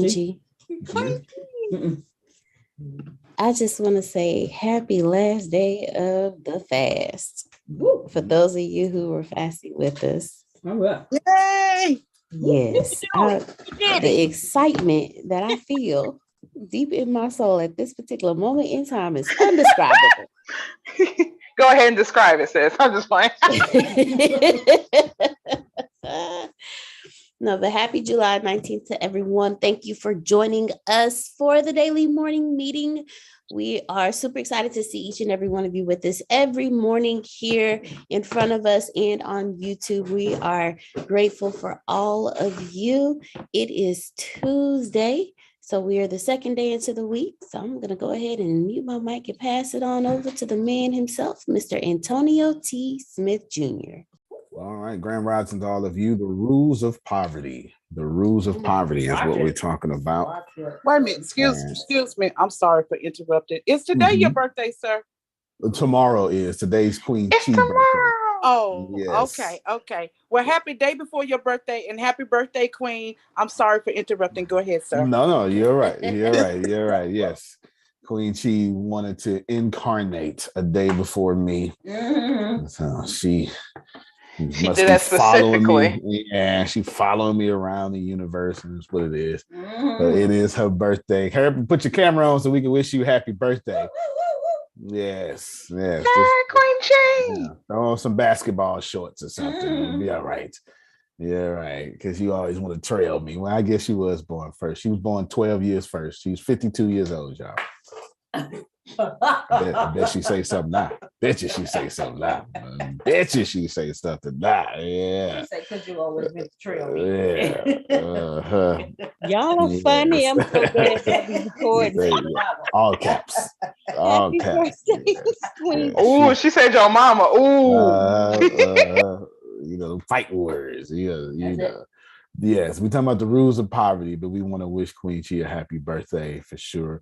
G. I just want to say happy last day of the fast. Woo. For those of you who were fasting with us. All right. Yay! Yes. The excitement that I feel deep in my soul at this particular moment in time is undescribable. Go ahead and describe it, sis. I'm just playing. No, but happy July 19th to everyone. Thank you for joining us for the daily morning meeting. We are super excited to see each and every one of you with us every morning here in front of us and on YouTube. We are grateful for all of you. It is Tuesday, so we are the second day into the week. So I'm going to go ahead and mute my mic and pass it on over to the man himself, Mr. Antonio T. Smith Jr. All right, grand rising to all of you. The rules of poverty. The rules of poverty is what we're talking about. Wait a minute. Excuse me. I'm sorry for interrupting. Is today your birthday, sir? Tomorrow is. Today's Queen Chi birthday. Oh, yes. Okay. Well, happy day before your birthday and happy birthday, Queen. I'm sorry for interrupting. Go ahead, sir. No, you're right. You're right. Yes. Queen Chi wanted to incarnate a day before me. So she did that specifically. Yeah, she following me around the universe, and that's what it is. But it is her birthday. Put your camera on so we can wish you happy birthday. Yes. Hey, Queen Chi. Yeah, throw on some basketball shorts or something. You'll be all right. Yeah, right. Because you always want to trail me. Well, I guess she was born first. She was born 12 years first. She's 52 years old, y'all. I bet she say something now. Bet you she say something now. Bet you she say something now. Yeah. Because you always been trail me. Yeah. Y'all are funny. I'm so glad that we recording. All caps. All caps. Oh, she said your mama. Ooh. Fight words. You know. Yes, we're talking about the rules of poverty, but we want to wish Queen Chi a happy birthday for sure.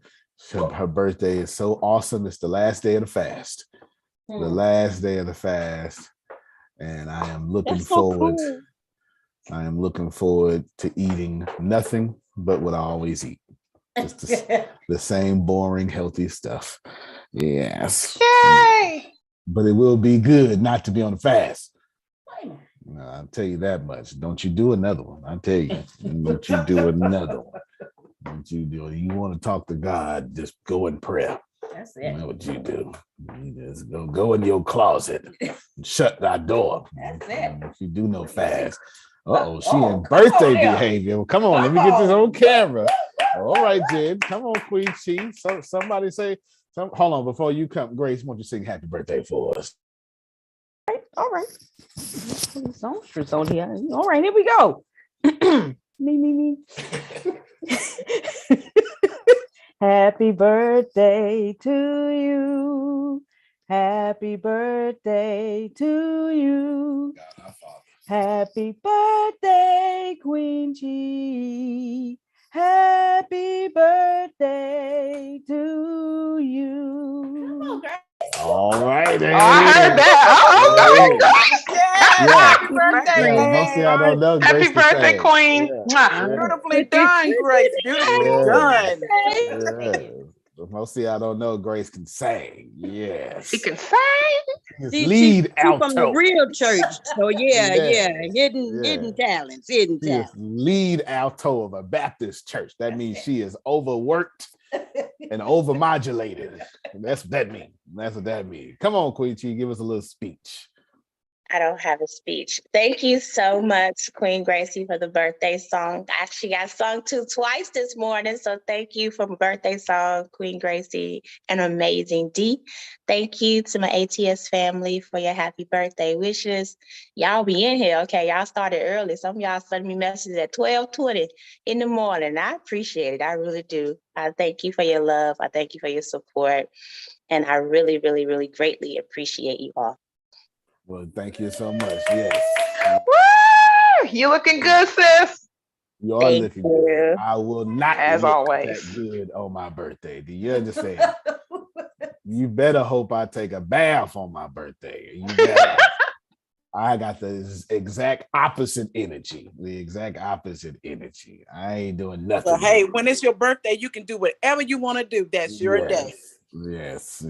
Her birthday is so awesome. It's the last day of the fast. The last day of the fast. And I am looking forward. Cool. I am looking forward to eating nothing but what I always eat. Just the same boring, healthy stuff. Yes. Yay! But it will be good not to be on the fast. I'll tell you that much. Don't you do another one. I'll tell you. Don't you do another one. What you do? You want to talk to God, just go in prayer. That's it. That's what you do. You just go in your closet and shut that door. That's it. If you do no fast. She in birthday behavior. Well, come on, let me get this on camera. All right, Jen. Come on, Queen Chi. Somebody say, hold on, before you come, Grace, why don't you sing happy birthday for us? All right. Songstress on here. All right, here we go. Me. Happy birthday to you. Happy birthday to you. Happy birthday, Queen Chi. Happy birthday to you. Come on, girl. All right. I heard that. Happy birthday. Mostly I don't know. Happy birthday, Queen. Yeah. Beautifully done, Grace. Beautifully done. Yeah. Mostly I don't know. Grace can sing. Yes. She can sing. Lead alto. From the real church. So hidden talents. Lead alto of a Baptist church. That means she is overworked and overmodulated. That's what that means. Come on, Queen Chi, give us a little speech. I don't have a speech. Thank you so much, Queen Gracie, for the birthday song. I actually got sung to twice this morning, so thank you for my birthday song, Queen Gracie, and Amazing D. Thank you to my ATS family for your happy birthday wishes. Y'all be in here, okay? Y'all started early. Some of y'all sent me messages at 12:20 in the morning. I appreciate it. I really do. I thank you for your love. I thank you for your support. And I really, really, really greatly appreciate you all. Well, thank you so much. Yes. Woo! You looking good, sis. You are looking good. I will not as look always that good on my birthday. Do you understand? You better hope I take a bath on my birthday. You better. I got the exact opposite energy. The exact opposite energy. I ain't doing nothing. So hey, when it's your birthday, you can do whatever you want to do. That's your day. Yes.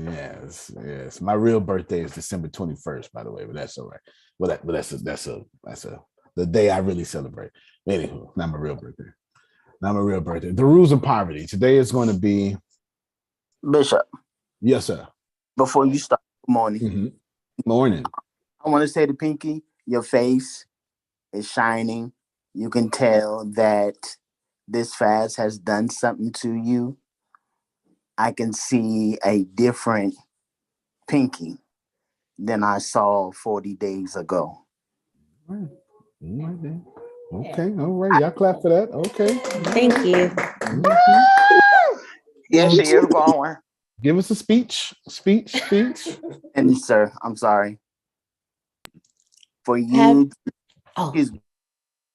My real birthday is December 21st, by the way, but that's all right. Well, that's the day I really celebrate. Anywho, not my real birthday. The rules of poverty. Today is going to be Bishop. Yes, sir. Before you start, good morning. Mm-hmm. Morning. I want to say to Pinky, your face is shining. You can tell that this fast has done something to you. I can see a different Pinky than I saw 40 days ago. All right. Okay, all right. Y'all clap for that. Okay. Thank you. Mm-hmm. Yeah, she is glowing. Give us a speech. And sir, I'm sorry. For you,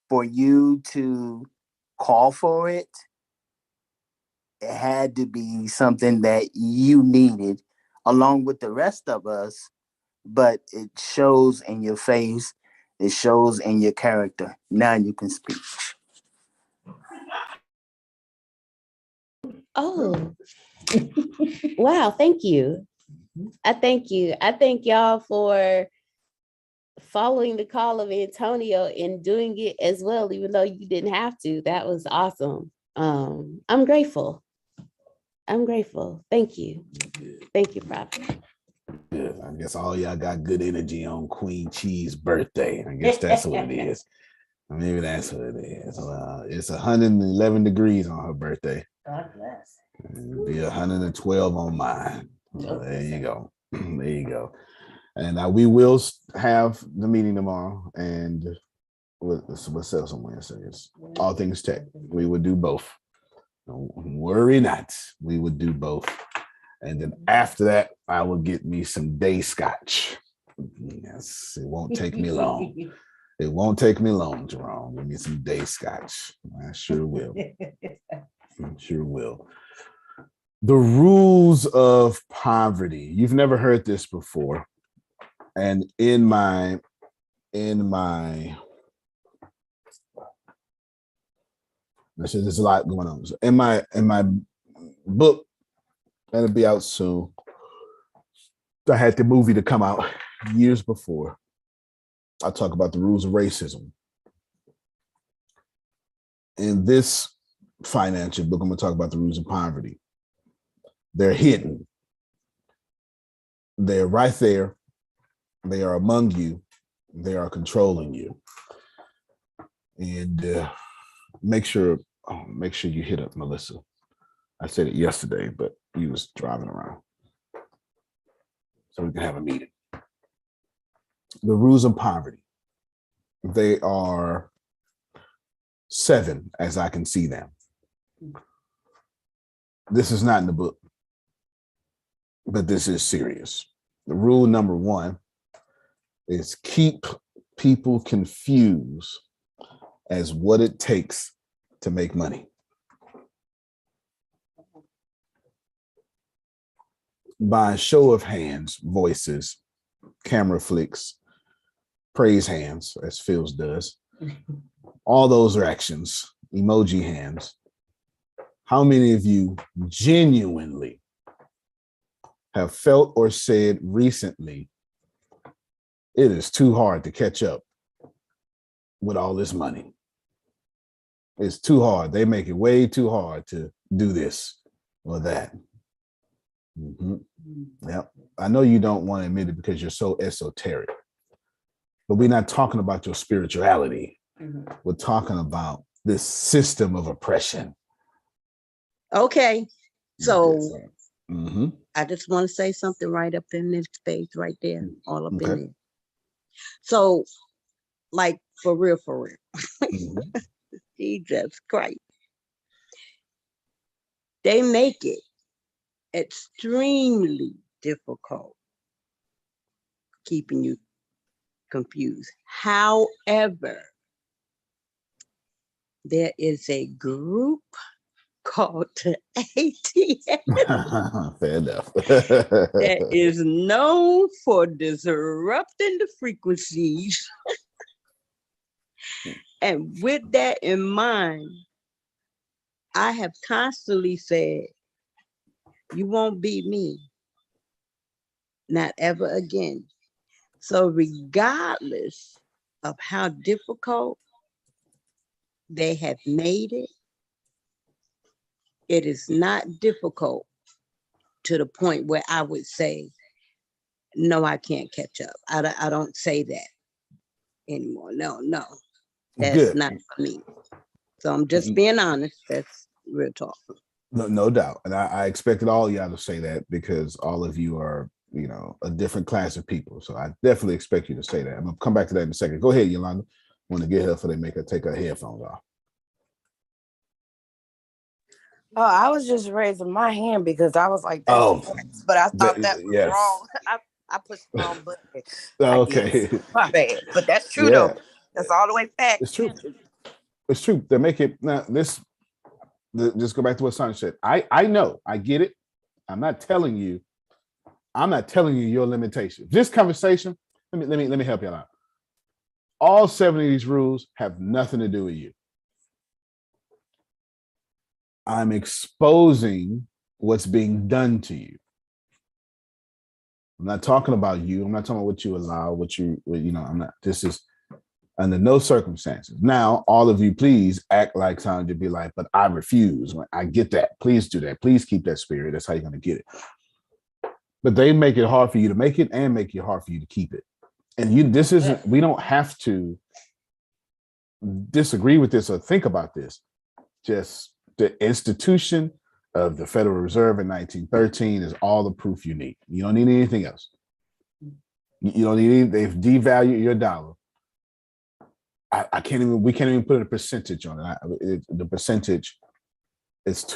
for you to call for it, it had to be something that you needed along with the rest of us, but it shows in your face, it shows in your character. Now you can speak. Oh, wow. Thank you. I thank you. I thank y'all for following the call of Antonio and doing it as well, even though you didn't have to. That was awesome. I'm grateful. Thank you. Thank you, Prophet. Good. I guess all y'all got good energy on Queen Chee's birthday. I guess that's what it is. Maybe that's what it is. It's 111 degrees on her birthday. God bless. It'll be 112 on mine. So there you go. There you go. And we will have the meeting tomorrow. And what's else on Wednesday? It's all things tech. We would do both. Don't worry not. We would do both. And then after that, I will get me some day scotch. Yes, it won't take me long. It won't take me long, Jerome. Give me some day scotch. I sure will. The rules of poverty. You've never heard this before. And in my there's a lot going on. So in my book, that'll be out soon. I had the movie to come out years before. I talk about the rules of racism. In this financial book, I'm going to talk about the rules of poverty. They're hidden. They're right there. They are among you. They are controlling you. And make sure you hit up Melissa. I said it yesterday, but he was driving around. So we can have a meeting. The rules of poverty. They are 7 as I can see them. This is not in the book, but this is serious. The rule number 1 is keep people confused as what it takes to make money. By show of hands, voices, camera flicks, praise hands, as Phil's does, all those are actions, emoji hands. How many of you genuinely have felt or said recently, it is too hard to catch up with all this money? It's too hard. They make it way too hard to do this or that. Mm-hmm. Yep. I know you don't want to admit it because you're so esoteric, but we're not talking about your spirituality. Mm-hmm. We're talking about this system of oppression. Okay. So mm-hmm. I just want to say something right up in this space right there, all up in there. So, like, for real. Mm-hmm. Jesus Christ. They make it extremely difficult keeping you confused. However, there is a group called the ATS Fair enough. that is known for disrupting the frequencies. And with that in mind, I have constantly said, you won't beat me. Not ever again. So regardless of how difficult they have made it, it is not difficult to the point where I would say, no, I can't catch up. I don't say that anymore. No, that's Good. not for me. So I'm just being honest. That's real talk. No doubt. And I expected all y'all to say that because all of you are, a different class of people. So I definitely expect you to say that. I'm gonna come back to that in a second. Go ahead, Yolanda. Want to get her before they make her take her headphones off. Oh, I was just raising my hand because I was like, but I thought that was yes. wrong. I pushed the wrong button. Okay. My bad. But that's true though. That's all the way fact. It's true. It's true. They make it now. Just go back to what Sonia said. I know. I get it. I'm not telling you your limitation. This conversation. Let me help you out. All 7 of these rules have nothing to do with you. I'm exposing what's being done to you. I'm not talking about you. I'm not talking about what you allow, I'm not. This is under no circumstances. Now, all of you, please act like Sandra, be like, but I refuse. I get that. Please do that. Please keep that spirit. That's how you're going to get it. But they make it hard for you to make it and make it hard for you to keep it. And we don't have to disagree with this or think about this. Just the institution of the Federal Reserve in 1913 is all the proof you need. You don't need anything else. You don't need they've devalued your dollar. We can't even put a percentage on it. The percentage is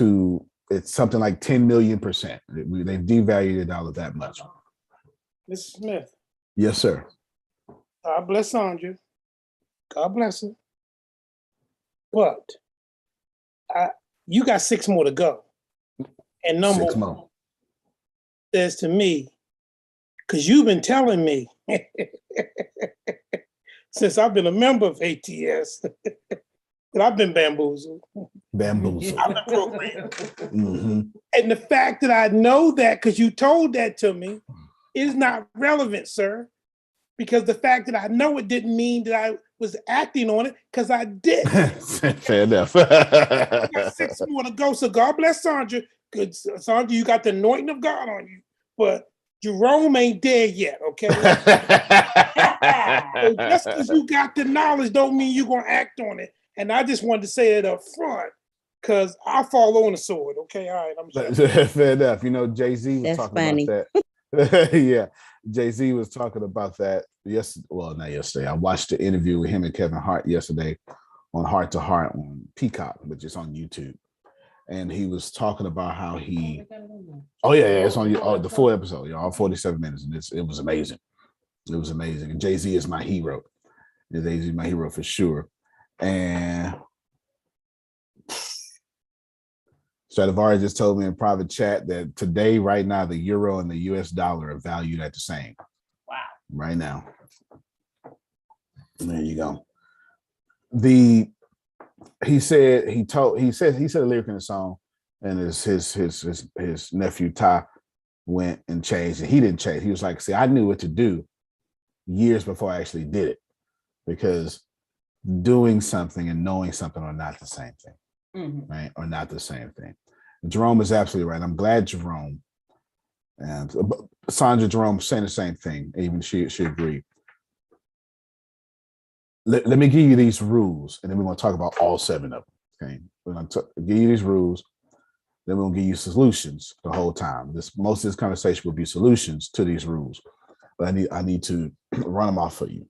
it's something like 10 million %. They've devalued the dollar that much. Mr. Smith. Yes, sir. God bless Sandra. God bless her. But you got 6 more to go. And number 6 one more. says to me, because you've been telling me since I've been a member of ATS that I've been bamboozled. I've been programmed. Mm-hmm. And the fact that I know that because you told that to me is not relevant, sir. Because the fact that I know it didn't mean that I was acting on it because I did. Fair enough. I got 6 more to go. So God bless Sandra. Good, Sandra, you got the anointing of God on you. But Jerome ain't there yet, okay? So just because you got the knowledge don't mean you're going to act on it. And I just wanted to say it up front because I fall on the sword, okay? All right, I'm sorry. Fair enough. Jay-Z was talking funny. about that. Yeah, Jay-Z was talking about that not yesterday. I watched the interview with him and Kevin Hart yesterday on Heart to Heart on Peacock, which is on YouTube. And he was talking about how it's on the full episode, all 47 minutes. And it was amazing. It was amazing. And Jay-Z is my hero. Jay-Z is my hero for sure. And Stradivari just told me in private chat that today, right now, the euro and the US dollar are valued at the same. Wow. Right now. There you go. He said a lyric in the song, and his nephew Ty went and changed, and he didn't change. He was like, see, I knew what to do years before I actually did it, because doing something and knowing something are not the same thing, right? Or not the same thing. Jerome is absolutely right. I'm glad Jerome and Sandra Jerome saying the same thing. Even she agreed. Let me give you these rules, and then we're going to talk about all 7 of them. Okay, we're going to give you these rules. Then we're going to give you solutions the whole time. Most of this conversation will be solutions to these rules, but I need to run them off for you.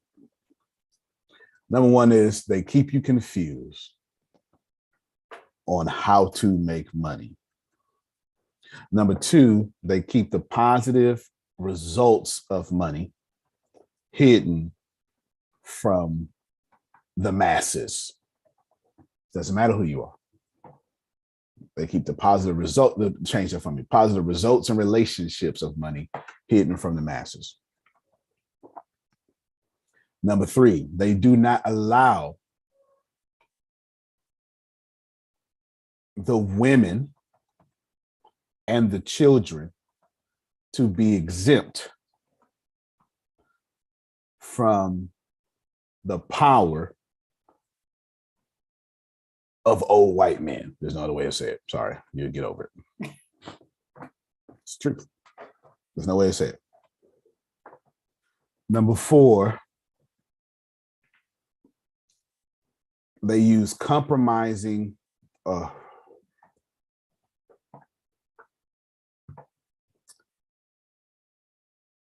Number 1 is they keep you confused on how to make money. Number 2, they keep the positive results of money hidden from the masses. Doesn't matter who you are. They keep the positive result, change that for me, positive results and relationships of money hidden from the masses. Number 3, they do not allow the women and the children to be exempt from the power of old white men. There's no other way to say it. Sorry, you'll get over it. It's true. There's no way to say it. Number 4, they use compromising. I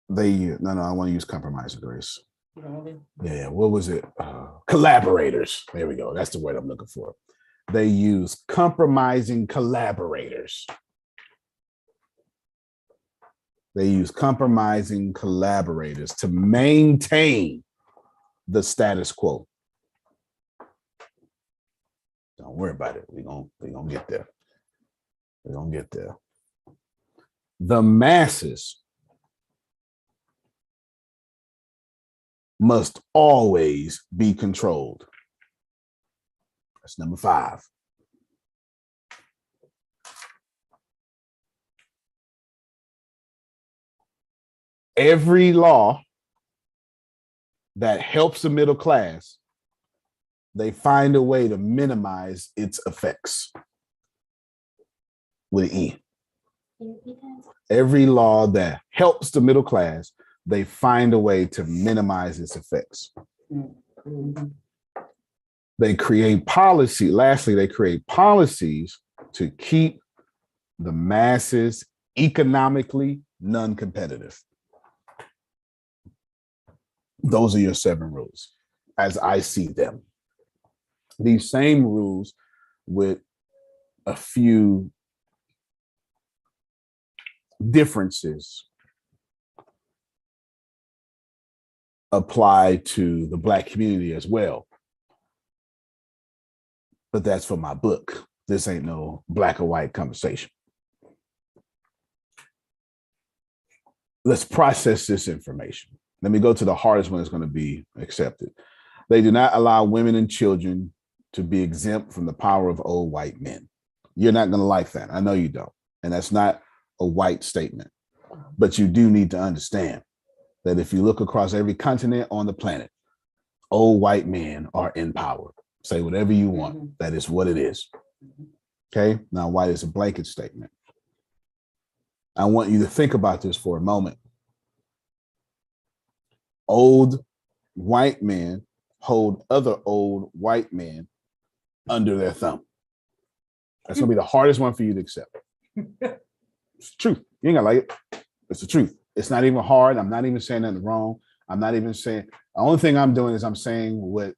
want to use compromising, Grace. Yeah, what was it? Collaborators. There we go. That's the word I'm looking for. They use compromising collaborators. They use compromising collaborators to maintain the status quo. Don't worry about it. We're gonna get there. We're gonna get there. The masses must always be controlled. That's number 5. Every law that helps the middle class, they find a way to minimize its effects with an E. Every law that helps the middle class, they find a way to minimize its effects. They create policy. Lastly, they create policies to keep the masses economically non-competitive. Those are your 7 rules as I see them. These same rules with a few differences apply to the Black community as well. But that's for my book. This ain't no black or white conversation. Let's process this information. Let me go to the hardest one that's going to be accepted. They do not allow women and children to be exempt from the power of old white men. You're not going to like that. I know you don't. And that's not a white statement. But you do need to understand that if you look across every continent on the planet, old white men are in power. Say whatever you want. That is what it is. Okay? Now, white is a blanket statement. I want you to think about this for a moment. Old white men hold other old white men under their thumb. That's going to be the hardest one for you to accept. It's the truth. You ain't gonna like it. It's the truth. It's not even hard. I'm not even saying nothing wrong. I'm not even saying, the only thing I'm doing is I'm saying what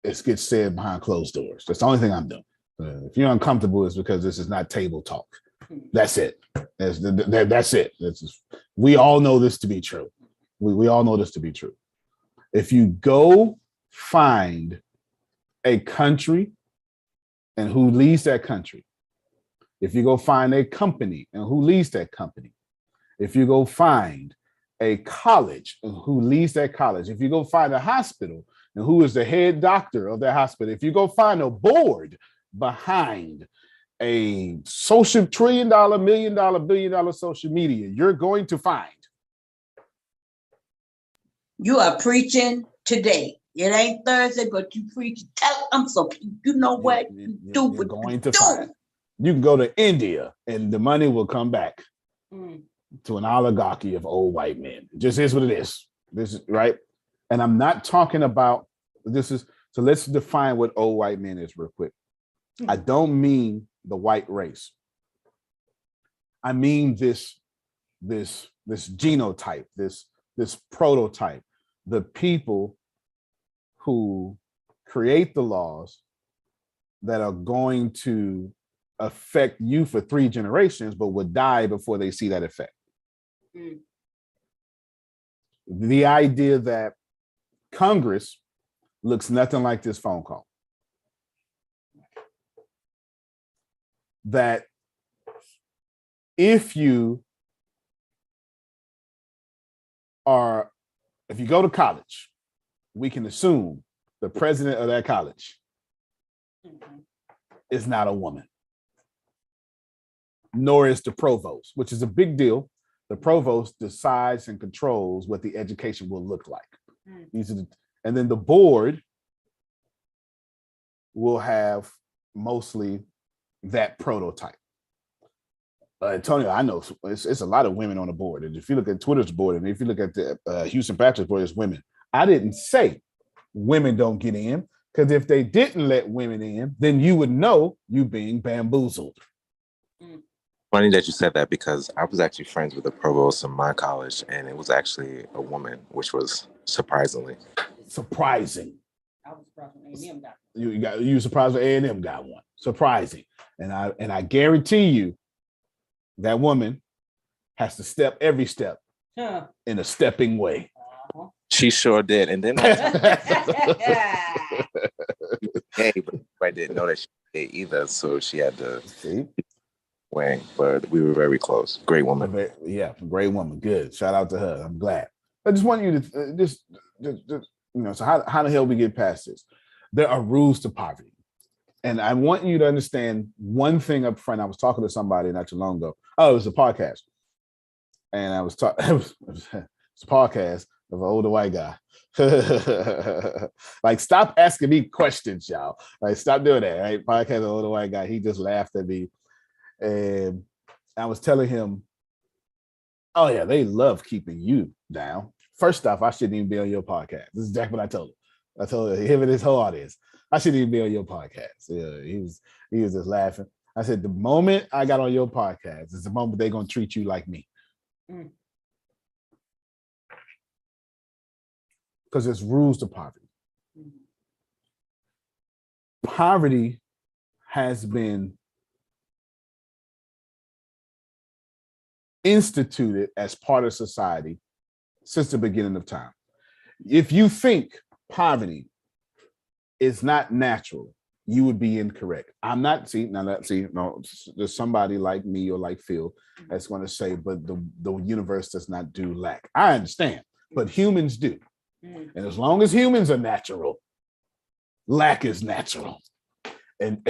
gets said behind closed doors. That's the only thing I'm doing. If you're uncomfortable, it's because this is not table talk. That's it. That's it. We all know this to be true. We all know this to be true. If you go find a country and who leads that country, if you go find a company and who leads that company, if you go find a college and who leads that college, if you go find a hospital and who is the head doctor of that hospital, if you go find a board behind a social $1 trillion, $1 million, $1 billion social media, you're going to find. You are preaching today. It ain't Thursday, but you preach. Tell them so. You know what? You're going to find. You can go to India and the money will come back to an oligarchy of old white men. It just is what it is. This is right. And I'm not talking about this is so let's define what old white men is real quick. I don't mean the white race. I mean this genotype, this prototype, the people who create the laws that are going to affect you for 3 generations, but would die before they see that effect. The idea that Congress looks nothing like this phone call. That if you go to college, we can assume the president of that college is not a woman, nor is the provost, which is a big deal. The provost decides and controls what the education will look like. And then the board will have mostly that prototype. Antonio, I know it's a lot of women on the board. And if you look at Twitter's board, and if you look at the Houston Baptist board, it's women. I didn't say women don't get in, because if they didn't let women in, then you would know you being bamboozled. Funny that you said that, because I was actually friends with the provost in my college, and it was actually a woman, which was surprising. I was surprised when A&M got one. You surprised when A&M got one. Surprising. And I guarantee you that woman has to step every step in a stepping way. She sure did. And then hey, but I didn't know that she did either, so she had to wing, but we were very close. Great woman. Yeah, great woman. Good. Shout out to her. I'm glad. I just want you to just so how the hell we get past this? There are rules to poverty. And I want you to understand one thing up front. I was talking to somebody not too long ago. Oh, it was a podcast. And I was talking, it's a podcast of an older white guy. Like, stop asking me questions, y'all. Like, stop doing that, right? Podcast of an older white guy. He just laughed at me. And I was telling him, oh yeah, they love keeping you down. First off, I shouldn't even be on your podcast. This is exactly what I told him. I told him and his whole audience, I shouldn't even be on your podcast. Yeah, he was just laughing. I said, the moment I got on your podcast is the moment they're gonna treat you like me. Because there's rules to poverty. Poverty has been instituted as part of society since the beginning of time. If you think poverty is not natural, you would be incorrect. There's somebody like me or like Phil that's going to say, but the universe does not do lack. I understand, but humans do. And as long as humans are natural, lack is natural. And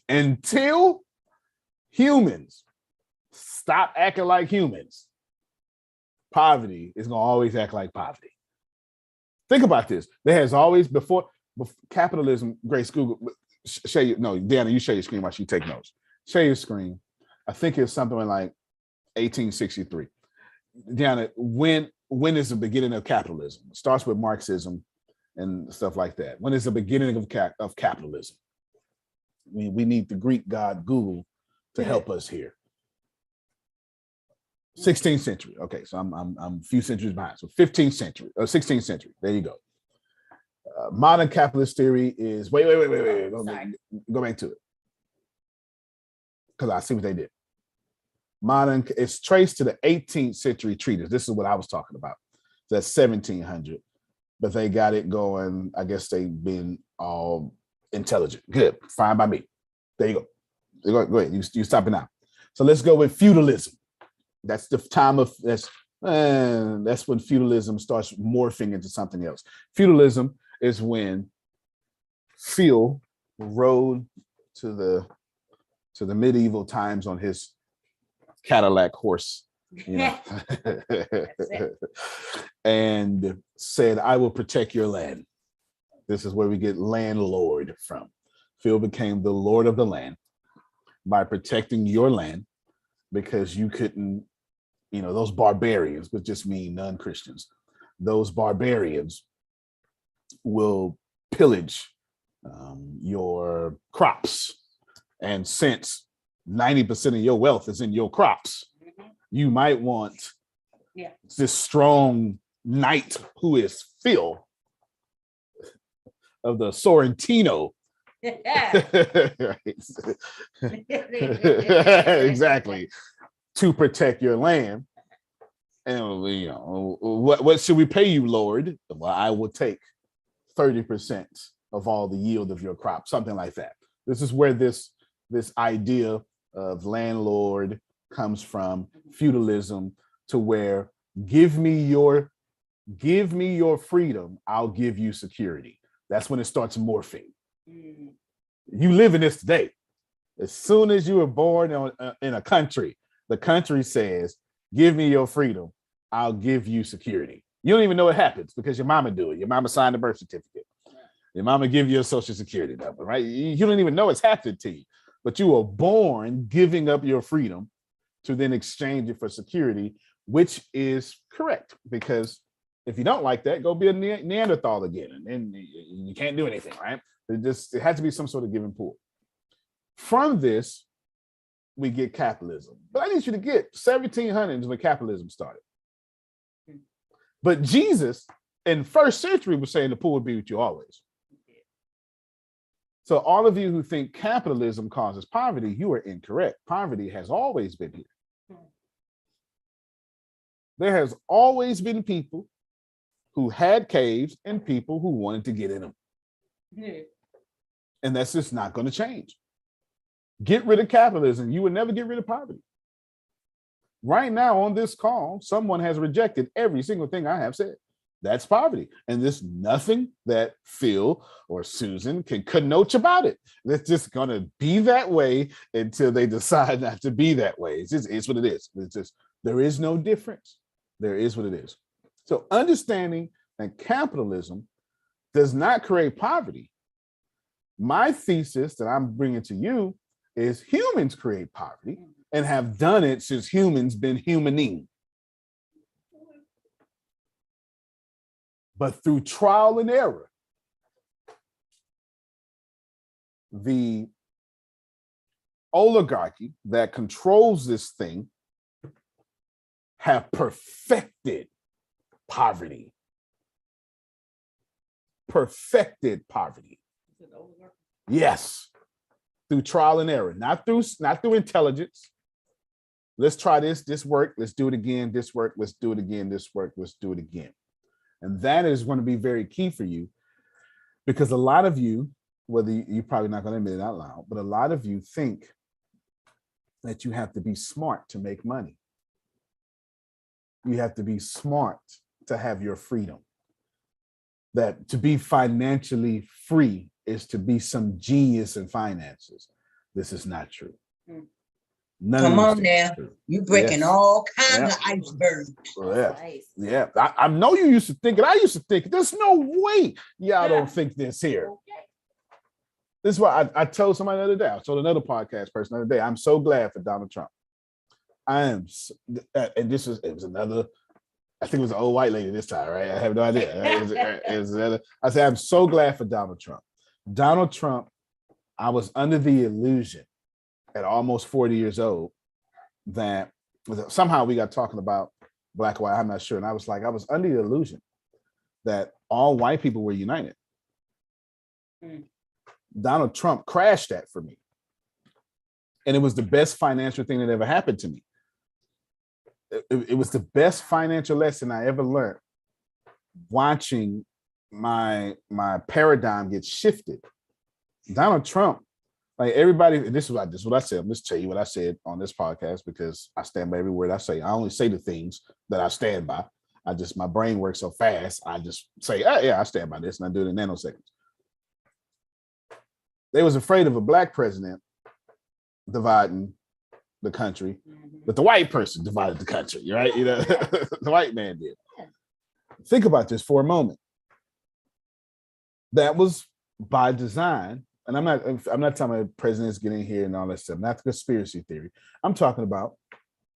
until humans stop acting like humans, poverty is going to always act like poverty. Think about this. There has always, before capitalism, Grace, Google, Deanna, you share your screen while she take notes. Share your screen. I think it's something like 1863. Deanna, when is the beginning of capitalism? It starts with Marxism and stuff like that. When is the beginning of capitalism? We need the Greek god Google to help us here. 16th century. Okay, so I'm a few centuries behind. So 15th century, or 16th century. There you go. Modern capitalist theory is wait. Go back to it, because I see what they did. Modern, it's traced to the 18th century treatise. This is what I was talking about. That's 1700, but they got it going. I guess they've been all intelligent. Good, fine by me. There you go. Go ahead. You stop it now. So let's go with feudalism. That's the time of that's when feudalism starts morphing into something else. Feudalism is when Phil rode to the medieval times on his Cadillac horse, and said, "I will protect your land." This is where we get landlord from. Phil became the lord of the land by protecting your land, because you couldn't, those barbarians, which just mean non-Christians, those barbarians will pillage your crops. And since 90% of your wealth is in your crops, you might want this strong knight who is Phil of the Sorrentino. Exactly. To protect your land. And what should we pay you, Lord? Well, I will take 30% of all the yield of your crop, something like that. This is where this idea of landlord comes from feudalism to where give me your freedom, I'll give you security. That's when it starts morphing. You live in this today. As soon as you were born in a country, the country says, give me your freedom, I'll give you security. You don't even know it happens because your mama do it. Your mama signed the birth certificate. Your mama give you a social security number, right? You don't even know it's happened to you, but you were born giving up your freedom to then exchange it for security, which is correct. Because if you don't like that, go be a Neanderthal again, and then you can't do anything, right? It has to be some sort of give and pull. From this, we get capitalism. But I need you to get 1700s when capitalism started. But Jesus in first century was saying the poor would be with you always. So all of you who think capitalism causes poverty, you are incorrect. Poverty has always been here. There has always been people who had caves and people who wanted to get in them. And that's just not going to change. Get rid of capitalism. You will never get rid of poverty. Right now on this call, someone has rejected every single thing I have said. That's poverty. And there's nothing that Phil or Susan can connote about it. It's just going to be that way until they decide not to be that way. It's what it is. It's just, there is no difference. There is what it is. So understanding that capitalism does not create poverty. My thesis that I'm bringing to you is humans create poverty and have done it since humans been humaning. But through trial and error, the oligarchy that controls this thing have perfected poverty. Perfected poverty. Yes, through trial and error, not through intelligence. Let's try this work, let's do it again, this work, let's do it again, this work, let's do it again. And that is going to be very key for you, because a lot of you, whether you're probably not going to admit it out loud, but a lot of you think that you have to be smart to make money. You have to be smart to have your freedom. That to be financially free is to be some genius in finances. This is not true. Come on now. You breaking all kinds of icebergs. Yeah. I know you used to think it. I used to think there's no way y'all don't think this here. This is why I told somebody the other day. I told another podcast person the other day. I'm so glad for Donald Trump. I am, and it was another. I think it was an old white lady this time, right? I have no idea. I said I'm so glad for Donald Trump. Donald Trump. I was under the illusion at almost 40 years old that somehow we got talking about black and white. I'm not sure. And I was under the illusion that all white people were united. Donald Trump crashed that for me. And it was the best financial thing that ever happened to me. It was the best financial lesson I ever learned, watching my paradigm get shifted. Donald Trump, like everybody, this is what I said. I'm just tell you what I said on this podcast, because I stand by every word I say. I only say the things that I stand by. My brain works so fast. I just say, oh, yeah, I stand by this, and I do it in nanoseconds. They was afraid of a black president dividing the country, but the white person divided the country, right? You know, the white man did. Think about this for a moment. That was by design. And I'm not talking about presidents getting here and all that stuff, not the conspiracy theory. I'm talking about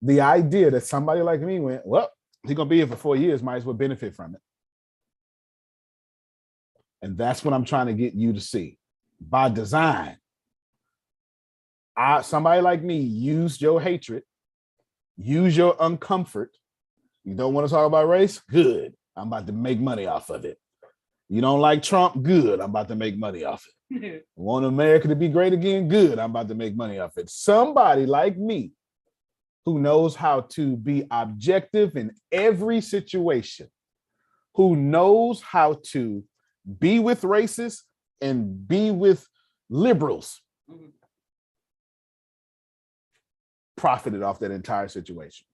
the idea that somebody like me went, well, he's gonna be here for 4 years, might as well benefit from it. And that's what I'm trying to get you to see. By design, somebody like me used your hatred, use your uncomfort. You don't want to talk about race? Good. I'm about to make money off of it. You don't like Trump? Good. I'm about to make money off it. Want America to be great again? Good. I'm about to make money off it. Somebody like me who knows how to be objective in every situation, who knows how to be with racists and be with liberals. profited off that entire situation.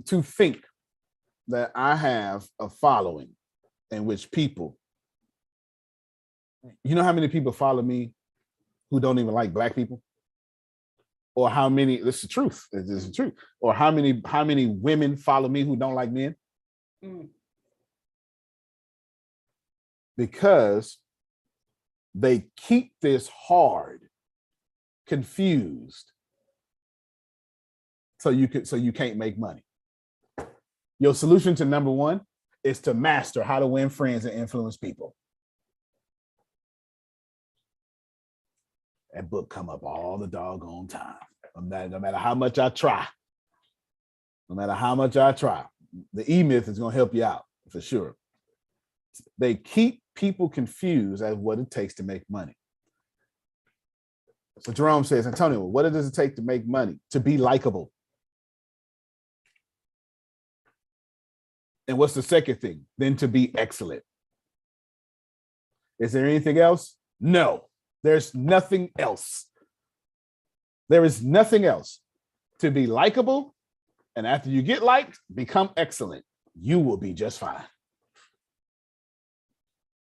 To think that I have a following in which people, you know how many people follow me who don't even like Black people? Or how many, this is the truth, this is the truth. Or how many women follow me who don't like men? Because they keep this hard, confused, so you can't make money. Your solution to number one is to master how to win friends and influence people. That book come up all the doggone time. No matter how much I try, the E-Myth is going to help you out for sure. They keep people confused as what it takes to make money. So Jerome says, Antonio, what does it take to make money? To be likable. And what's the second thing? Then to be excellent. Is there anything else? No, there's nothing else. There is nothing else. To be likable, and after you get liked, become excellent. You will be just fine.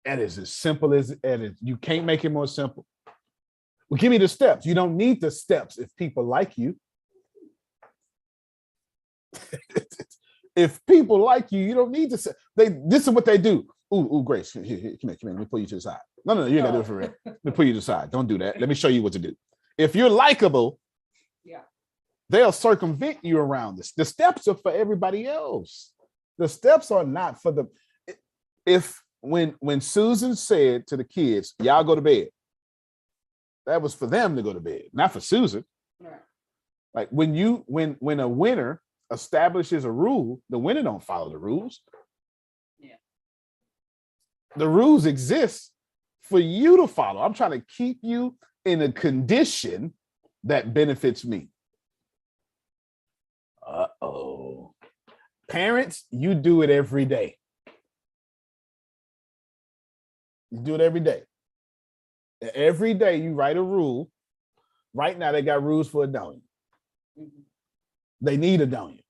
That is as simple as it. You can't make it more simple. Well, give me the steps. You don't need the steps if people like you. If people like you, you don't need to say. This is what they do. Ooh, Grace, here, come here. Let me pull you to the side. No, you ain't gotta do it for real. Let me pull you to the side. Don't do that. Let me show you what to do. If you're likable, they'll circumvent you around this. The steps are for everybody else. The steps are not for the. When Susan said to the kids, "Y'all go to bed," that was for them to go to bed, not for Susan. Right. Like when a winner establishes a rule, the winner don't follow the rules. Yeah. The rules exist for you to follow. I'm trying to keep you in a condition that benefits me. Uh-oh. Parents, you do it every day. You do it every day. Every day you write a rule. Right now they got rules for Adonia. Mm-hmm. They need Adonia,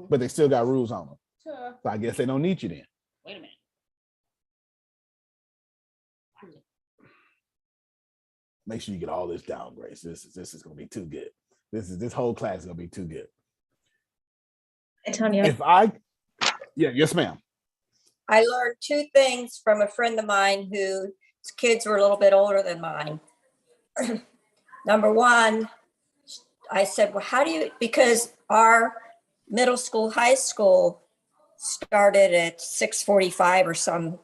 but they still got rules on them. Sure. So I guess they don't need you then. Wait a minute. Make sure you get all this down, Grace. This is gonna be too good. This whole class is gonna be too good. Antonio. Yes, ma'am. I learned two things from a friend of mine whose kids were a little bit older than mine. Number one, I said, well, how do you, because our middle school, high school started at 6:45 or some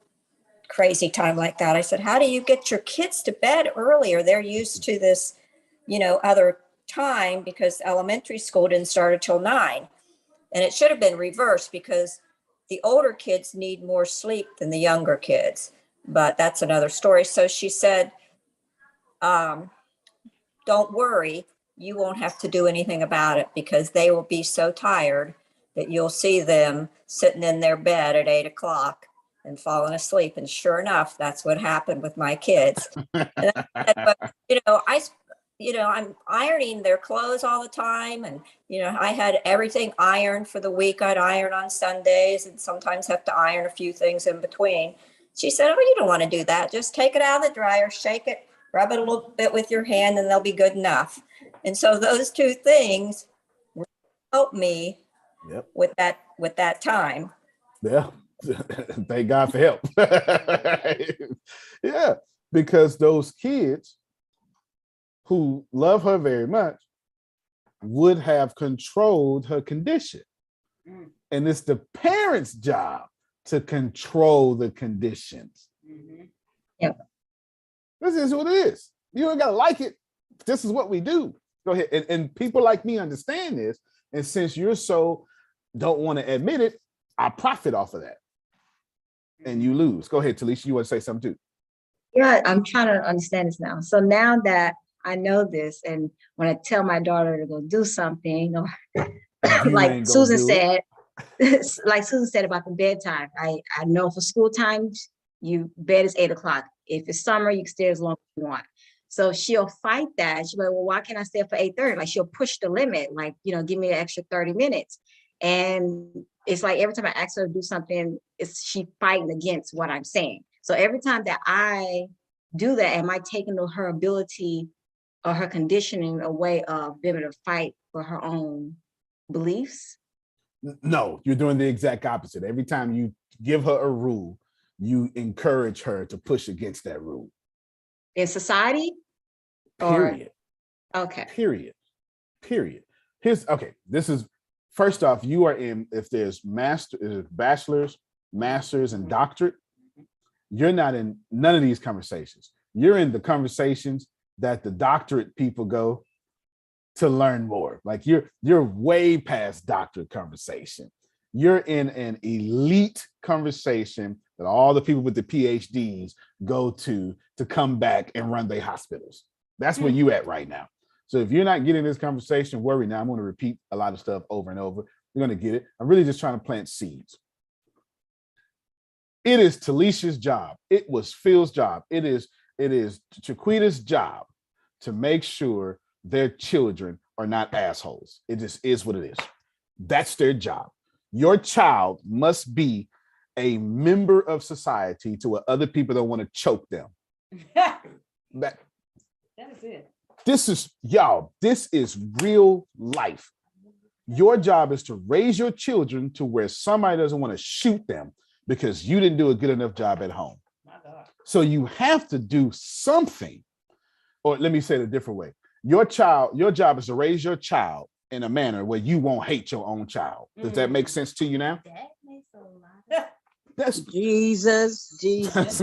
crazy time like that. I said, how do you get your kids to bed earlier? They're used to this, other time because elementary school didn't start until 9. And it should have been reversed because the older kids need more sleep than the younger kids. But that's another story. So she said, don't worry, you won't have to do anything about it because they will be so tired that you'll see them sitting in their bed at 8 o'clock and falling asleep. And sure enough, that's what happened with my kids. And I said, but, I'm ironing their clothes all the time. And, I had everything ironed for the week. I'd iron on Sundays and sometimes have to iron a few things in between. She said, oh, you don't want to do that. Just take it out of the dryer, shake it, rub it a little bit with your hand, and they'll be good enough. And so those two things helped me with that time. Yeah. Thank God for help. Yeah. Because those kids who love her very much would have controlled her condition. And it's the parents' job to control the conditions. Yep. This is what it is. You don't gotta like it. This is what we do. Go ahead. And people like me understand this. And since you're so don't want to admit it, I profit off of that. And you lose. Go ahead, Talisha. You want to say something too? Yeah, I'm trying to understand this now. So now that I know this, and when I tell my daughter to go do something, like Susan said, about the bedtime, I know for school times, bed is 8 o'clock. If it's summer, you can stay as long as you want. So she'll fight that. She'll be like, well, why can't I stay up for 8:30? Like she'll push the limit, like, give me an extra 30 minutes. And it's like every time I ask her to do something, she fighting against what I'm saying. So every time that I do that, am I taking her ability or her conditioning away of being able to fight for her own beliefs? No, you're doing the exact opposite. Every time you give her a rule, you encourage her to push against that rule. In society? Period. Okay. Period. This is, first off, you are in, if there's bachelor's, master's, and doctorate, you're not in none of these conversations. You're in the conversations that the doctorate people go to learn more. Like you're way past doctorate conversation. You're in an elite conversation that all the people with the PhDs go to come back and run their hospitals. That's where you at right now. So if you're not getting this conversation, worry now. I'm going to repeat a lot of stuff over and over. You're going to get it. I'm really just trying to plant seeds. It is Talisha's job. It was Phil's job. It is Chiquita's job to make sure their children are not assholes. It just is what it is. That's their job. Your child must be a member of society to where other people don't want to choke them. That is it. This is real life. Your job is to raise your children to where somebody doesn't want to shoot them because you didn't do a good enough job at home. So you have to do something, or let me say it a different way. Your job is to raise your child in a manner where you won't hate your own child. Does that make sense to you now? That makes a lot. That's Jesus.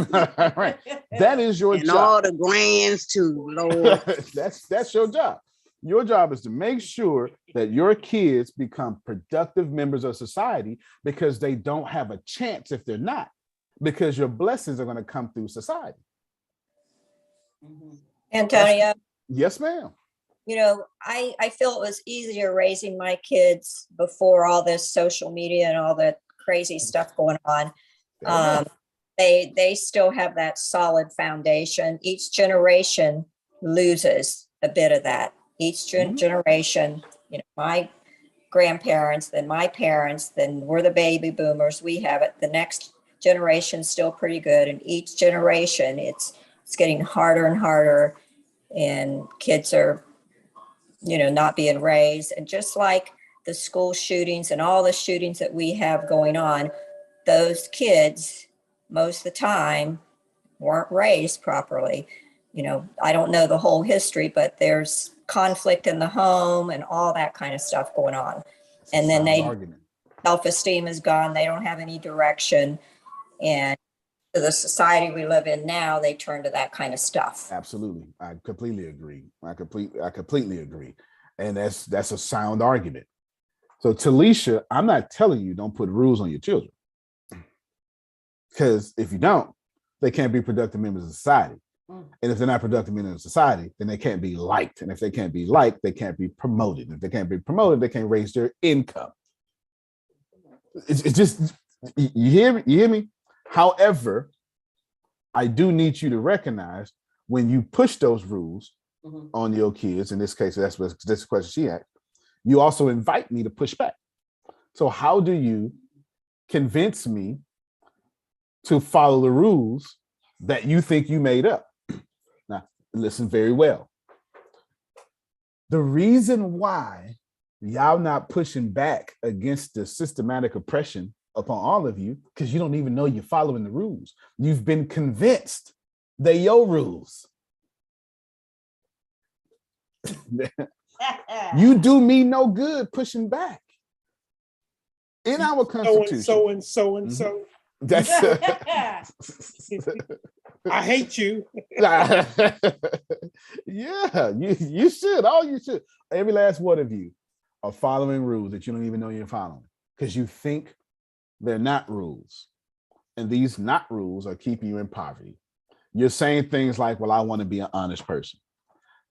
Right. That is your and job. And all the grands too, Lord. That's your job. Your job is to make sure that your kids become productive members of society, because they don't have a chance if they're not, because your blessings are going to come through society. Antonia. Yes, ma'am. I feel it was easier raising my kids before all this social media and all that crazy stuff going on. They still have that solid foundation. Each generation loses a bit of that. Each generation, my grandparents, then my parents, then we're the baby boomers. We have it. The next generation's still pretty good. And each generation, it's getting harder and harder. And kids are, not being raised. And just like the school shootings and all the shootings that we have going on, those kids, most of the time, weren't raised properly. I don't know the whole history, but there's conflict in the home and all that kind of stuff going on. And then self-esteem is gone. They don't have any direction. And to the society we live in now, they turn to that kind of stuff. Absolutely. I completely agree. I completely agree. And that's a sound argument. So Talisha, I'm not telling you don't put rules on your children, because if you don't, they can't be productive members of society. And if they're not productive members of society, then they can't be liked. And if they can't be liked, they can't be promoted. And if they can't be promoted, they can't raise their income. It's just, you hear me? However, I do need you to recognize when you push those rules on your kids, in this case, that's what this question she asked, you also invite me to push back. So how do you convince me to follow the rules that you think you made up? Now, listen very well. The reason why y'all not pushing back against the systematic oppression upon all of you, because you don't even know you're following the rules. You've been convinced they're your rules. You do me no good pushing back. In our Constitution. So. That's I hate you. Yeah, you should. All you should. Every last one of you are following rules that you don't even know you're following, because you think they're not rules. And these not rules are keeping you in poverty. You're saying things like, well, I want to be an honest person,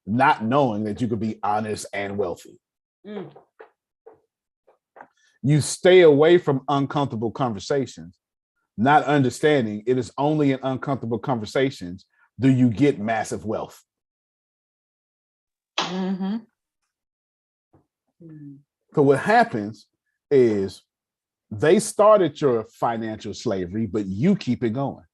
not knowing that you could be honest and wealthy. You stay away from uncomfortable conversations, not understanding it is only in uncomfortable conversations do you get massive wealth. Mm-hmm. So what happens is they started your financial slavery, but you keep it going.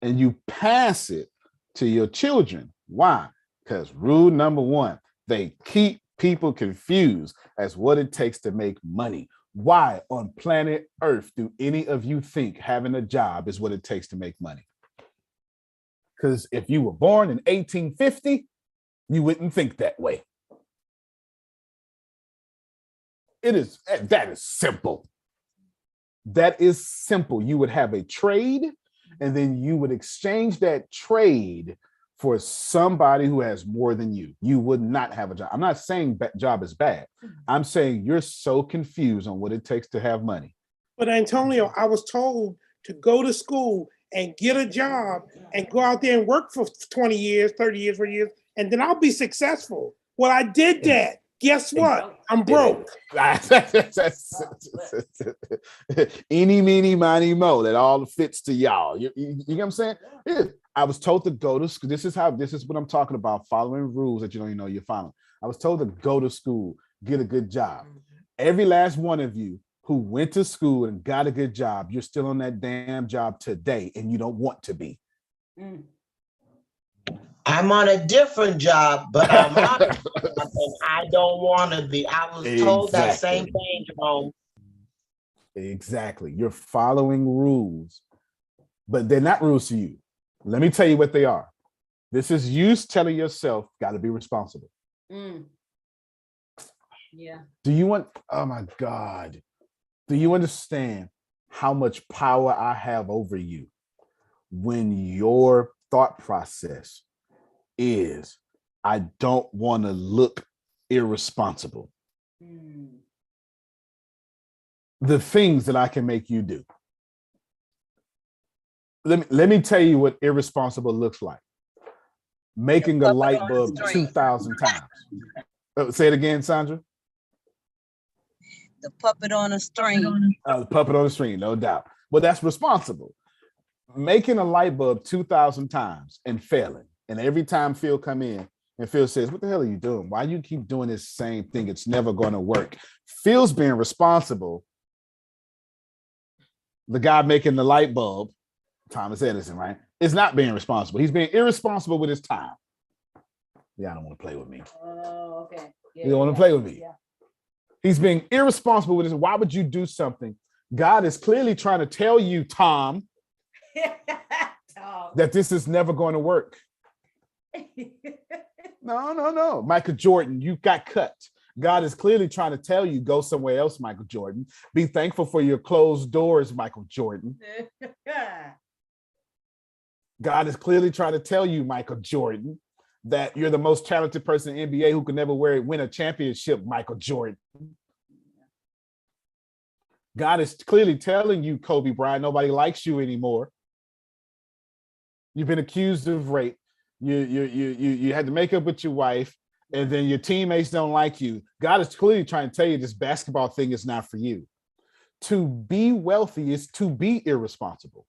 And you pass it to your children. Why? Because rule number one, they keep people confused as what it takes to make money. Why on planet Earth do any of you think having a job is what it takes to make money? Because if you were born in 1850, you wouldn't think that way. That is simple. That is simple. You would have a trade, and then you would exchange that trade for somebody who has more than you. You would not have a job. I'm not saying job is bad. I'm saying you're so confused on what it takes to have money. But Antonio, I was told to go to school and get a job and go out there and work for 20 years, 30 years, 40 years, and then I'll be successful. Well, I did that. Guess what? I'm broke. Eeny, meeny, miny, mo. That all fits to y'all. You know what I'm saying? Yeah. I was told to go to school. This is what I'm talking about, following rules that you don't even know you're following. I was told to go to school, get a good job. Every last one of you who went to school and got a good job, you're still on that damn job today, and you don't want to be. I'm on a different job, but I'm on a job and I don't want to be. I was told that same thing, Jerome. Exactly. You're following rules, but they're not rules to you. Let me tell you what they are. This is you telling yourself, got to be responsible. Yeah. Oh my God. Do you understand how much power I have over you when your thought process is, I don't want to look irresponsible? The things that I can make you do. Let me tell you what irresponsible looks like. Making a light bulb 2,000 times. Say it again, Sandra. The puppet on a string. The puppet on the string, no doubt. Well, that's responsible. Making a light bulb 2,000 times and failing. And every time Phil come in and Phil says, what the hell are you doing? Why you keep doing this same thing? It's never going to work. Phil's being responsible. The guy making the light bulb, Thomas Edison, right, is not being responsible. He's being irresponsible with his time. Yeah, I don't want to play with me. Oh, okay. Yeah, You don't want to play with me. Yeah. He's being irresponsible with his. Why would you do something? God is clearly trying to tell you, Tom, that this is never going to work. No. Michael Jordan, you got cut. God is clearly trying to tell you, go somewhere else, Michael Jordan. Be thankful for your closed doors, Michael Jordan. God is clearly trying to tell you, Michael Jordan, that you're the most talented person in the NBA who could never win a championship, Michael Jordan. God is clearly telling you, Kobe Bryant, nobody likes you anymore. You've been accused of rape. You had to make up with your wife, and then your teammates don't like you. God is clearly trying to tell you this basketball thing is not for you. To be wealthy is to be irresponsible.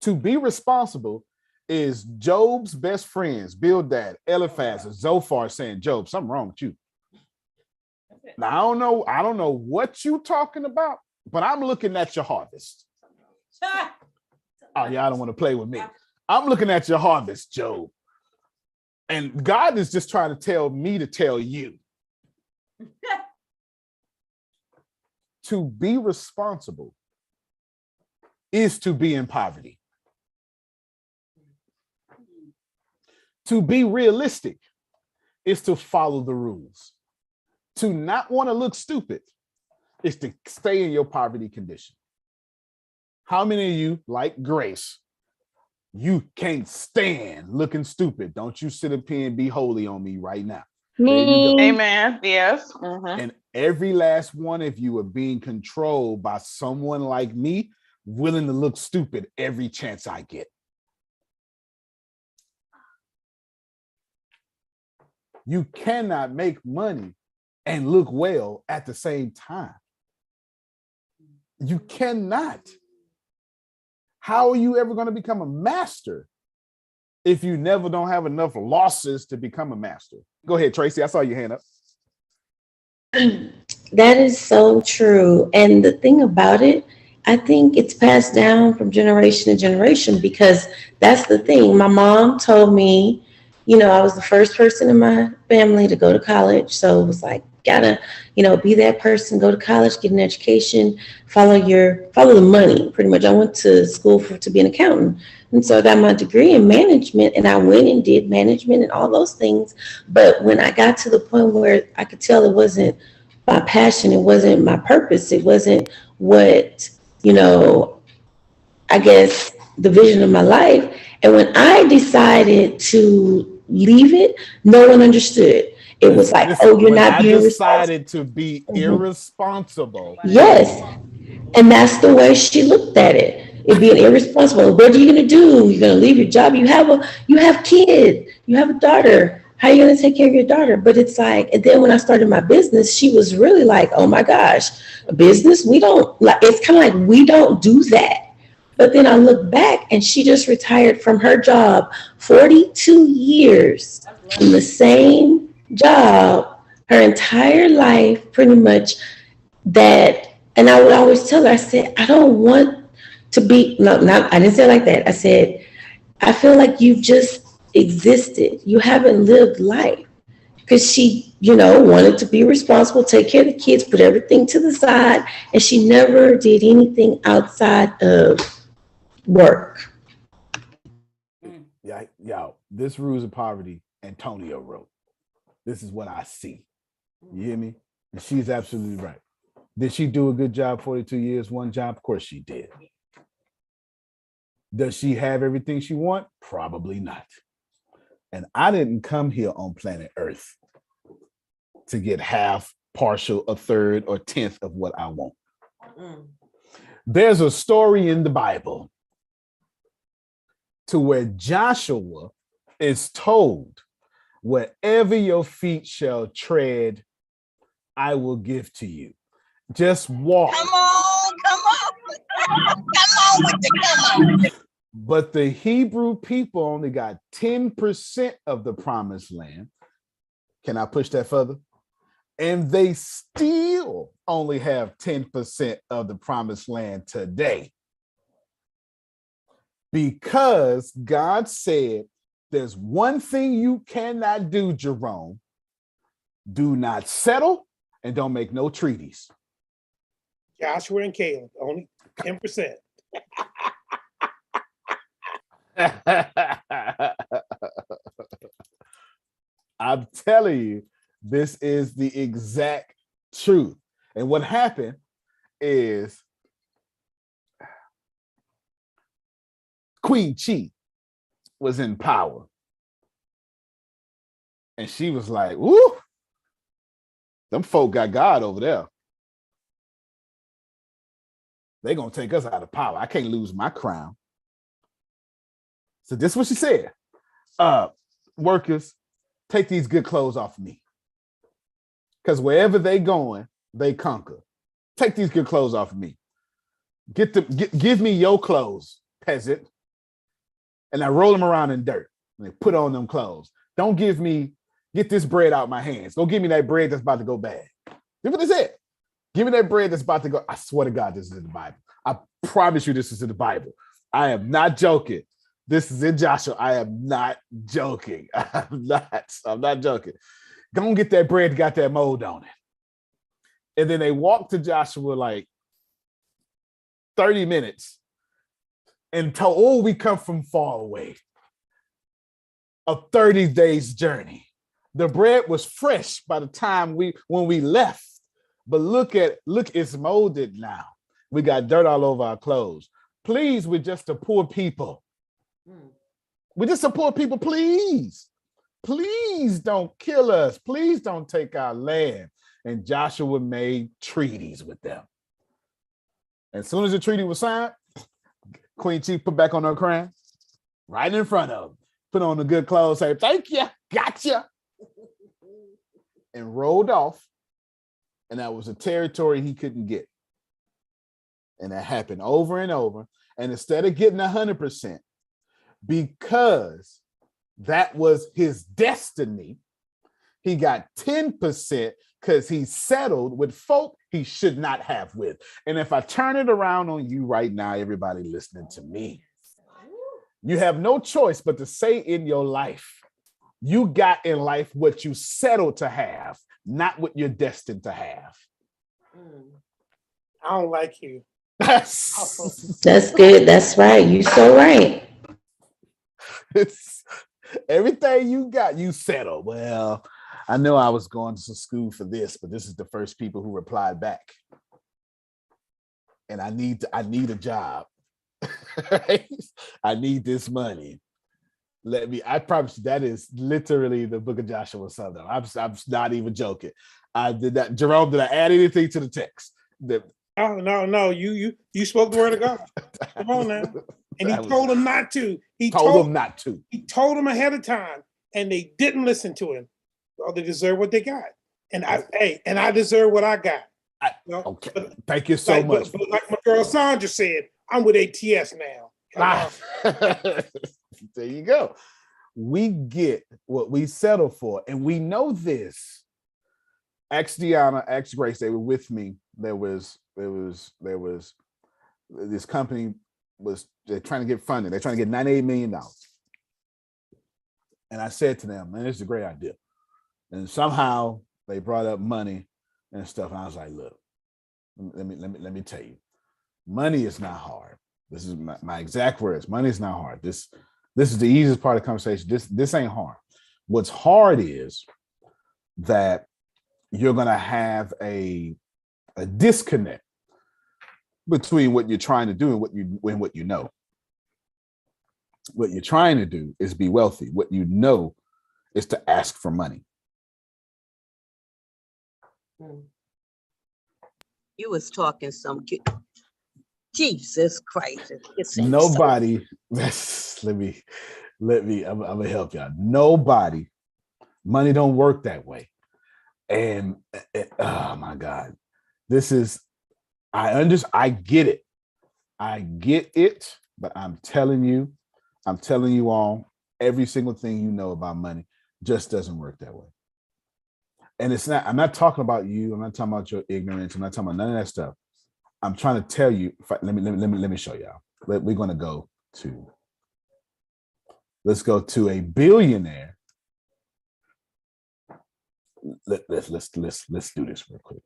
To be responsible is Job's best friends, Bildad, Eliphaz, and Zophar saying, Job, something wrong with you. Now, I don't know what you talking about, but I'm looking at your harvest. Oh, yeah, I don't want to play with me. I'm looking at your harvest, Job. And God is just trying to tell me to tell you. To be responsible is to be in poverty. To be realistic is to follow the rules. To not want to look stupid is to stay in your poverty condition. How many of you, like Grace, you can't stand looking stupid? Don't you sit up here and be holy on me right now. Me. Amen. Yes. And every last one of you are being controlled by someone like me, willing to look stupid every chance I get. You cannot make money and look well at the same time. You cannot. How are you ever going to become a master if you never don't have enough losses to become a master. Go ahead, Tracy. I saw your hand up. That is so true. And the thing about it, I think it's passed down from generation to generation because that's the thing. My mom told me, I was the first person in my family to go to college. So it was like, gotta, be that person, go to college, get an education, follow the money. Pretty much. I went to school to be an accountant. And so I got my degree in management and I went and did management and all those things. But when I got to the point where I could tell it wasn't my passion, it wasn't my purpose, it wasn't what, I guess the vision of my life. And when I decided to leave it, no one understood. It was like, oh, you're not being decided to be irresponsible. Yes. And that's the way she looked at it. It being irresponsible. What are you gonna do? You're gonna leave your job. You have kids, you have a daughter. How are you gonna take care of your daughter? But it's like, and then when I started my business, she was really like, oh my gosh, a business? We don't like, it's kind of like we don't do that. But then I look back and she just retired from her job, 42 years in the same job, her entire life, pretty much that. And I would always tell her, I said, I don't want to be, no, I didn't say it like that. I said, I feel like you've just existed. You haven't lived life. Because she, wanted to be responsible, take care of the kids, put everything to the side. And she never did anything outside of work. Yeah, this Rules of Poverty, Antonio wrote. This is what I see. You hear me? And she's absolutely right. Did she do a good job? 42 years, one job? Of course she did. Does she have everything she wants? Probably not. And I didn't come here on planet Earth to get half, partial, a third, or 10th of what I want. There's a story in the Bible to where Joshua is told, wherever your feet shall tread, I will give to you. Just walk. Come on with the come on. But the Hebrew people only got 10% of the promised land. Can I push that further? And they still only have 10% of the promised land today. Because God said, there's one thing you cannot do, Jerome. Do not settle and don't make no treaties. Joshua and Caleb, only 10%. I'm telling you, this is the exact truth. And what happened is Queen Chi was in power. And she was like, woo, them folk got God over there. They're going to take us out of power. I can't lose my crown. So this is what she said. Workers, take these good clothes off of me. Because wherever they going, they conquer. Take these good clothes off of me. Give me your clothes, peasant. And I roll them around in dirt. And they put on them clothes. Don't get this bread out my hands. Don't give me that bread that's about to go bad. See what they said? Give me that bread that's about to go. I swear to God, this is in the Bible. I promise you this is in the Bible. I am not joking. This is in Joshua. I am not joking. I'm not joking. Go and get that bread, got that mold on it. And then they walked to Joshua like 30 minutes and told, oh, we come from far away. A 30 days journey. The bread was fresh by the time when we left. But look, it's molded now. We got dirt all over our clothes. Please, we're just a poor people. We're just a poor people, please. Please don't kill us. Please don't take our land. And Joshua made treaties with them. As soon as the treaty was signed, Queen Chief put back on her crown, right in front of them, put on the good clothes, say, thank you, gotcha, and rolled off. And that was a territory he couldn't get. And that happened over and over. And instead of getting 100%, because That was his destiny. He got 10% because he settled with folk he should not have with. And if I turn it around on you right now, everybody listening to me, you have no choice but to say in your life, you got in life what you settled to have, not what you're destined to have. I don't like you. That's good. That's right. You so right. It's everything you got, you settle. Well, I know I was going to school for this, but this is the first people who replied back. And I need a job. I need this money. I promise you, that is literally the book of Joshua Southern. I'm not even joking. I did that. Jerome, did I add anything to the text? No. You spoke the word of God. Come on now. And he told them not to. He told them not to. He told them ahead of time, and they didn't listen to him. Well, they deserve what they got. And I deserve what I got. Okay. Thank you so much. But like my girl Sandra said, I'm with ATS now. There you go. We get what we settle for, and we know this. Ex Deanna, ex Grace, they were with me. There was this company they're trying to get funded. They're trying to get $98 million. And I said to them, man, this is a great idea. And somehow they brought up money and stuff. And I was like, look, let me tell you, money is not hard. This is my exact words. Money is not hard. This is the easiest part of the conversation. This ain't hard. What's hard is that you're gonna have a disconnect between what you're trying to do and what you know. What you're trying to do is be wealthy. What you know is to ask for money. You was talking some Jesus Christ. Nobody, let me, I'm gonna help y'all. Nobody, money don't work that way. And oh my God, I get it, but I'm telling you all, every single thing you know about money just doesn't work that way. And I'm not talking about you. I'm not talking about your ignorance. I'm not talking about none of that stuff. I'm trying to tell you, let me show y'all. We're going to let's go to a billionaire. Let's do this real quick.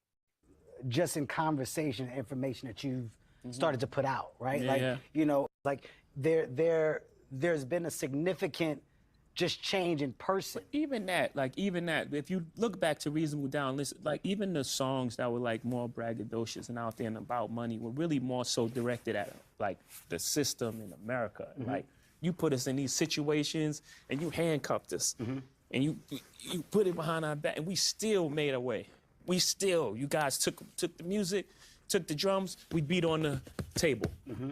Just in conversation, information that you've started to put out, right? Yeah, There's been a significant just change in person. Even that, if you look back to Reasonable Doubt, listen, even the songs that were more braggadocious and out there and about money were really more so directed at the system in America. Mm-hmm. You put us in these situations and you handcuffed us, and you put it behind our back, and we still made our way. You guys took the music, took the drums, we beat on the table. Mm-hmm.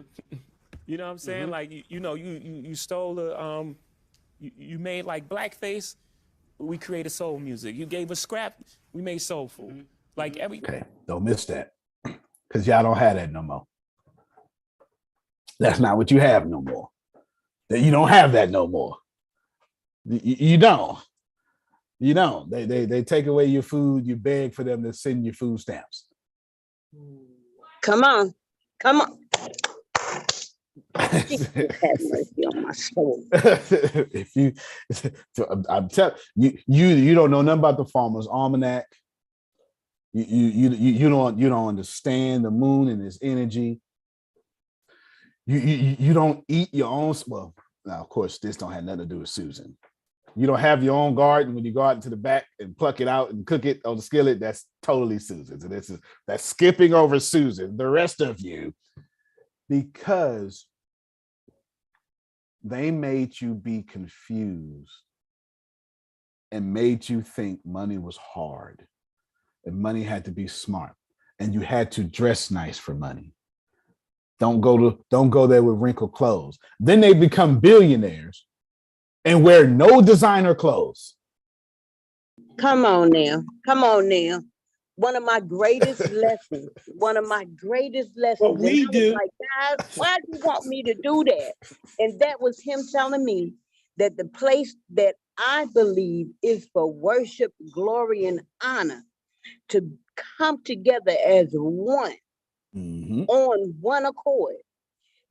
You know what I'm saying? Mm-hmm. You stole the you made blackface, we created soul music. You gave us scrap, we made soulful. Mm-hmm. Okay, don't miss that, because y'all don't have that no more. That's not what you have no more. You don't have that no more. You don't. You don't. They take away your food. You beg for them to send you food stamps. Come on. Have mercy on my soul. I'm telling you don't know nothing about the Farmer's Almanac. You don't understand the moon and its energy. You don't eat your own. Well, now of course this don't have nothing to do with Susan. You don't have your own garden. When you go out into the back and pluck it out and cook it on the skillet, that's totally Susan. So that's skipping over Susan. The rest of you, because they made you be confused and made you think money was hard and money had to be smart and you had to dress nice for money. Don't go there with wrinkled clothes. Then they become billionaires and wear no designer clothes. Come on now. One of my greatest lessons. What we do. Like, God, why do you want me to do that? And that was him telling me that the place that I believe is for worship, glory, and honor to come together as one on one accord,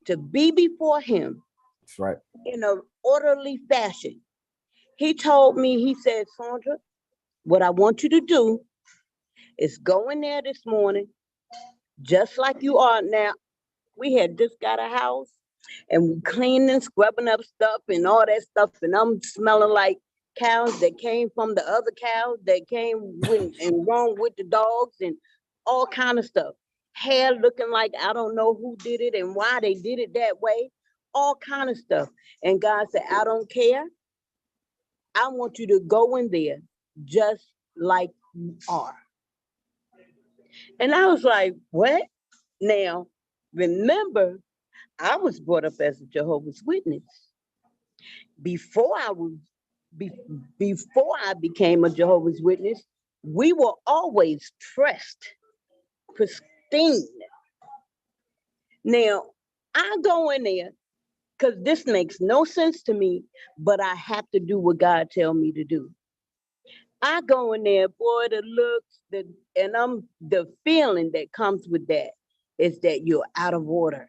to be before him. That's right. In an orderly fashion. He told me, he said, Sandra, what I want you to do is go in there this morning, just like you are now. We had just got a house and we cleaning, scrubbing up stuff and all that stuff. And I'm smelling like cows that came from the other cows that came with, and wrong with the dogs and all kind of stuff. Hair looking like I don't know who did it and why they did it that way. All kind of stuff. And God said, I don't care. I want you to go in there just like you are. And I was like, what? Now, remember, I was brought up as a Jehovah's Witness. Before I became a Jehovah's Witness, we were always dressed pristine. Now, I go in there because this makes no sense to me, but I have to do what God tells me to do. I go in there, boy, the looks, the feeling that comes with that is that you're out of order.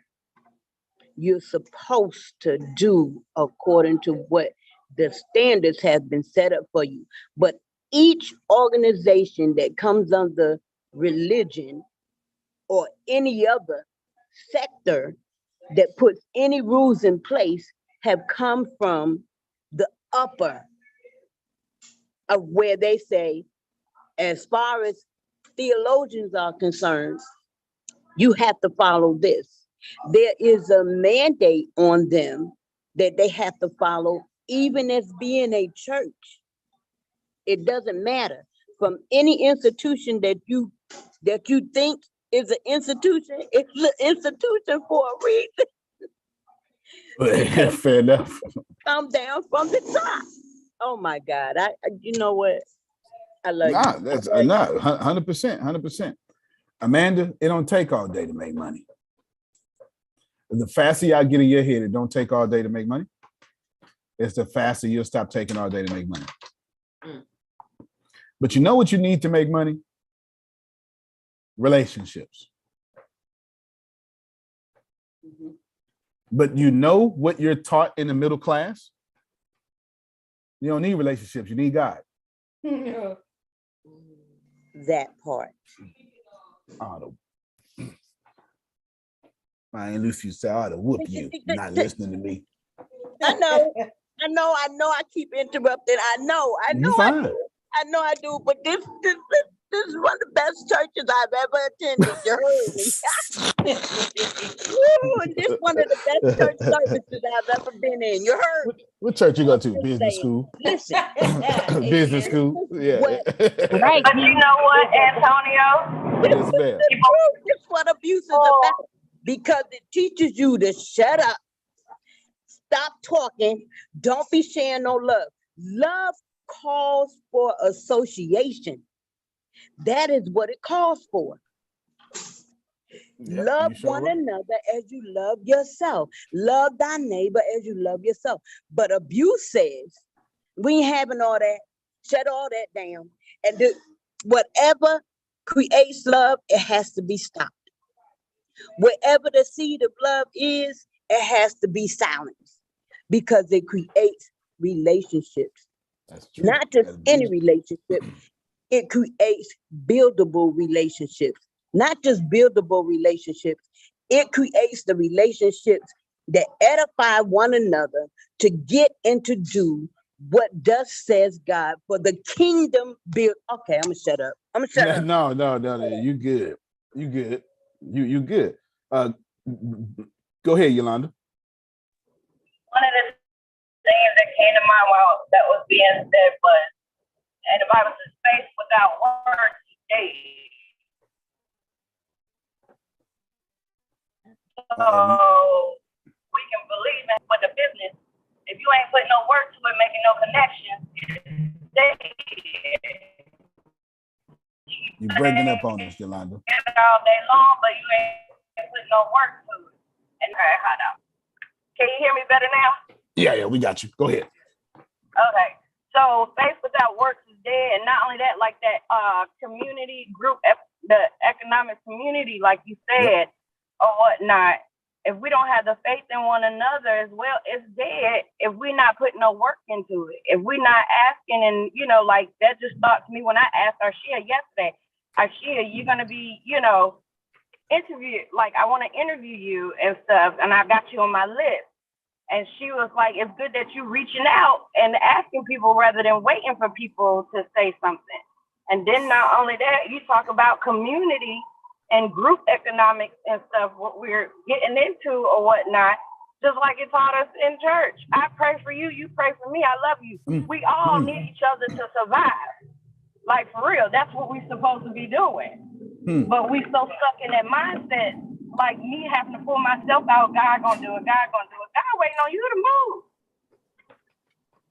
You're supposed to do according to what the standards have been set up for you. But each organization that comes under religion or any other sector that puts any rules in place have come from the upper of where they say, as far as theologians are concerned, you have to follow this. There is a mandate on them that they have to follow, even as being a church. It doesn't matter. From any institution that you think is an institution, it's an institution for a reason. Fair enough. Come down from the top. Oh my God. You know what? I love you. That's enough. 100%, 100%. Amanda, it don't take all day to make money. The faster y'all get in your head, it don't take all day to make money. It's the faster you'll stop taking all day to make money. But you know what you need to make money? Relationships. But you know what you're taught in the middle class? You don't need relationships, you need God. That part. I ain't Lucy said, I ought to whoop you, not listening to me. I know. I keep interrupting. I know I do. But this is one of the best churches I've ever attended. You heard me. Woo, this is one of the best church services I've ever been in. You heard me. What church you go to? Business school. Listen. Business school. Yeah. Right. But you know what, Antonio? Yes, ma'am. This is what abuse is about. Because it teaches you to shut up. Stop talking. Don't be sharing no love. Love calls for association. That is what it calls for. Yep, love one another as you love yourself. Love thy neighbor as you love yourself. But abuse says, we ain't having all that. Shut all that down. And whatever creates love, it has to be stopped. Wherever the seed of love is, it has to be silenced because it creates relationships. Not just any relationship, it creates buildable relationships. Not just buildable relationships, it creates the relationships that edify one another to get and to do what thus says God for the kingdom build. Okay, I'm gonna shut up. No, you good. You good. You good. Go ahead, Yolanda. One of the things that came to mind while that was being said was, and the Bible says, faith without works is dead. So we can believe in with the business. If you ain't putting no work to it, making no connection, it's dead. You're breaking up on us, Yolanda. All day long, but you ain't putting no work to it. And hot out. Can you hear me better now? Yeah, we got you. Go ahead. Okay. So faith without works is dead. And not only that, like that community group, the economic community, like you said, or whatnot, if we don't have the faith in one another as well, it's dead if we're not putting no work into it. If we're not asking, and like that just thought to me when I asked Arshia yesterday, Arshia, you're gonna be, interview, like I want to interview you and stuff, and I got you on my list. And she was like, it's good that you're reaching out and asking people rather than waiting for people to say something. And then not only that, you talk about community and group economics and stuff, what we're getting into or whatnot, just like it taught us in church. I pray for you, you pray for me, I love you. We all need each other to survive. Like for real, that's what we're supposed to be doing. But we so stuck in that mindset, like me having to pull myself out, God gonna do it, God gonna do it. God waiting on you to move.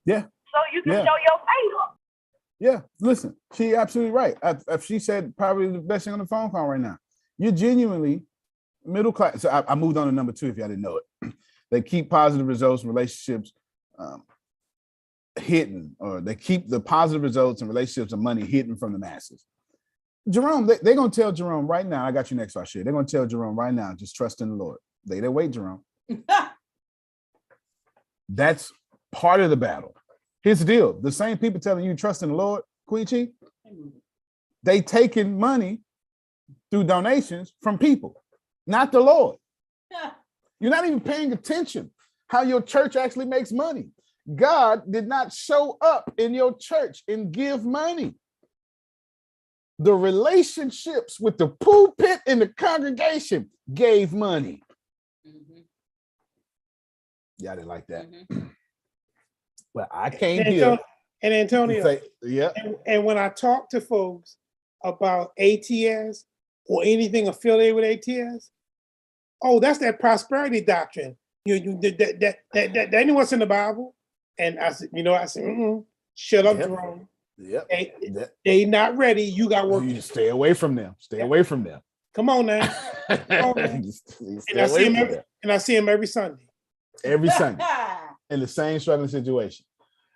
Yeah. So you can show your faith. Yeah, listen, she absolutely right. She said probably the best thing on the phone call right now. You're genuinely middle class. So I moved on to number 2 if y'all didn't know it. They keep positive results in relationships hidden, or they keep the positive results in relationships and money hidden from the masses. Jerome, they're going to tell Jerome right now, I got you next, Arshia. They're going to tell Jerome right now, just trust in the Lord. They wait, Jerome. That's part of the battle. Here's the deal. The same people telling you trust in the Lord, Queen Chi, they taking money through donations from people, not the Lord. You're not even paying attention how your church actually makes money. God did not show up in your church and give money. The relationships with the pulpit and the congregation gave money. Y'all didn't like that. Well, I came here. And Antonio, say, yeah. And when I talk to folks about ATS or anything affiliated with ATS, oh, that's that prosperity doctrine. That ain't what's in the Bible. And I said, shut up, Jerome. Yep. They not ready. You got work. You stay away from them. Stay away from them. Come on now. And I see him every Sunday. Every Sunday. In the same struggling situation.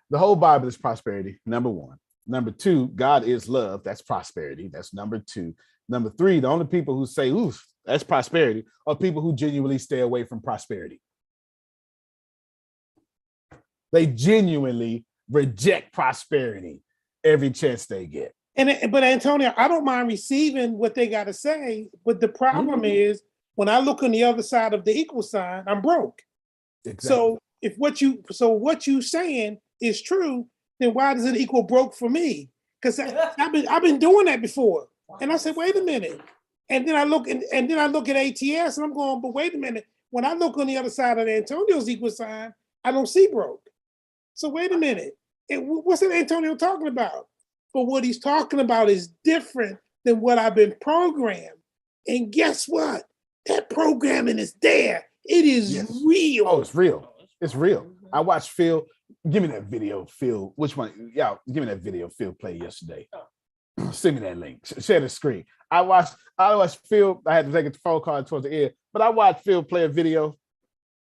The whole Bible is prosperity, number 1. Number 2, God is love. That's prosperity. That's number 2. Number 3, the only people who say, oof, that's prosperity, are people who genuinely stay away from prosperity. They genuinely reject prosperity every chance they get. But Antonio, I don't mind receiving what they got to say, but the problem is when I look on the other side of the equal sign, I'm broke. Exactly. So if what you saying is true, then why does it equal broke for me? Because I've been doing that before, and I said, wait a minute, and then I look at ATS, and I'm going, but wait a minute. When I look on the other side of Antonio's equal sign, I don't see broke. So wait a minute, what's that Antonio talking about? But what he's talking about is different than what I've been programmed. And guess what? That programming is there. It is real. Oh, it's real. It's real. I watched Phil. Give me that video, Phil. Which one? Y'all, give me that video Phil played yesterday. Send me that link. Share the screen. I watched Phil. I had to take a phone call towards the end, but I watched Phil play a video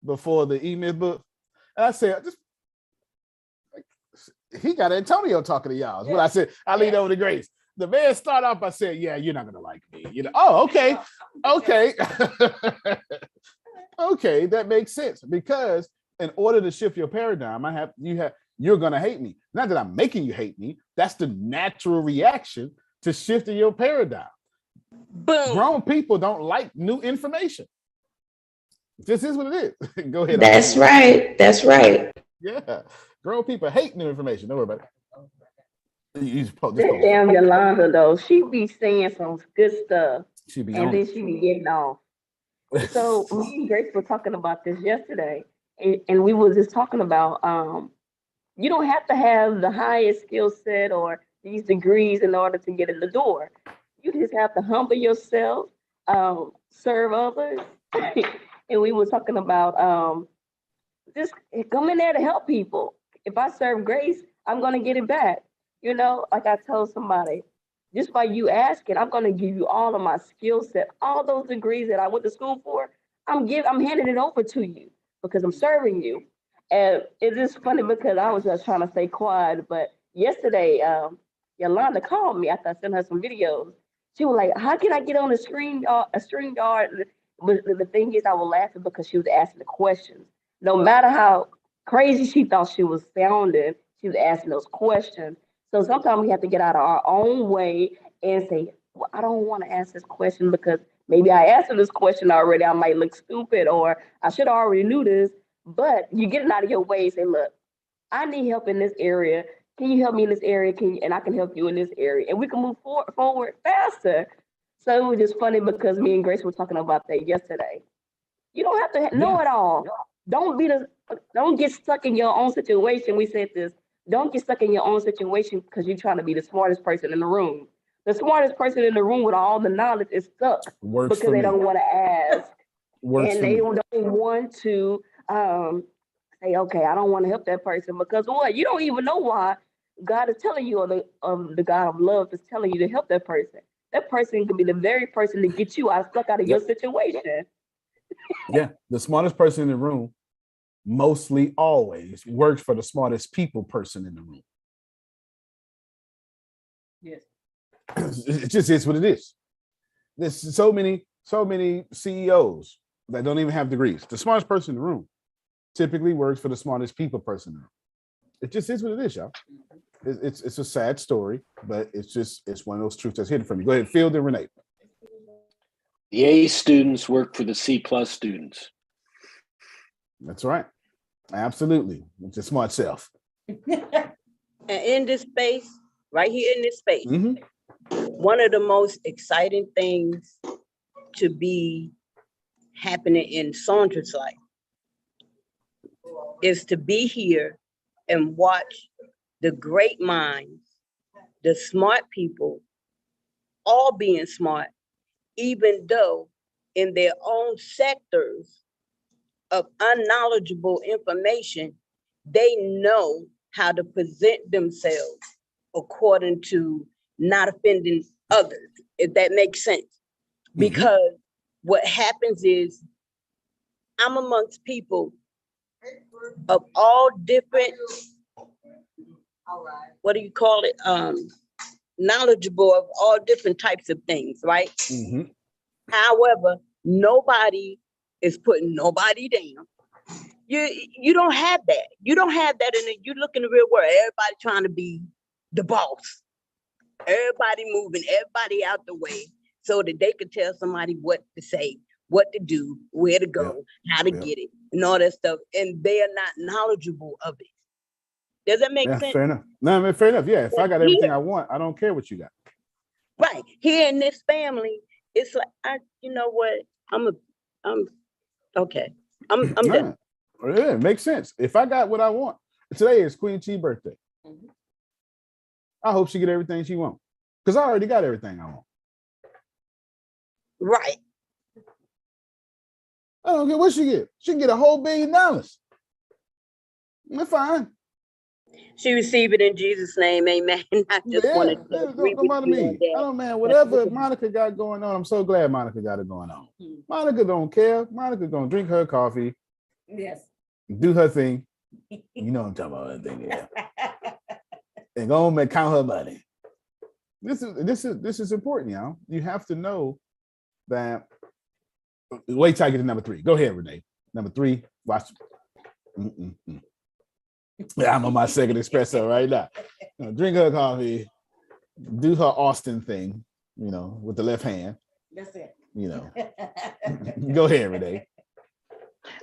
before the email book. And I said, he got Antonio talking to y'all. Well, I said, I leaned over to Grace. The man started off by saying, yeah, you're not going to like me. Oh, okay. Okay. Okay, that makes sense. Because in order to shift your paradigm, you're going to hate me. Not that I'm making you hate me. That's the natural reaction to shifting your paradigm. Boom. Grown people don't like new information. This is what it is. Go ahead. That's right. That's right. Yeah. Grown people hate new information. Don't worry about it. That damn Yolanda, though, she be saying some good stuff. She be and then she be getting off. So me and Grace were talking about this yesterday, and we were just talking about you don't have to have the highest skill set or these degrees in order to get in the door. You just have to humble yourself, serve others. And we were talking about just come in there to help people. If I serve Grace, I'm going to get it back. Like I told somebody, just by you asking, I'm going to give you all of my skill set, all those degrees that I went to school for. I'm handing it over to you because I'm serving you. And it's just funny because I was just trying to stay quiet, but yesterday, Yolanda called me after I sent her some videos. She was like, "How can I get on the screen a stream yard?" But the thing is, I was laughing because she was asking the questions. No matter how crazy she thought she was sounding, she was asking those questions. So sometimes we have to get out of our own way and say, well, I don't want to ask this question because maybe I answered this question already. I might look stupid, or I should have already knew this. But you get it out of your way and say, look, I need help in this area. Can you help me in this area? Can you, and I can help you in this area, and we can move forward faster. So it was just funny because me and Grace were talking about that yesterday. You don't have to know it all. Don't get stuck in your own situation. We said this. Don't get stuck in your own situation because you're trying to be the smartest person in the room. The smartest person in the room with all the knowledge is stuck because they don't want to ask. And they don't want to say, okay, I don't want to help that person because what? You don't even know why God is telling you, or the God of love is telling you to help that person. That person could be the very person to get you stuck out of your situation. Yeah, the smartest person in the room mostly always works for the smartest people person in the room. Yes. It just is what it is. There's so many CEOs that don't even have degrees. The smartest person in the room typically works for the smartest people person in the room. It just is what it is, y'all. It's a sad story, but it's one of those truths that's hidden from you. Go ahead, Field and Renee. The A students work for the C+ students. That's right. Absolutely. It's a smart self. And in this space, right here in this space, one of the most exciting things to be happening in Sandra's life is to be here and watch the great minds, the smart people, all being smart, even though in their own sectors of unknowledgeable information, they know how to present themselves according to not offending others, if that makes sense. Because what happens is I'm amongst people of all different, what do you call it? Knowledgeable of all different types of things, right? However, nobody is putting nobody down. You don't have that. You don't have that you look in the real world, everybody trying to be the boss. Everybody moving, everybody out the way so that they could tell somebody what to say, what to do, where to go, how to get it, and all that stuff. And they are not knowledgeable of it. Does that make sense? Fair enough. No, I mean, fair enough. Yeah, if I got everything I want, I don't care what you got. Right. Here in this family, it's like, you know what? I'm okay. I'm done. Yeah, it makes sense. If I got what I want, today is Queen Chi's birthday. I hope she get everything she wants because I already got everything I want. Right. I don't care what she get. She can get a whole $1 billion. That's fine. She received it in Jesus' name, amen. I just wanted to agree with bother you me. on that. I don't, man, whatever Monica got going on, I'm so glad Monica got it going on. Monica don't care. Monica gonna drink her coffee. Yes. Do her thing. You know what I'm talking about, her thing, yeah. And go home and count her money. This is important, y'all. You have to know that. Wait till I get to number 3. Go ahead, Renee. Number 3, watch. Yeah, I'm on my second espresso right now. Drink her coffee, do her Austin thing, with the left hand. That's it. Go ahead, Renee.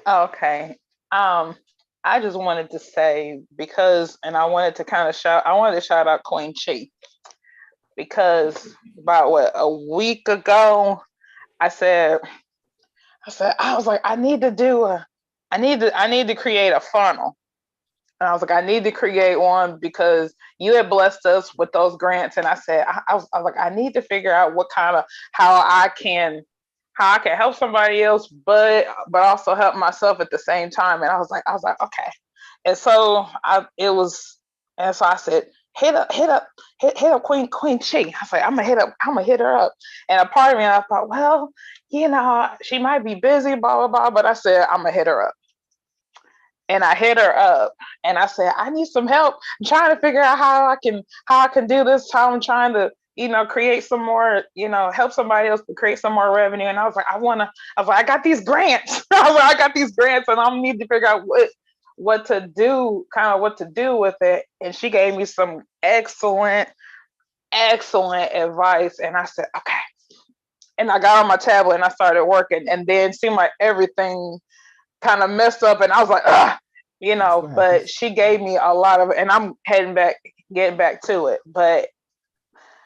Okay. I just wanted to say I wanted to shout out Queen Chi because about a week ago, I was like, I need to create a funnel. And I was like, I need to create one because you had blessed us with those grants. And I said, I was like, I need to figure out how I can help somebody else, but also help myself at the same time. And I was like, okay. And so I said, hit up Queen Chi. I was like, I'm gonna hit her up. And a part of me, I thought, well, she might be busy, blah, blah, blah. But I said, I'm gonna hit her up. and I hit her up and I said, I need some help. I'm trying to figure out how I can do this, how I'm trying to, create some more, help somebody else to create some more revenue. And I was like, I got these grants. I got these grants and I need to figure out what to do with it. And she gave me some excellent advice. And I said, okay. And I got on my tablet and I started working, and then it seemed like everything kind of messed up, and I was like, ugh, but she gave me a lot of, and I'm getting back to it. But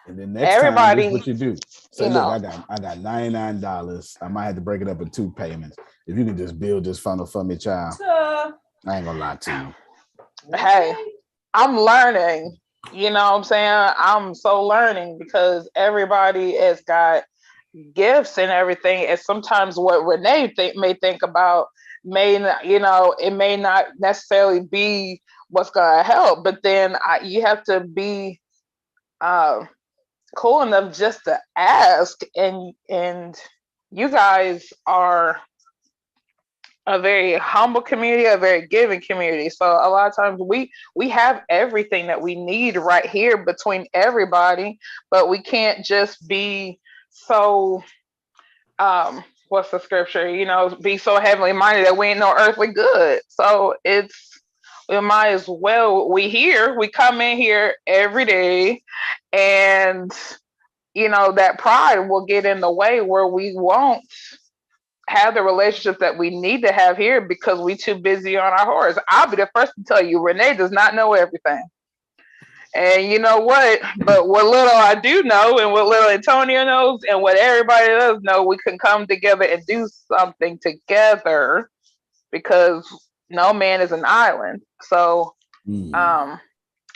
and then next everybody, time, this is what you do. So look, I got $99. I might have to break it up in 2 payments. If you can just build this funnel for me, child, I ain't gonna lie to you. Hey, I'm learning. You know what I'm saying? I'm so learning because everybody has got gifts and everything. And sometimes what Renee may think about may not, it may not necessarily be what's gonna help. But then you have to be cool enough just to ask. And you guys are a very humble community, a very giving community. So a lot of times we have everything that we need right here between everybody, but we can't just be so what's the scripture? Be so heavenly minded that we ain't no earthly good. So we might as well, we come in here every day, and that pride will get in the way where we won't have the relationships that we need to have here because we too busy on our horse. I'll be the first to tell you, Renee does not know everything. And you know what? But what little I do know, and what little Antonio knows, and what everybody does know, we can come together and do something together because no man is an island. So I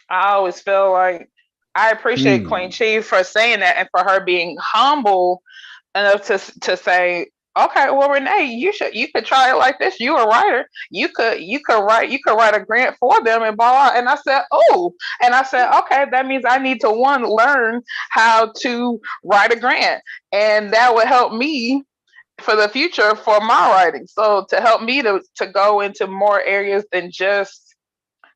always feel like I appreciate Queen Chief for saying that and for her being humble enough to say, okay, well, Renee, you could try it like this. You're a writer. You could write a grant for them and blah, blah. And I said, okay, that means I need to learn how to write a grant. And that would help me for the future for my writing. So to help me to go into more areas than just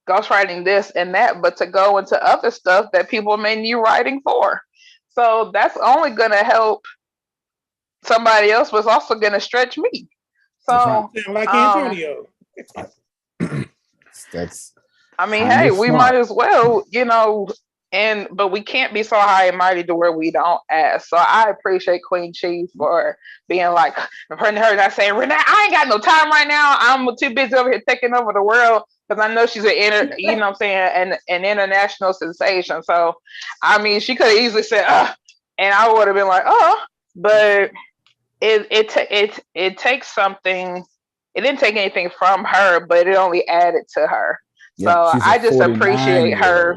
ghostwriting this and that, but to go into other stuff that people may need writing for. So that's only going to help somebody else, was also going to stretch me. So like Antonio. That's I mean, hey, we might as well, but we can't be so high and mighty to where we don't ask. So I appreciate Queen Chief for being like, her not saying, Renee, I ain't got no time right now. I'm too busy over here taking over the world, because I know she's an international sensation. So I mean, she could have easily said, and I would have been like, but it takes something. It didn't take anything from her, but it only added to her. So I just appreciate her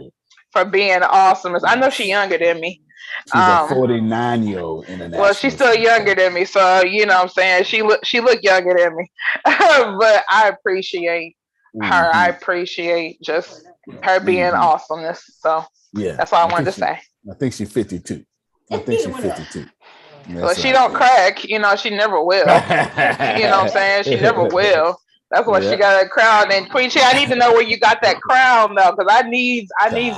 for being awesome. I know she's younger than me. She's a 49-year-old international. Well, she's still younger than me, so you know what I'm saying. She look younger than me, but I appreciate her. I appreciate just her being awesomeness. So yeah, that's all I wanted to say. I think she's 52. Well, she don't crack, she never will. You know what I'm saying? She never will. That's why she got a crown. And Queen Chi, I need to know where you got that crown though, because I need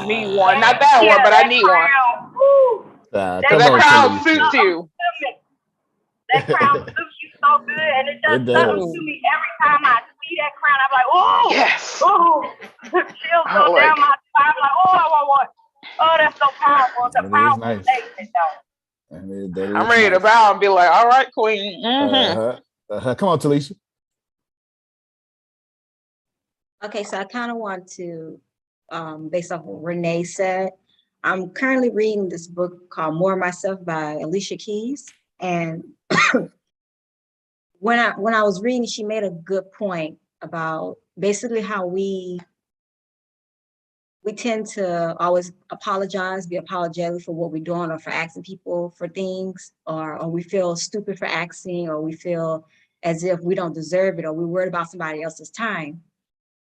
me one. Not that one, but I need one. That crown suits you. That crown suits you so good, and it does something to me every time I see that crown. I'm like, oh, yes, oh, chills go down my spine. I'm like, oh, I want one. Oh, that's so powerful. It's a powerful statement, though. I'm ready to bow and be like, all right, Queen. Come on, Talisha. Okay, so I kind of want to, based off what Renee said, I'm currently reading this book called More Myself by Alicia Keys. And when I was reading, she made a good point about basically how we tend to always apologize, be apologetic for what we're doing or for asking people for things, or we feel stupid for asking, or we feel as if we don't deserve it, or we're worried about somebody else's time.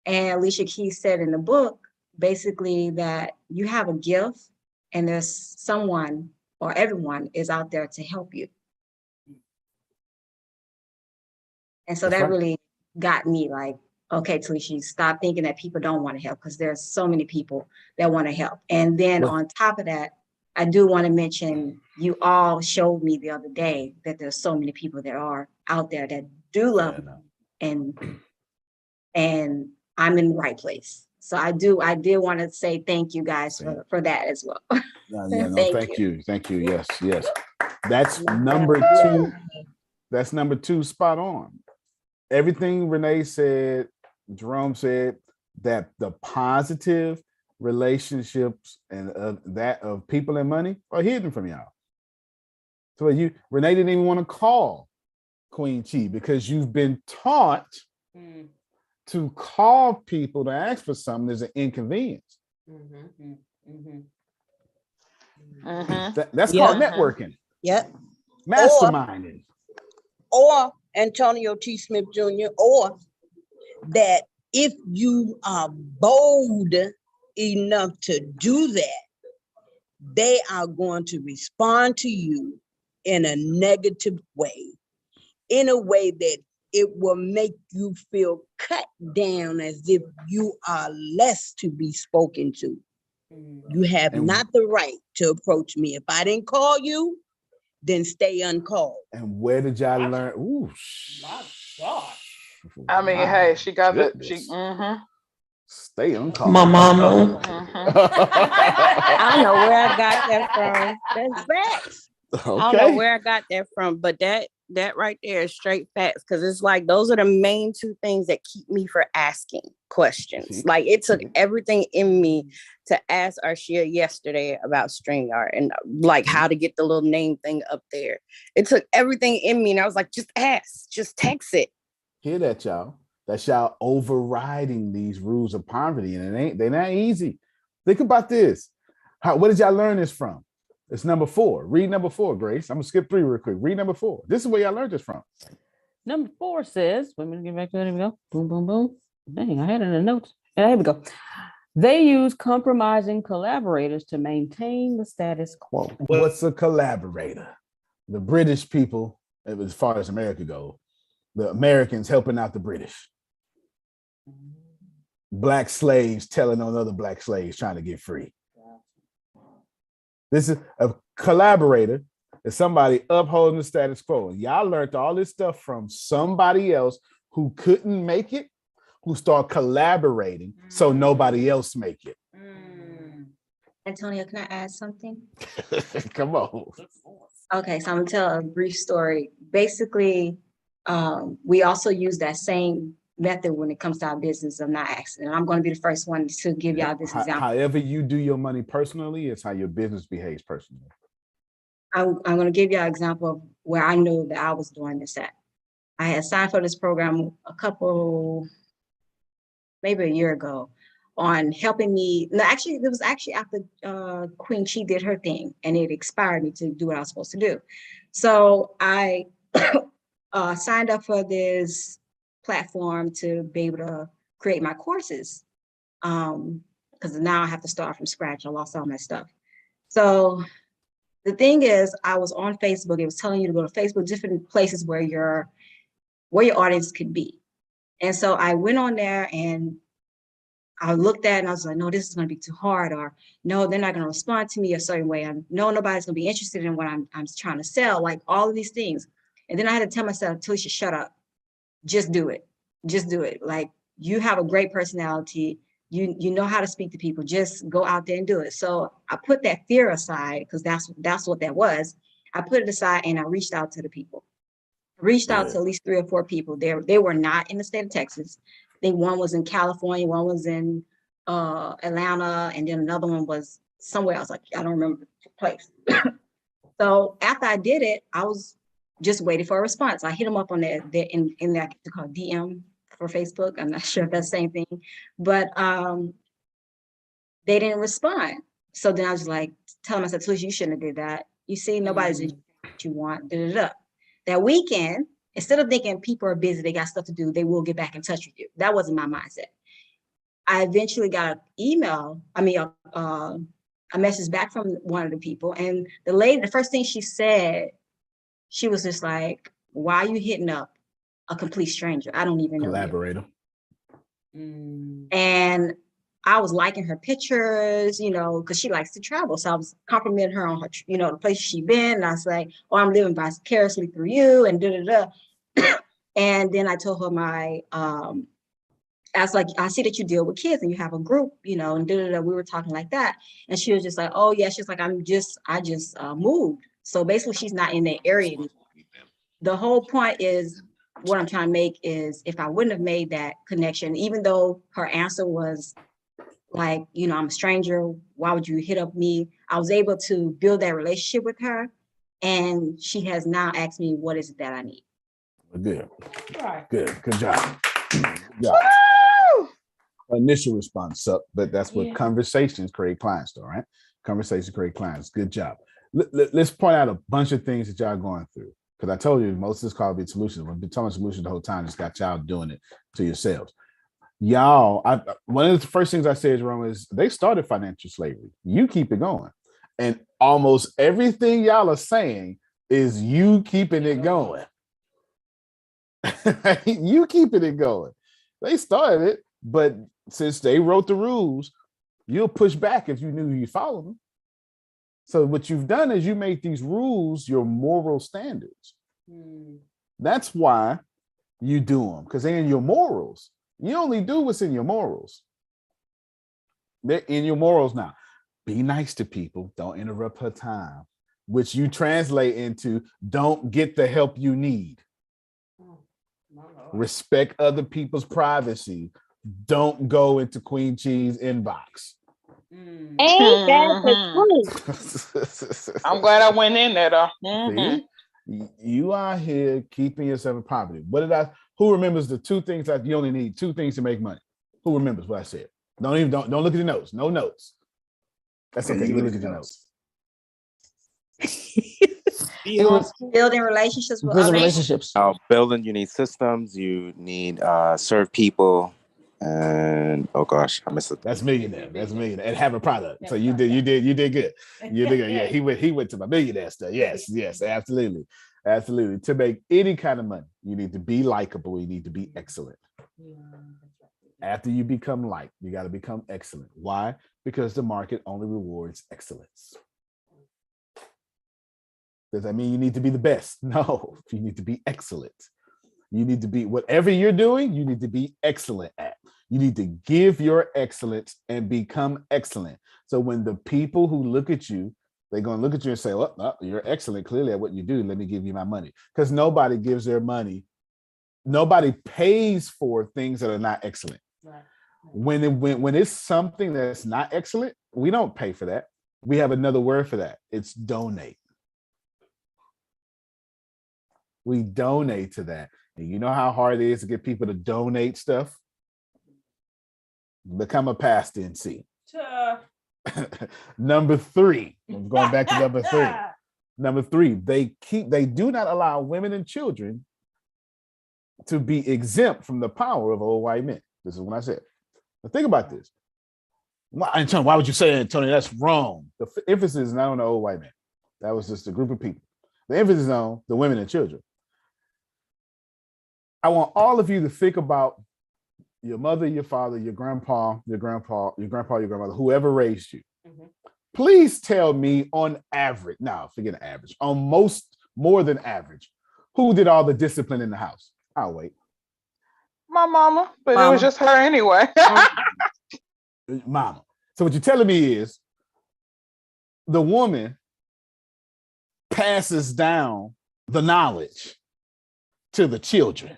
And Alicia Keys said in the book, basically that you have a gift and there's someone or everyone is out there to help you. And so that really got me like, okay, Talisha, stop thinking that people don't want to help, because there's so many people that want to help. And then on top of that, I do want to mention, you all showed me the other day that there's so many people that are out there that do love me, and I'm in the right place. So I did want to say thank you guys for that as well. Thank you. Yes. That's number two. That's number two, spot on. Everything Renee said, Jerome said, that the positive relationships and that of people and money are hidden from y'all. So Renee didn't even want to call Queen Chi because you've been taught to call people to ask for something is an inconvenience. That's called networking. Yep. Masterminding. Or Antonio T. Smith Jr., or that if you are bold enough to do that, they are going to respond to you in a negative way, in a way that it will make you feel cut down as if you are less to be spoken to. You have not the right to approach me. If I didn't call you, then stay uncalled. And where did y'all learn? Ooh, my God. I mean, hey, she got the stay uncalled. My mama. I don't know where I got that from. That's facts. Okay. I don't know where I got that from, but that right there is straight facts, because it's like those are the main two things that keep me from asking questions. Like it took everything in me to ask Arshia yesterday about StreamYard and like how to get the little name thing up there. It took everything in me, and I was like, just ask, just text it. Hear that, y'all? That's y'all overriding these rules of poverty, and they're not easy. Think about this. Where did y'all learn this from? It's number 4. Read number 4, Grace. I'm gonna skip 3 real quick. Read number 4. This is where y'all learned this from. Number 4 says, wait a minute, get back to it. Here we go. Boom, boom, boom. Dang, I had it in the notes. Yeah, here we go. They use compromising collaborators to maintain the status quo. What's a collaborator? The British people, as far as America goes, the Americans helping out the British. Black slaves telling on other black slaves trying to get free. This is a collaborator, is somebody upholding the status quo. And y'all learned all this stuff from somebody else who couldn't make it, who start collaborating so nobody else make it. Antonio, can I add something? Come on. Okay, so I'm gonna tell a brief story. Basically, we also use that same method when it comes to our business of not asking. And I'm going to be the first one to give y'all this example. However you do your money personally, it's how your business behaves personally. I'm going to give y'all an example of where I knew that I was doing this at. I had signed for this program maybe a year ago, on helping me. No, actually, it was actually after Queen Chi did her thing, and it expired me to do what I was supposed to do. So I signed up for this platform to be able to create my courses, because now I have to start from scratch. I lost all my stuff. So the thing is, I was on Facebook. It was telling you to go to Facebook, different places where your audience could be. And so I went on there and I looked at it and I was like, no, this is going to be too hard, or no, they're not going to respond to me a certain way. No, nobody's going to be interested in what I'm trying to sell, like all of these things. And then I had to tell myself, Talisha, shut up. Just do it. Just do it. Like, you have a great personality. You know how to speak to people. Just go out there and do it. So I put that fear aside, because that's what that was. I put it aside and I reached out to the people. Reached out to at least 3 or 4 people. They were not in the state of Texas. I think one was in California, one was in Atlanta, and then another one was somewhere else. Like, I don't remember the place. So after I did it, I was just waiting for a response. I hit them up on in that called DM for Facebook. I'm not sure if that's the same thing, but they didn't respond. So then I was like telling myself, Talisha, you shouldn't have did that. You see, nobody's interested in what you want. That weekend, instead of thinking people are busy, they got stuff to do, they will get back in touch with you. That wasn't my mindset. I eventually got a message back from one of the people, and the lady, the first thing she said, she was just like, why are you hitting up a complete stranger? I don't even know. Collaborator. And I was liking her pictures, because she likes to travel. So I was complimenting her on her, the places she'd been. And I was like, oh, I'm living vicariously through you and da-da-da. And then I told her I was like, I see that you deal with kids and you have a group, and da-da-da. We were talking like that. And she was just like, oh yeah, she's like, I just moved. So basically she's not in that area anymore. The whole point is, what I'm trying to make is, if I wouldn't have made that connection, even though her answer was like, I'm a stranger, why would you hit up me? I was able to build that relationship with her. And she has now asked me, what is it that I need? Good. Right. Good job. Yeah. Initial response up, but that's what conversations create clients, though, right? Conversations create clients. Good job. Let's point out a bunch of things that y'all going through, because I told you most of this call will be solutions. We've been talking about solutions the whole time. It's got y'all doing it to yourselves. Y'all, one of the first things I said, Jerome, is they started financial slavery. You keep it going. And almost everything y'all are saying is you keeping it going. You keeping it going. They started it, but since they wrote the rules, you'll push back if you knew you followed them. So what you've done is you make these rules your moral standards. That's why you do them, because they're in your morals. You only do what's in your morals. They're in your morals now. Be nice to people. Don't interrupt her time, which you translate into don't get the help you need. Respect other people's privacy. Don't go into Queen Cheese inbox. Ain't that the truth? I'm glad I went in there though. See? You are here keeping yourself in poverty. Who remembers the two things that you only need two things to make money? Who remembers what I said? Don't look at your notes. No notes. That's okay. You look at your notes. Building relationships with others. Building, you need systems, you need serve people, and oh gosh, I missed it. That's millionaire. And have a product. So you did good. You did good. Yeah, he went to my millionaire stuff. Yes, absolutely. To make any kind of money, you need to be likable, you need to be excellent. After you become liked, you got to become excellent. Why? Because the market only rewards excellence. Does that mean you need to be the best? No, you need to be excellent. You need to be, whatever you're doing, you need to be excellent at. You need to give your excellence and become excellent. So when the people who look at you, they're going to look at you and say, well, you're excellent clearly at what you do. Let me give you my money. Because nobody gives their money. Nobody pays for things that are not excellent. Right. When it's something that's not excellent, we don't pay for that. We have another word for that. It's donate. We donate to that. And you know how hard it is to get people to donate stuff? Become a past NC. Number 3. I'm going back to number 3. Number 3, they do not allow women and children to be exempt from the power of old white men. This is what I said. Now think about this. Antonio, why would you say that, Antonio? That's wrong. The emphasis is not on the old white man. That was just a group of people. The emphasis is on the women and children. I want all of you to think about your mother, your father, your grandpa, your grandmother, whoever raised you. Mm-hmm. Please tell me on average, forget average, on more than average, who did all the discipline in the house? I'll wait. My mama, but it was just her anyway. Mama. So what you're telling me is the woman passes down the knowledge to the children.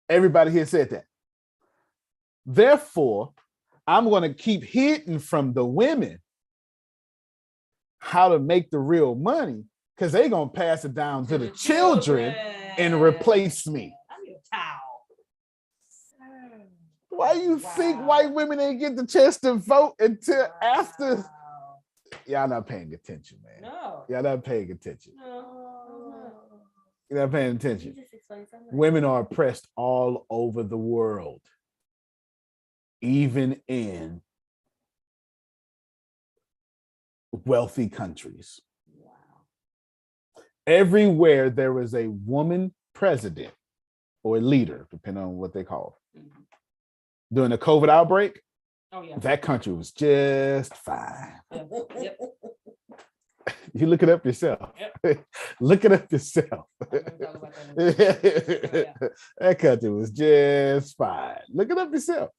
Everybody here said that. Therefore, I'm going to keep hidden from the women how to make the real money, because they're going to pass it down to the children and replace me. I need a towel. Why you think white women didn't get the chance to vote until after? Y'all not paying attention, man. No. Y'all not paying attention. No. You're not paying attention. Women are oppressed all over the world, even in wealthy countries. Wow. Everywhere there is a woman president or leader, depending on what they call During the COVID outbreak, Oh yeah. that country was just fine. Yep. You look it up yourself. Yep. Look it up yourself. That country was just fine. Look it up yourself.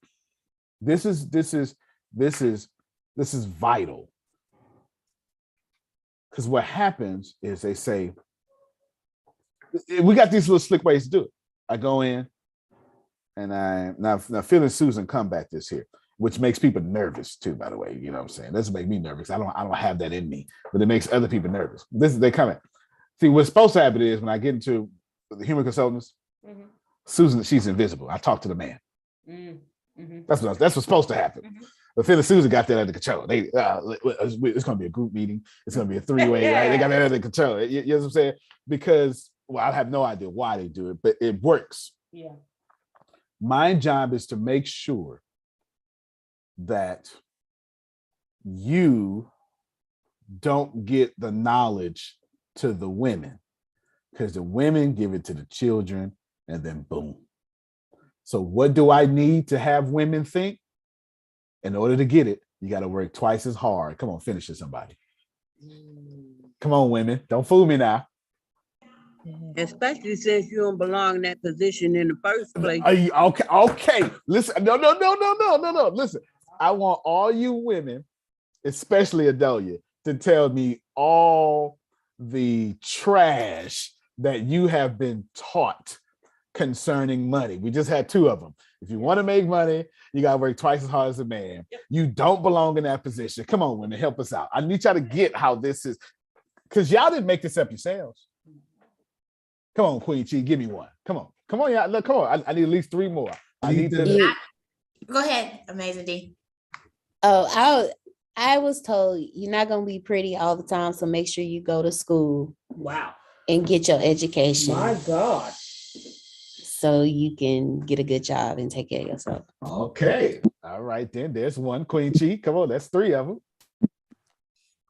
This is vital. Because what happens is they say, we got these little slick ways to do it. I go in and I now feeling Susan come back this here, which makes people nervous too, by the way. You know what I'm saying? Doesn't make me nervous. I don't have that in me, but it makes other people nervous. They come in. See, what's supposed to happen is when I get into the human consultants, Susan, she's invisible. I talk to the man. That's what's supposed to happen. But Phil and Susan got that under control. It's going to be a group meeting. It's going to be a three-way, right? They got that under control. You know what I'm saying? Because, well, I have no idea why they do it, but it works. Yeah. My job is to make sure that you don't get the knowledge to the women, because the women give it to the children and then boom. So what do I need to have women think? In order to get it, you got to work twice as hard. Come on, finish it, somebody. Come on, women. Don't fool me now. Especially since you don't belong in that position in the first place. Okay. Listen, no. Listen, I want all you women, especially Adelia, to tell me all the trash that you have been taught concerning money. We just had two of them. If you want to make money, you got to work twice as hard as a man. You don't belong in that position. Come on, women, help us out. I need y'all to get how this is, because y'all didn't make this up yourselves. Come on, Queen Chi, give me one. Come on, y'all. Look, come on. I need at least three more. I need to. Go ahead, Amazing D. Oh, I was told you're not gonna be pretty all the time, so make sure you go to school. Wow. And get your education. My God. So you can get a good job and take care of yourself. Okay. All right, then. There's one, Queen Chi. Come on, that's three of them.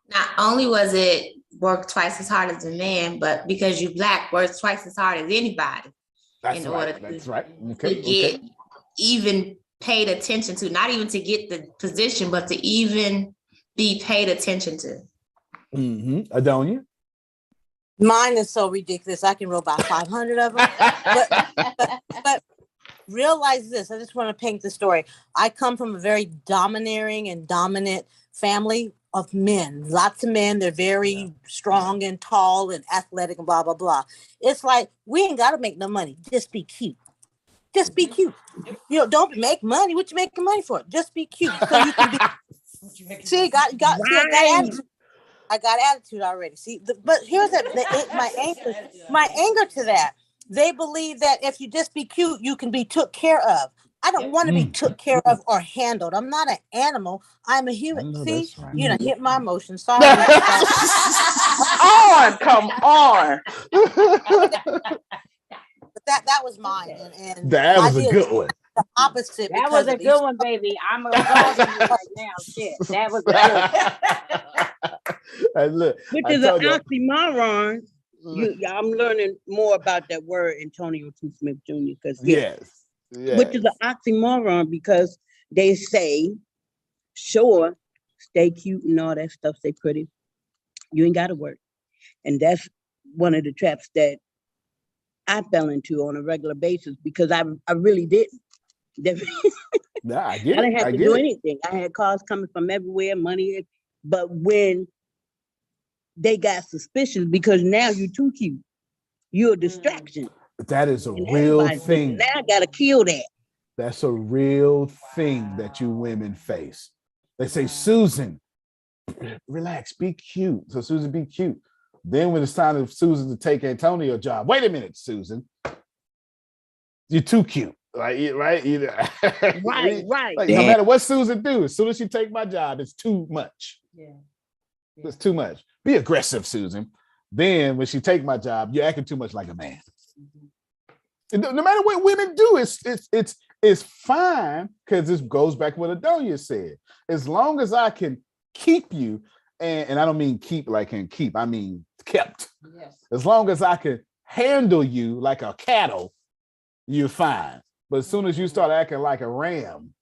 Not only was it work twice as hard as a man, but because you Black, work twice as hard as anybody. That's right. Okay. To get even paid attention to, not even to get the position, but to even be paid attention to. Adonia? Mine is so ridiculous. I can roll about 500 of them. But realize this. I just want to paint the story. I come from a very domineering and dominant family of men. Lots of men. They're very strong and tall and athletic and blah, blah, blah. It's like, we ain't got to make no money. Just be cute. Just be cute. You know, don't make money. What you making money for? Just be cute. So you can be. See, I got attitude. I got attitude already. See, but here's my anger to that. They believe that if you just be cute, you can be took care of. I don't want to be took care of or handled. I'm not an animal. I'm a human. See, right. You know, hit my emotions. Sorry. Come on. But that was mine. And that was a good one. The opposite. That was a good one, baby. I'm applauding you right now. Shit, that was a good one. Hey, look, which is an oxymoron. I'm learning more about that word, Antonio T. Smith Jr. Because which is an oxymoron, because they say, sure, stay cute and all that stuff, stay pretty. You ain't got to work, and that's one of the traps that I fell into on a regular basis, because I really didn't. I get it. I didn't have to do anything. I had calls coming from everywhere, money. But when they got suspicious, because now you're too cute, you're a distraction. That is a real thing. Now I gotta kill that. That's a real thing that you women face. They say, Susan, relax, be cute. So Susan, be cute. Then when it's time for Susan to take Antonio's job, wait a minute, Susan, you're too cute. Right. Right. Like, no matter what Susan do, as soon as she take my job, it's too much. It's too much. Be aggressive, Susan. Then when she take my job, you're acting too much like a man. No matter what women do, it's fine, because this goes back to what Adonia said. As long as I can keep you, and I don't mean keep like in keep, I mean kept. Yes. As long as I can handle you like a cattle, you're fine. But as soon as you start acting like a ram,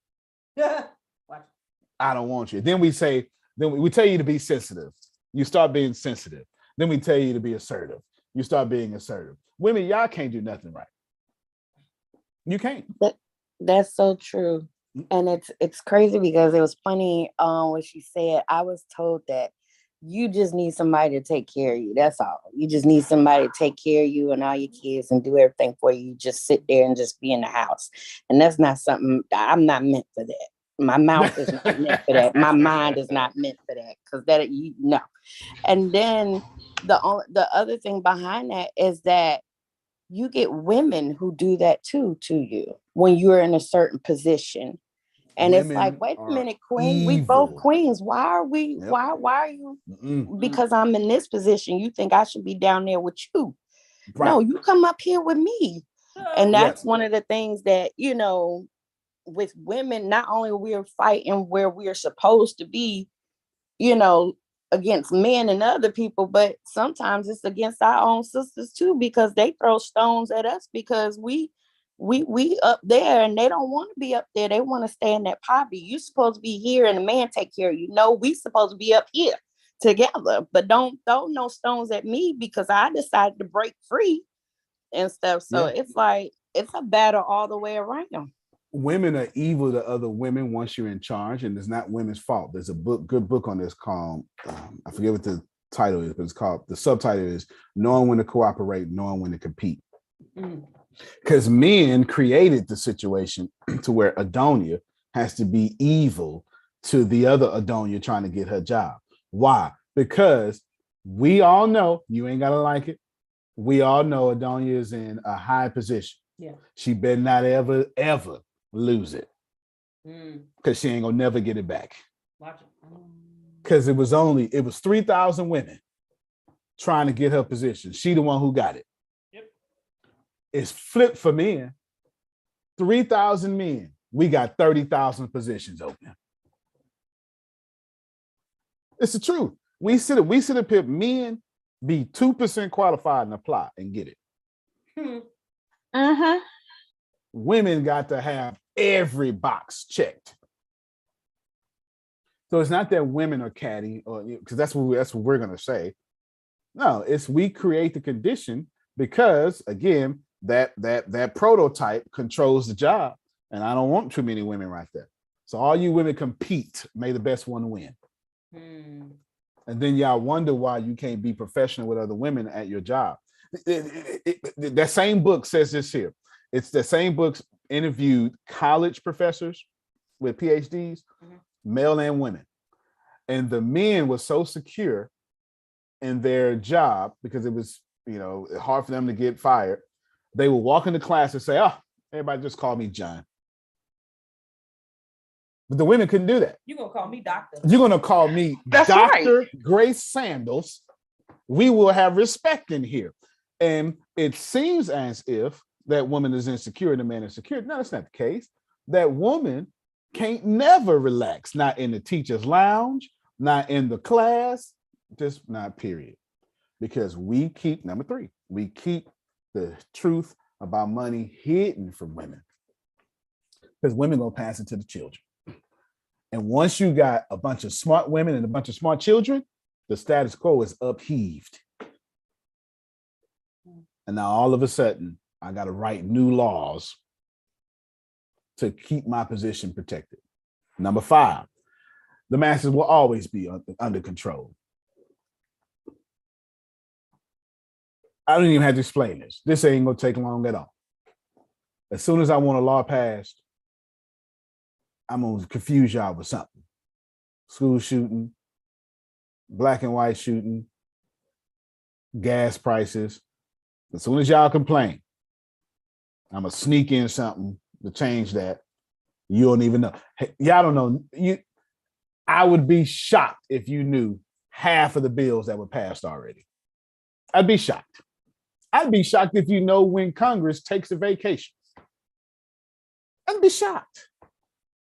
I don't want you. Then we tell you to be sensitive. You start being sensitive. Then we tell you to be assertive. You start being assertive. Women, y'all can't do nothing right. You can't. That's so true. And it's crazy because it was funny when she said, I was told that you just need somebody to take care of you. That's all. You just need somebody to take care of you and all your kids and do everything for you. You just sit there and just be in the house. And that's not something, I'm not meant for that. My mouth is not meant for that. My mind is not meant for that. Because that, no. And then the other thing behind that is that you get women who do that too to you when you're in a certain position. And Women it's like, wait a minute, queen, evil. we both queens. Why are we, Yep. why are you, because I'm in this position, you think I should be down there with you. Right. No, you come up here with me. And that's one of the things that, you know, with women, not only we're fighting where we're supposed to be, you know, against men and other people, but sometimes it's against our own sisters too, because they throw stones at us because we up there and they don't want to be up there. They want to stay in that poverty. You're supposed to be here and the man take care of you. No, we supposed to be up here together, but don't throw no stones at me because I decided to break free and stuff. So it's like, it's a battle all the way around. Women are evil to other women once you're in charge, and it's not women's fault. There's a good book on this called, I forget what the title is, but it's called, the subtitle is Knowing When to Cooperate, Knowing When to Compete. Because men created the situation to where Adonia has to be evil to the other Adonia trying to get her job. Why? Because we all know, you ain't got to like it, we all know Adonia is in a high position. Yeah. She better not ever lose it, because she ain't gonna never get it back. Because it was 3,000 women trying to get her position. She the one who got it. Yep. It's flipped for men. 3,000 men, we got 30,000 positions open. It's the truth. We sit up here, men be 2% qualified and apply and get it. Women got to have every box checked. So it's not that women are catty, or because that's what we're gonna say. No, it's we create the condition because again, that prototype controls the job, and I don't want too many women right there. So all you women compete, may the best one win. And then y'all wonder why you can't be professional with other women at your job. That same book says this here. It's the same books interviewed college professors with PhDs, male and women. And the men were so secure in their job because it was, hard for them to get fired. They would walk into class and say, oh, everybody just call me John. But the women couldn't do that. You're going to call me doctor. You're going to call me Dr. Grace Sandals. We will have respect in here. And it seems as if that woman is insecure and the man is secure. No, that's not the case. That woman can't never relax, not in the teacher's lounge, not in the class, just not period. Because we keep, number 3, we keep the truth about money hidden from women. Because women gonna pass it to the children. And once you got a bunch of smart women and a bunch of smart children, the status quo is upheaved. And now all of a sudden, I got to write new laws to keep my position protected. Number 5, the masses will always be under control. I don't even have to explain this. This ain't going to take long at all. As soon as I want a law passed, I'm going to confuse y'all with something. School shooting, black and white shooting, gas prices. As soon as y'all complain, I'm gonna sneak in something to change that. You don't even know. Hey, y'all don't know. I would be shocked if you knew half of the bills that were passed already. I'd be shocked. I'd be shocked if you know when Congress takes a vacation. I'd be shocked.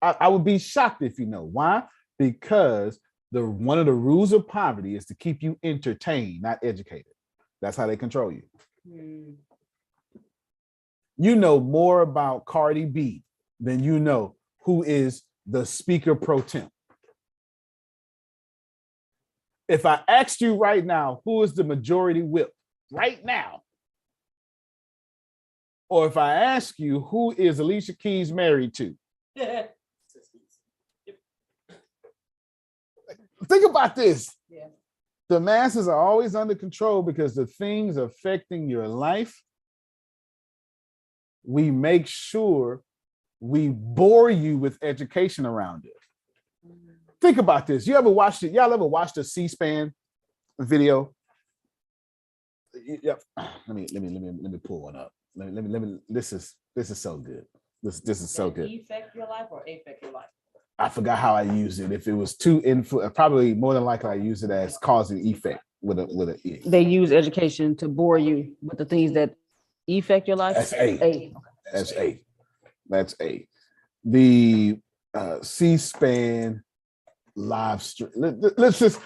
I would be shocked if you know. Why? Because one of the rules of poverty is to keep you entertained, not educated. That's how they control you. You know more about Cardi B than you know who is the speaker pro temp. If I asked you right now, who is the majority whip right now? Or if I ask you, who is Alicia Keys married to? Think about this. Yeah. The masses are always under control because the things affecting your life, we make sure we bore you with education around it. Think about this. You ever watched it? Y'all ever watched a C-SPAN video? Yeah. Let me pull one up. Let me. This is so good. This is so good. Affect your life or affect your life? I forgot how I used it. If it was too probably more than likely I use it as cause and effect with a E. They use education to bore you with the things that affect your life. That's A. A. That's A. That's A. The C-SPAN live stream. Let's just.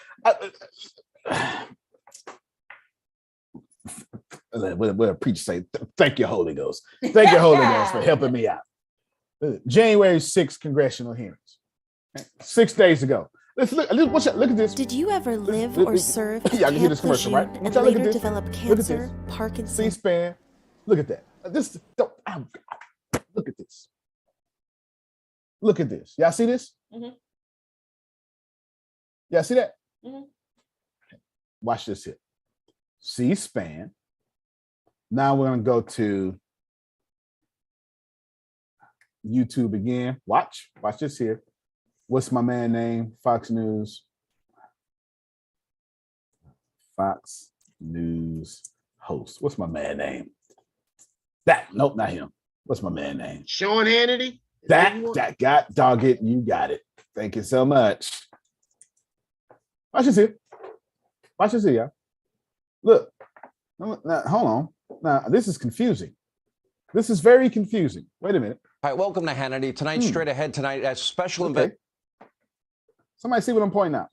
What a preacher say? Thank you, Holy Ghost. Thank you, Holy Ghost, for helping me out. January 6th congressional hearings. 6 days ago. Let's look. Look at this. Did you ever live or serve Yeah, I can hear this commercial, right? and Look at later this. develop Look at cancer, this. Parkinson's? C-SPAN. Look at that. Look at this. Look at this. Y'all see this? Mm-hmm. Y'all see that? Mm-hmm. Watch this here. C-SPAN. Now we're going to go to YouTube again. Watch this here. What's my man name? Fox News host. What's my man name? Nope, not him. What's my man name? Sean Hannity. That got dog it. You got it. Thank you so much. Watch this here. Watch this here, y'all. Look. Now, hold on. Now, this is confusing. This is very confusing. Wait a minute. All right, welcome to Hannity. Tonight, straight ahead tonight, a special Somebody see what I'm pointing out.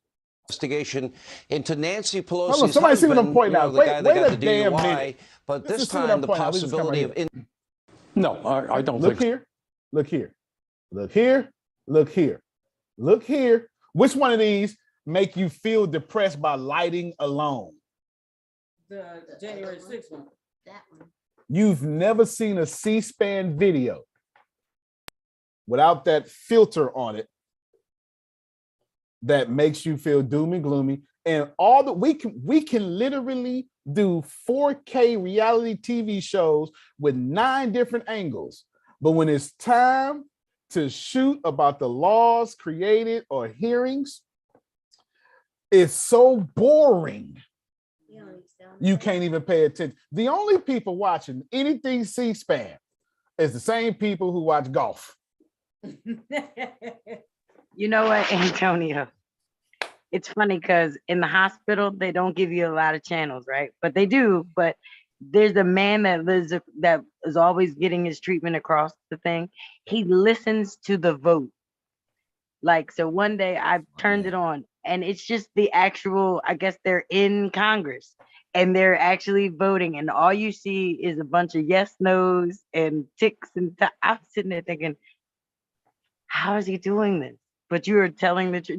investigation into Nancy Hold on, Pelosi's somebody see what I'm husband, pointing you know, out. the guy that Wait got a the damn DUI, minute. but This this is what I'm time the pointing out. We just come possibility right of... No, I don't Look think here. Look here. Look here. Look here. Look here. Which one of these make you feel depressed by lighting alone? The January 6th one. That one. You've never seen a C-SPAN video without that filter on it that makes you feel doom and gloomy. And all that we can literally do 4K reality TV shows with 9 different angles. But when it's time to shoot about the laws created or hearings, it's so boring. You can't even pay attention. The only people watching anything C-SPAN is the same people who watch golf. You know what, Antonio? It's funny because in the hospital, they don't give you a lot of channels, right? But they do. But there's a man that is always getting his treatment across the thing. He listens to the vote. Like, so one day I turned it on and it's just the actual, I guess they're in Congress and they're actually voting. And all you see is a bunch of yes, no's and ticks. And I'm sitting there thinking, how is he doing this? But you are telling the truth.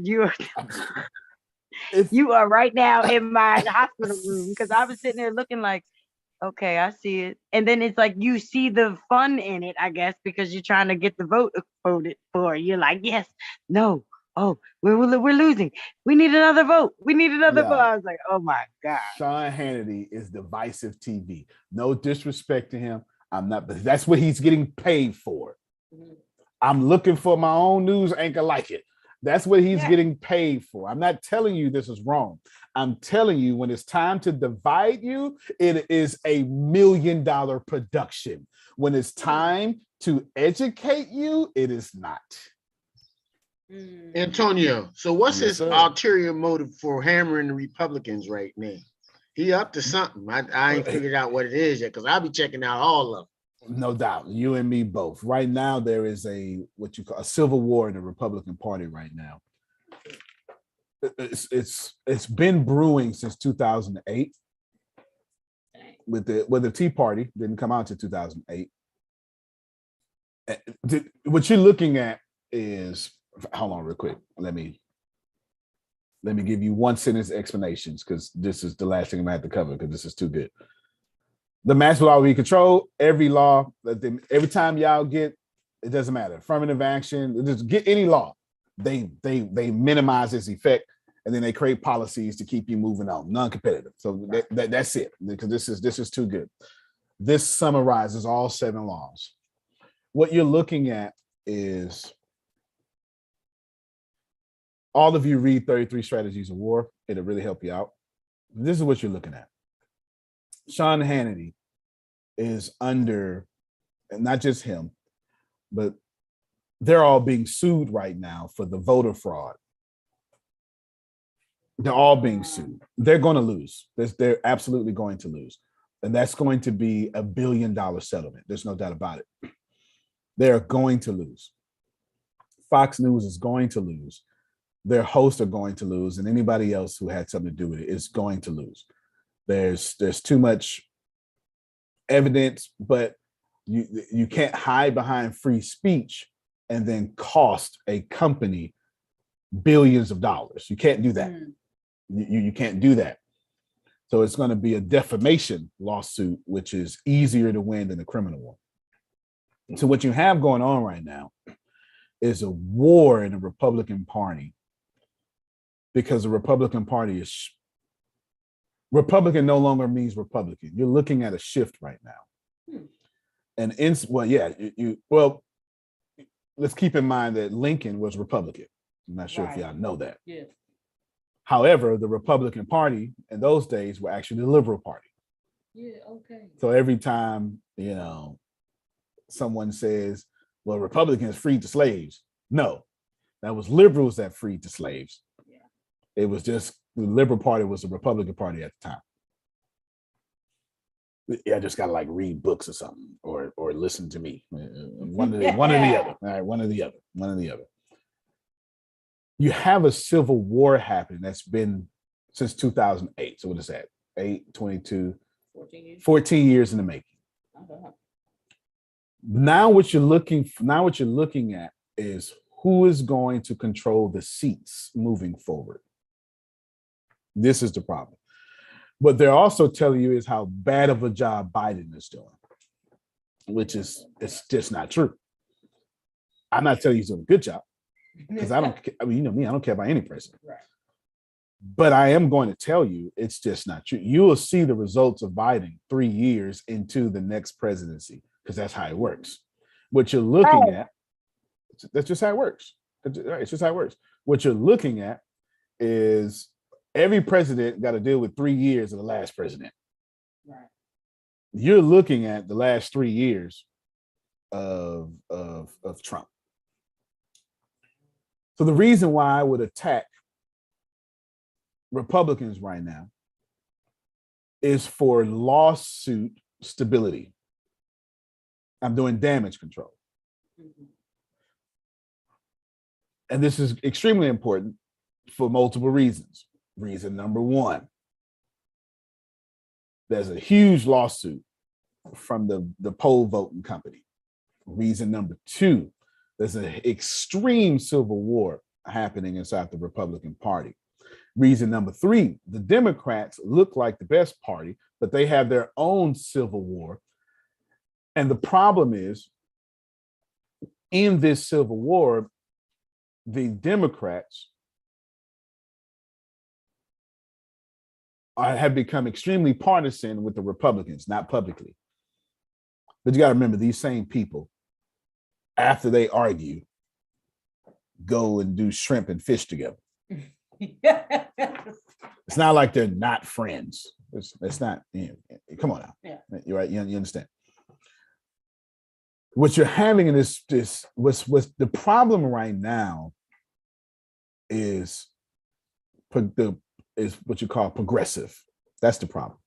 You are right now in my hospital room because I was sitting there looking like, okay, I see it. And then it's like you see the fun in it, I guess, because you're trying to get the vote voted for. You're like, yes, no, oh, we're losing. We need another vote. We need another vote. I was like, oh my God. Sean Hannity is divisive TV. No disrespect to him. I'm not, but that's what he's getting paid for. I'm looking for my own news anchor like it. That's what he's getting paid for. I'm not telling you this is wrong. I'm telling you when it's time to divide you, it is $1 million production. When it's time to educate you, it is not. Antonio, so what's his ulterior motive for hammering the Republicans right now? He up to something. I ain't figured out what it is yet because I'll be checking out all of them. No doubt, you and me both. Right now, there is what you call a civil war in the Republican Party right now. It's been brewing since 2008. With the Tea Party didn't come out until 2008. What you're looking at is, hold on real quick. Let me give you one sentence explanations, because this is the last thing I'm gonna have to cover, because this is too good. The master law we control, every law that every time y'all get, it doesn't matter, affirmative action, just get any law, they minimize its effect, and then they create policies to keep you moving on, non-competitive. So that's it, because this is too good. This summarizes all 7 laws. What you're looking at is, all of you read 33 Strategies of War. It'll really help you out. This is what you're looking at. Sean Hannity is under, and not just him, but they're all being sued right now for the voter fraud. They're all being sued. They're going to lose. They're absolutely going to lose. And that's going to be $1 billion settlement. There's no doubt about it. They're going to lose. Fox News is going to lose. Their hosts are going to lose, and anybody else who had something to do with it is going to lose. There's too much evidence, but you can't hide behind free speech and then cost a company billions of dollars. You can't do that. You can't do that. So it's going to be a defamation lawsuit, which is easier to win than a criminal one. So what you have going on right now is a war in the Republican Party, because the Republican Party is Republican no longer means Republican. You're looking at a shift right now. And let's keep in mind that Lincoln was Republican. I'm not sure if y'all know that. Yeah. However, the Republican Party in those days were actually the Liberal Party. Yeah, okay. So every time, someone says, well, Republicans freed the slaves. No, that was liberals that freed the slaves. Yeah. It was just the Liberal Party was the Republican Party at the time. Yeah, I just gotta read books or something, or listen to me. One or the other. All right, one or the other. You have a civil war happening that's been since 2008. So what is that? 14 years in the making. Now what you're looking at is who is going to control the seats moving forward. This is the problem. What they're also telling you is how bad of a job Biden is doing, which is, it's just not true. I'm not telling you he's doing a good job, because I don't care about any president. Right. But I am going to tell you it's just not true. You will see the results of Biden 3 years into the next presidency, because that's how it works. What you're looking at, that's just how it works. It's just how it works. What you're looking at is every president got to deal with 3 years of the last president. Right. You're looking at the last 3 years of Trump. So the reason why I would attack Republicans right now is for lawsuit stability. I'm doing damage control. Mm-hmm. And this is extremely important for multiple reasons. Reason number one, there's a huge lawsuit from the poll voting company. Reason number two, there's an extreme civil war happening inside the Republican Party. Reason number three, the Democrats look like the best party, but they have their own civil war. And the problem is, in this civil war, the Democrats have become extremely partisan with the Republicans, not publicly. But you got to remember, these same people, after they argue, go and do shrimp and fish together. It's not like they're not friends. It's not, come on now. Yeah. You're right, you understand. What you're having in this what's the problem right now is what you call progressive. That's the problem.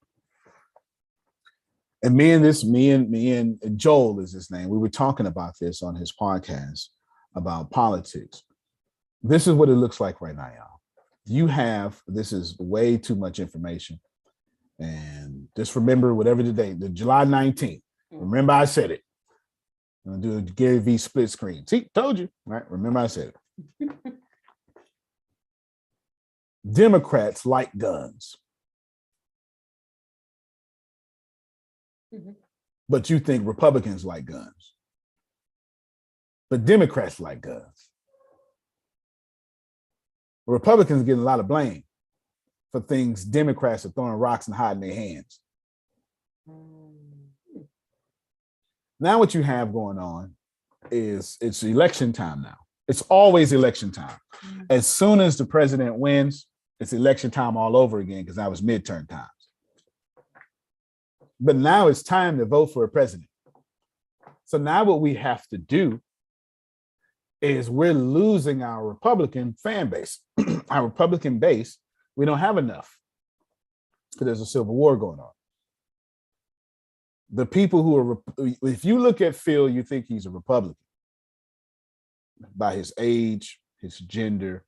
And me and Joel is his name. We were talking about this on his podcast about politics. This is what it looks like right now, y'all. This is way too much information. And just remember, whatever the July 19th, remember I said it. I'm gonna do a Gary V split screen. See, told you, right? Remember I said it. Democrats like guns. But you think Republicans like guns. But Democrats like guns. Republicans getting a lot of blame for things Democrats are throwing rocks and hiding their hands. Now what you have going on is it's election time now. It's always election time. As soon as the president wins, it's election time all over again because that was midterm times. But now it's time to vote for a president. So now what we have to do is we're losing our Republican fan base. Our Republican base, we don't have enough because there's a civil war going on. The people who are, if you look at Phil, you think he's a Republican by his age, his gender,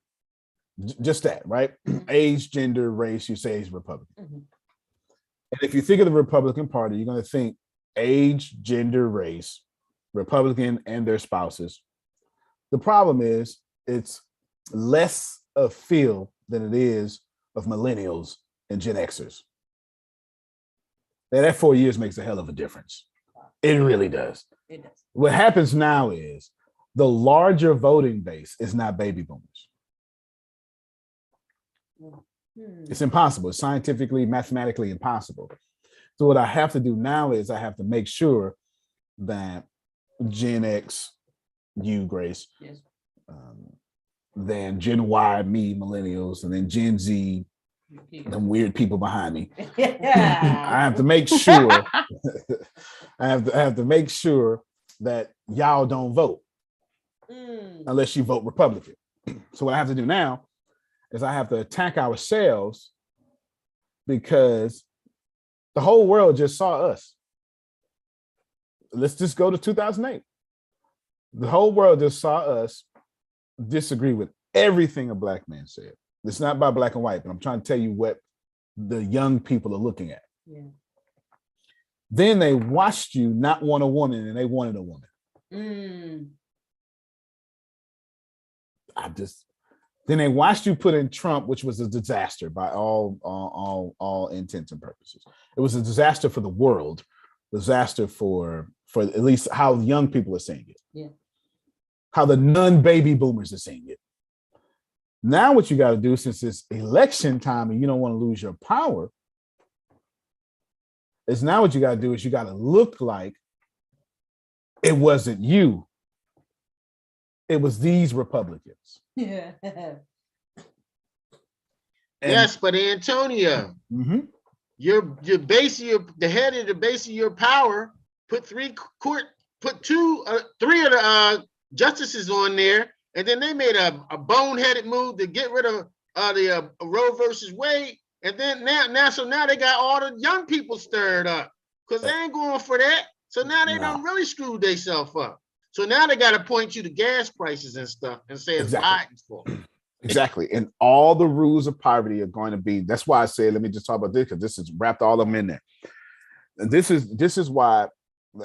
just that, right? Age, gender, race, you say he's Republican. And if you think of the Republican Party, you're going to think age, gender, race, Republican and their spouses. The problem is it's less of Phil than it is of millennials and Gen Xers. Now, that 4 years makes a hell of a difference. It really does. It does. What happens now is the larger voting base is not baby boomers. It's impossible. It's scientifically, mathematically impossible. So what I have to do now is I have to make sure that Gen X, you, Grace, Yes. then Gen Y, me, millennials, and then Gen Z, them weird people behind me. I have to make sure I have to make sure that y'all don't vote unless you vote Republican. So what I have to do now is I have to attack ourselves because the whole world just saw us. Let's just go to 2008. The whole world just saw us disagree with everything a Black man said. It's not by black and white, but I'm trying to tell you what the young people are looking at. Yeah. Then they watched you not want a woman and they wanted a woman. Then they watched you put in Trump, which was a disaster by all intents and purposes. It was a disaster for the world, disaster for at least how young people are seeing it. Yeah. How the non-baby boomers are seeing it. Now what you got to do, since it's election time and you don't want to lose your power, is now what you got to do is you got to look like it wasn't you. It was these Republicans. Yeah. Yes, but Antonio, your base of the head of the base of your power put three of the justices on there, and then they made a boneheaded move to get rid of the Roe versus Wade, and then now they got all the young people stirred up because they ain't going for that. So now they done really screwed themselves up. So now they got to point you to gas prices and stuff and say it's Biden's fault. Exactly. And all the rules of poverty are going to be, that's why I say, let me just talk about this, because this is wrapped all of them in there. And this is why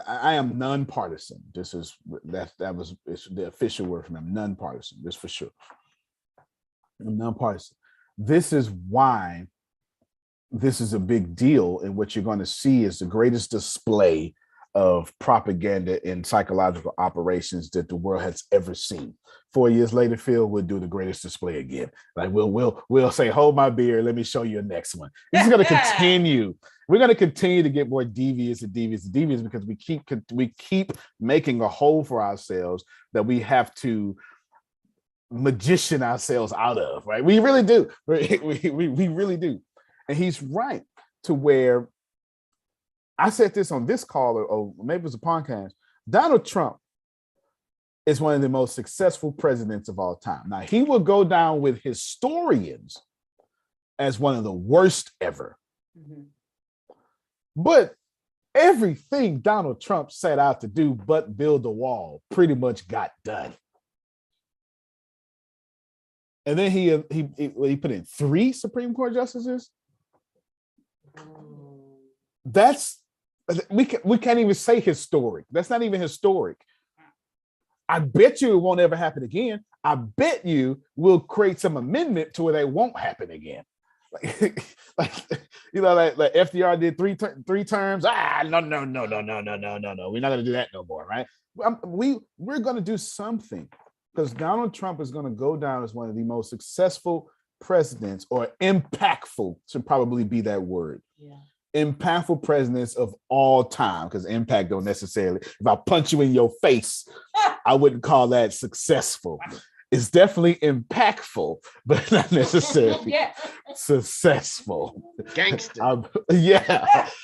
I am nonpartisan. It's the official word for me. I'm nonpartisan, this for sure. I'm nonpartisan. This is why this is a big deal, and what you're going to see is the greatest display of propaganda and psychological operations that the world has ever seen. 4 years later, Phil, we'll do the greatest display again. Like we'll say, hold my beer, let me show you a next one. This is going to continue. We're going to continue to get more devious and devious and devious because we keep making a hole for ourselves that we have to magician ourselves out of, right? We really do. We really do. And he's right to where I said this on this call, or maybe it was a podcast. Donald Trump is one of the most successful presidents of all time. Now, he will go down with historians as one of the worst ever. But everything Donald Trump set out to do but build a wall pretty much got done. And then he put in 3 Supreme Court justices. We can't even say historic. That's not even historic. I bet you it won't ever happen again. I bet you we'll create some amendment to where they won't happen again. Like like FDR did three terms. No. We're not gonna do that no more, right? We're gonna do something because Donald Trump is gonna go down as one of the most successful presidents, or impactful should probably be that word. Yeah. Impactful presidents of all time, because impact don't necessarily, if I punch you in your face, I wouldn't call that successful. It's definitely impactful, but not necessarily successful. Gangster.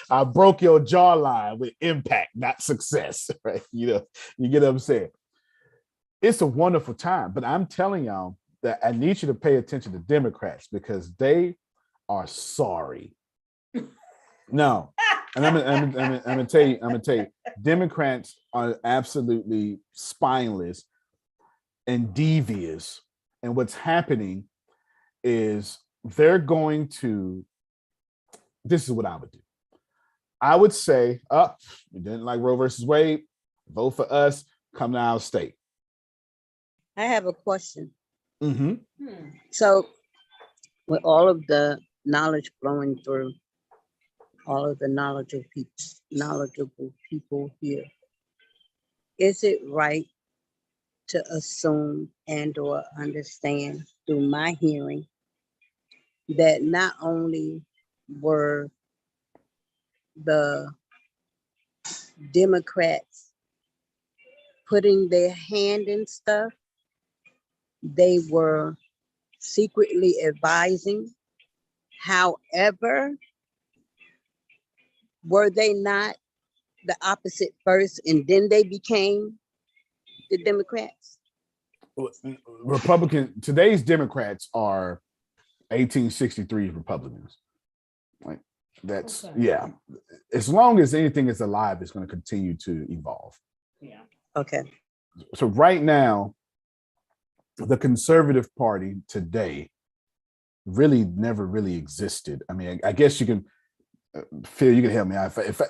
I broke your jawline with impact, not success, right? You get what I'm saying? It's a wonderful time, but I'm telling y'all that I need you to pay attention to Democrats because they are sorry. No, and I'm gonna tell you, Democrats are absolutely spineless and devious. And what's happening is they're going to, this is what I would do. I would say, you didn't like Roe versus Wade, vote for us, come to our state. I have a question. Mm-hmm. So with all of the knowledge flowing through, all of the knowledgeable people here, is it right to assume and or understand through my hearing that not only were the Democrats putting their hand in stuff, they were secretly advising? However, were they not the opposite first and then they became the Democrats? Today's Democrats are 1863 Republicans. Like that's as long as anything is alive, it's going to continue to evolve. Yeah. Okay. So right now, the Conservative Party today really never really existed. I mean, I guess you can Phil, you can help me.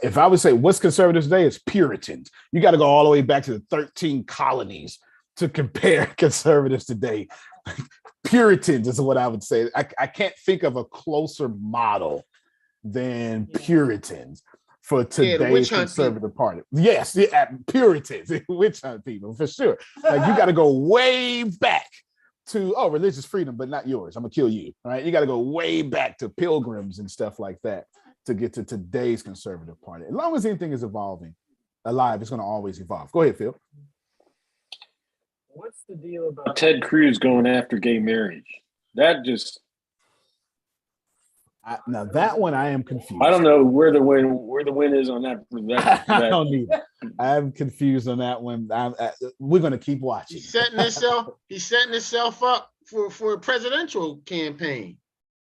If I would say what's conservative today, it's Puritans. You got to go all the way back to the 13 colonies to compare conservatives today. Puritans is what I would say. I can't think of a closer model than Puritans for today's Conservative Party. Yes, Puritans, witch hunt people, for sure. Like you got to go way back to, religious freedom, but not yours. I'm gonna kill you, right? You got to go way back to Pilgrims and stuff like that to get to today's Conservative Party. As long as anything is evolving, alive, it's going to always evolve. Go ahead, Phil. What's the deal about Ted Cruz going after gay marriage? That just... now that one I am confused. I don't know where the win is on that. I don't either. I'm confused on that one. We're going to keep watching. He's setting himself up for a presidential campaign.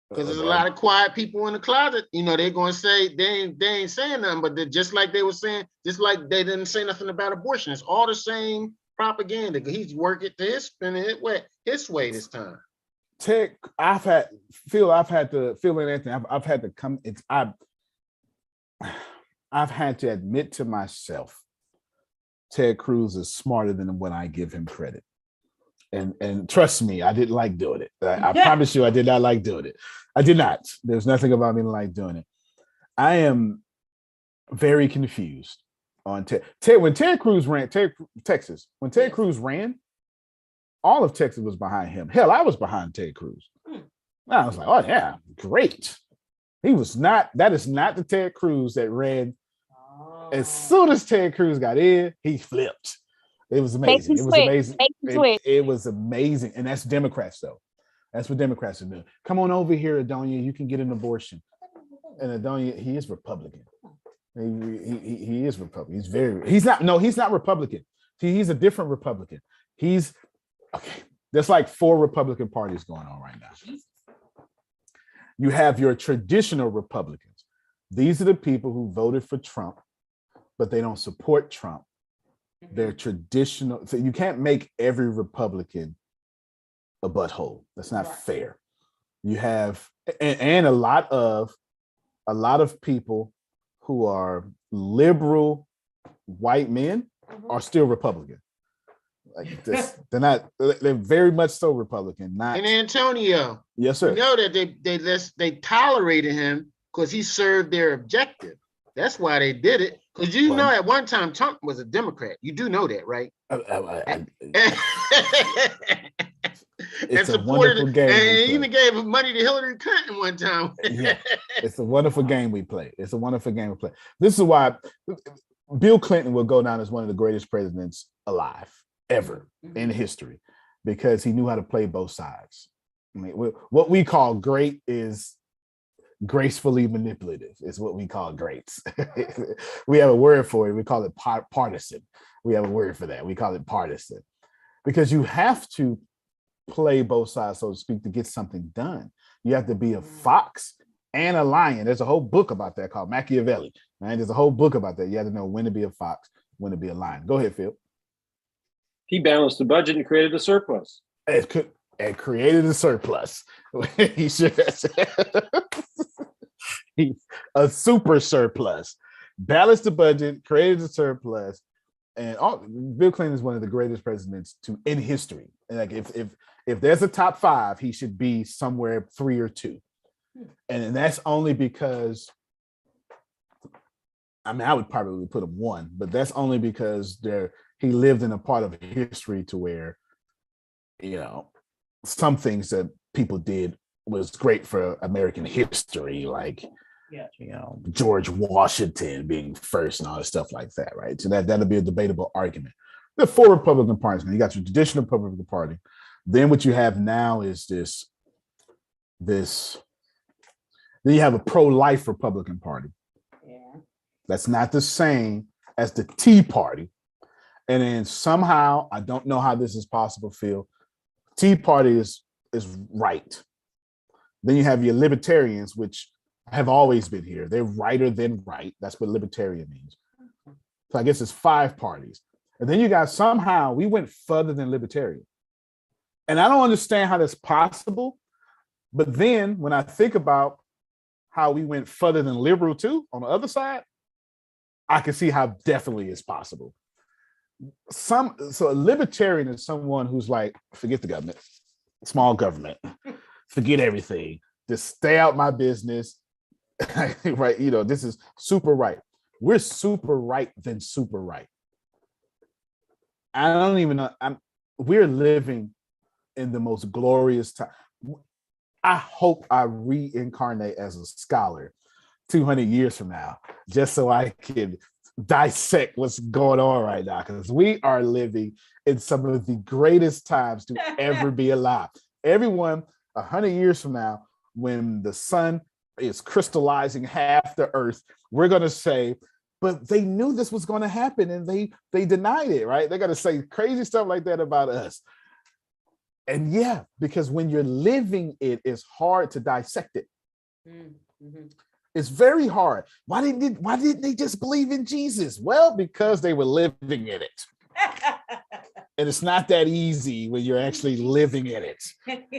Because there's a lot of quiet people in the closet. You know, they're going to say they ain't saying nothing, but they're just like they were saying, just like they didn't say nothing about abortion. It's all the same propaganda. He's working to his way this time. Ted, I've had to admit to myself, Ted Cruz is smarter than when I give him credit. And trust me, I didn't like doing it. I promise you, I did not like doing it. I did not. There's nothing about me like doing it. I am very confused on Ted. When Ted Cruz ran Texas, when Ted Cruz ran, all of Texas was behind him. Hell, I was behind Ted Cruz. I was like, oh yeah, great. He was not. That is not the Ted Cruz that ran. As soon as Ted Cruz got in, he flipped. It was amazing. It was amazing. It was amazing. And that's Democrats, though. That's what Democrats are doing. Come on over here, Adonia. You can get an abortion. And Adonia, he is Republican. He is Republican. He's not Republican. He's a different Republican. There's like 4 Republican parties going on right now. You have your traditional Republicans. These are the people who voted for Trump, but they don't support Trump. They're traditional. So you can't make every Republican a butthole. That's not fair. You have and a lot of people who are liberal white men are still Republican. Like this, they're very much so Republican. Not And Antonio. Yes, sir. You know that they tolerated him because he served their objective. That's why they did it. Because you know at one time Trump was a Democrat. You do know that, right? It's a wonderful game. And he even gave money to Hillary Clinton one time. Yeah, it's a wonderful game we play. It's a wonderful game we play. This is why Bill Clinton will go down as one of the greatest presidents alive ever in history, because he knew how to play both sides. I mean, what we call great is gracefully manipulative. Is what we call greats. We have a word for it. We call it partisan. We have a word for that. We call it partisan, because you have to play both sides, so to speak, to get something done. You have to be a fox and a lion. There's a whole book about that called Machiavelli. Right? There's a whole book about that. You have to know when to be a fox, when to be a lion. Go ahead, Phil. He balanced the budget and created a surplus. And created a surplus. He should have said a super surplus. Balanced the budget, created a surplus. And Bill Clinton is one of the greatest presidents in history. And like if there's a top 5, he should be somewhere 3 or 2. And that's only because, I mean, I would probably put him 1, but that's only because he lived in a part of history to where, some things that people did was great for American history, like George Washington being first and all this stuff like that, right? So that'll be a debatable argument. The 4 Republican parties, man. You got your traditional Republican Party. Then what you have now is this. Then you have a pro-life Republican Party. Yeah. That's not the same as the Tea Party. And then somehow, I don't know how this is possible, Phil. Tea Party is right. Then you have your libertarians, which have always been here. They're righter than right. That's what libertarian means. So I guess it's 5 parties. And then you got somehow we went further than libertarian. And I don't understand how that's possible. But then when I think about how we went further than liberal too on the other side, I can see how definitely it's possible. So a libertarian is someone who's like, forget the government, small government, forget everything, just stay out my business. Right? This is super right. We're super right than super right. I don't even know. We're living in the most glorious time. I hope I reincarnate as a scholar 200 years from now, just so I can dissect what's going on right now, because we are living in some of the greatest times to ever be alive. Everyone, 100 years from now, when the sun is crystallizing half the earth, we're going to say, but they knew this was going to happen and they denied it, right? They're going to say crazy stuff like that about us. And yeah, because when you're living it, it's hard to dissect it. Mm-hmm. It's very hard. Why didn't they just believe in Jesus? Well, because they were living in it. And it's not that easy when you're actually living in it.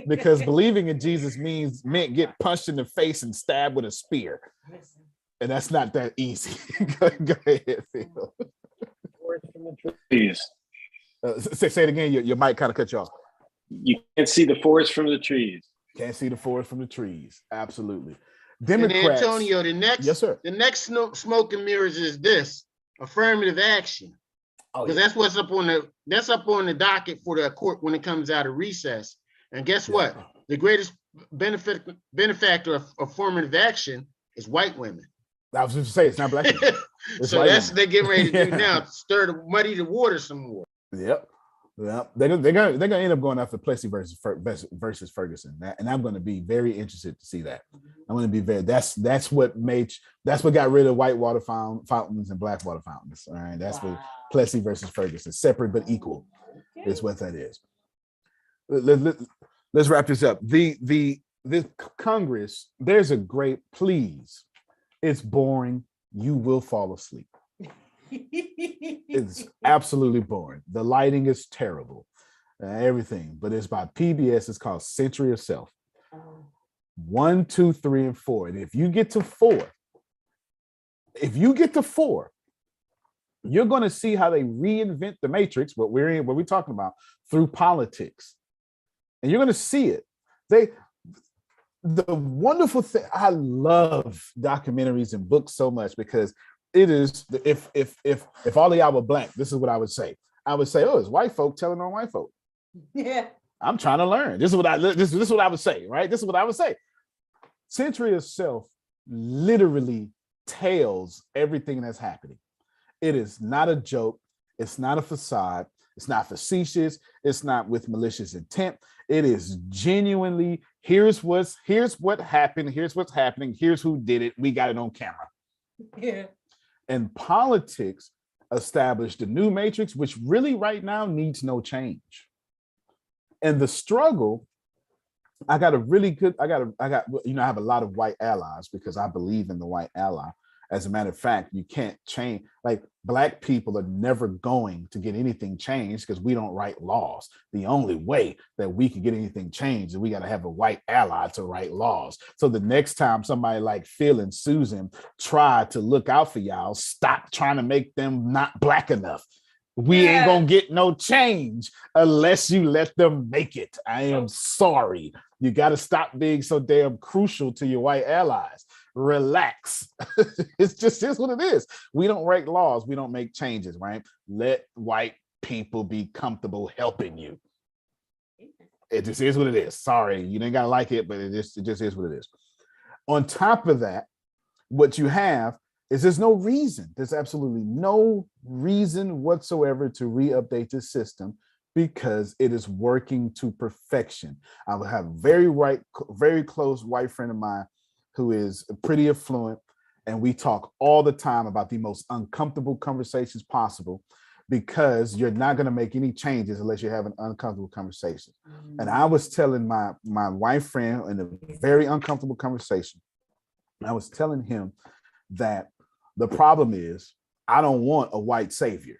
Because believing in Jesus meant get punched in the face and stabbed with a spear. And that's not that easy. Go ahead, Phil. Please. Say it again. Your mic kind of cut you off. You can't see the forest from the trees. Can't see the forest from the trees. Absolutely. Democrats. And Antonio, yes, sir. The next smoke and mirrors is this: affirmative action. Because that's what's up on the docket for the court when it comes out of recess. And guess what? The greatest benefactor of affirmative action is white women. I was just saying it's not black people. So that's what they're getting ready to do now, muddy the water some more. Yep. Well, they're gonna end up going after Plessy versus Ferguson, and I'm going to be very interested to see that. I'm going to be that's what got rid of white water fountains and black water fountains. All right, that's what Plessy versus Ferguson, separate but equal, is what that is. Let's wrap this up. The Congress, there's a great please. It's boring. You will fall asleep. It's absolutely boring. The lighting is terrible, everything, but it's by PBS. It's called Century of Self. 1, 2, 3, and 4. And if you get to 4, You're going to see how they reinvent the matrix, what we're talking about, through politics. And you're going to see it. The wonderful thing, I love documentaries and books so much because it is, if all of y'all were black, this is what I would say. I would say, oh, it's white folk telling on white folk. Yeah. I'm trying to learn. This is what I would say, right? This is what I would say. Century of Self literally tells everything that's happening. It is not a joke. It's not a facade. It's not facetious. It's not with malicious intent. It is genuinely, here's what happened. Here's what's happening. Here's who did it. We got it on camera. Yeah. And politics established the new matrix, which really right now needs no change. And the struggle, I have a lot of white allies because I believe in the white ally. As a matter of fact, you can't change, like black people are never going to get anything changed because we don't write laws. The only way that we can get anything changed is we got to have a white ally to write laws. So the next time somebody like Phil and Susan try to look out for y'all, stop trying to make them not black enough. We ain't gonna get no change unless you let them make it. I am sorry. You got to stop being so damn crucial to your white allies. Relax. It's what it is. We don't write laws. We don't make changes, right? Let white people be comfortable helping you. It just is what it is. Sorry, you ain't gotta like it, but it just is what it is. On top of that, what you have is there's no reason. There's absolutely no reason whatsoever to re-update the system because it is working to perfection. I will have very close white friend of mine who is pretty affluent, and we talk all the time about the most uncomfortable conversations possible because you're not going to make any changes unless you have an uncomfortable conversation. And I was telling my white friend in a very uncomfortable conversation, I was telling him that the problem is I don't want a white savior,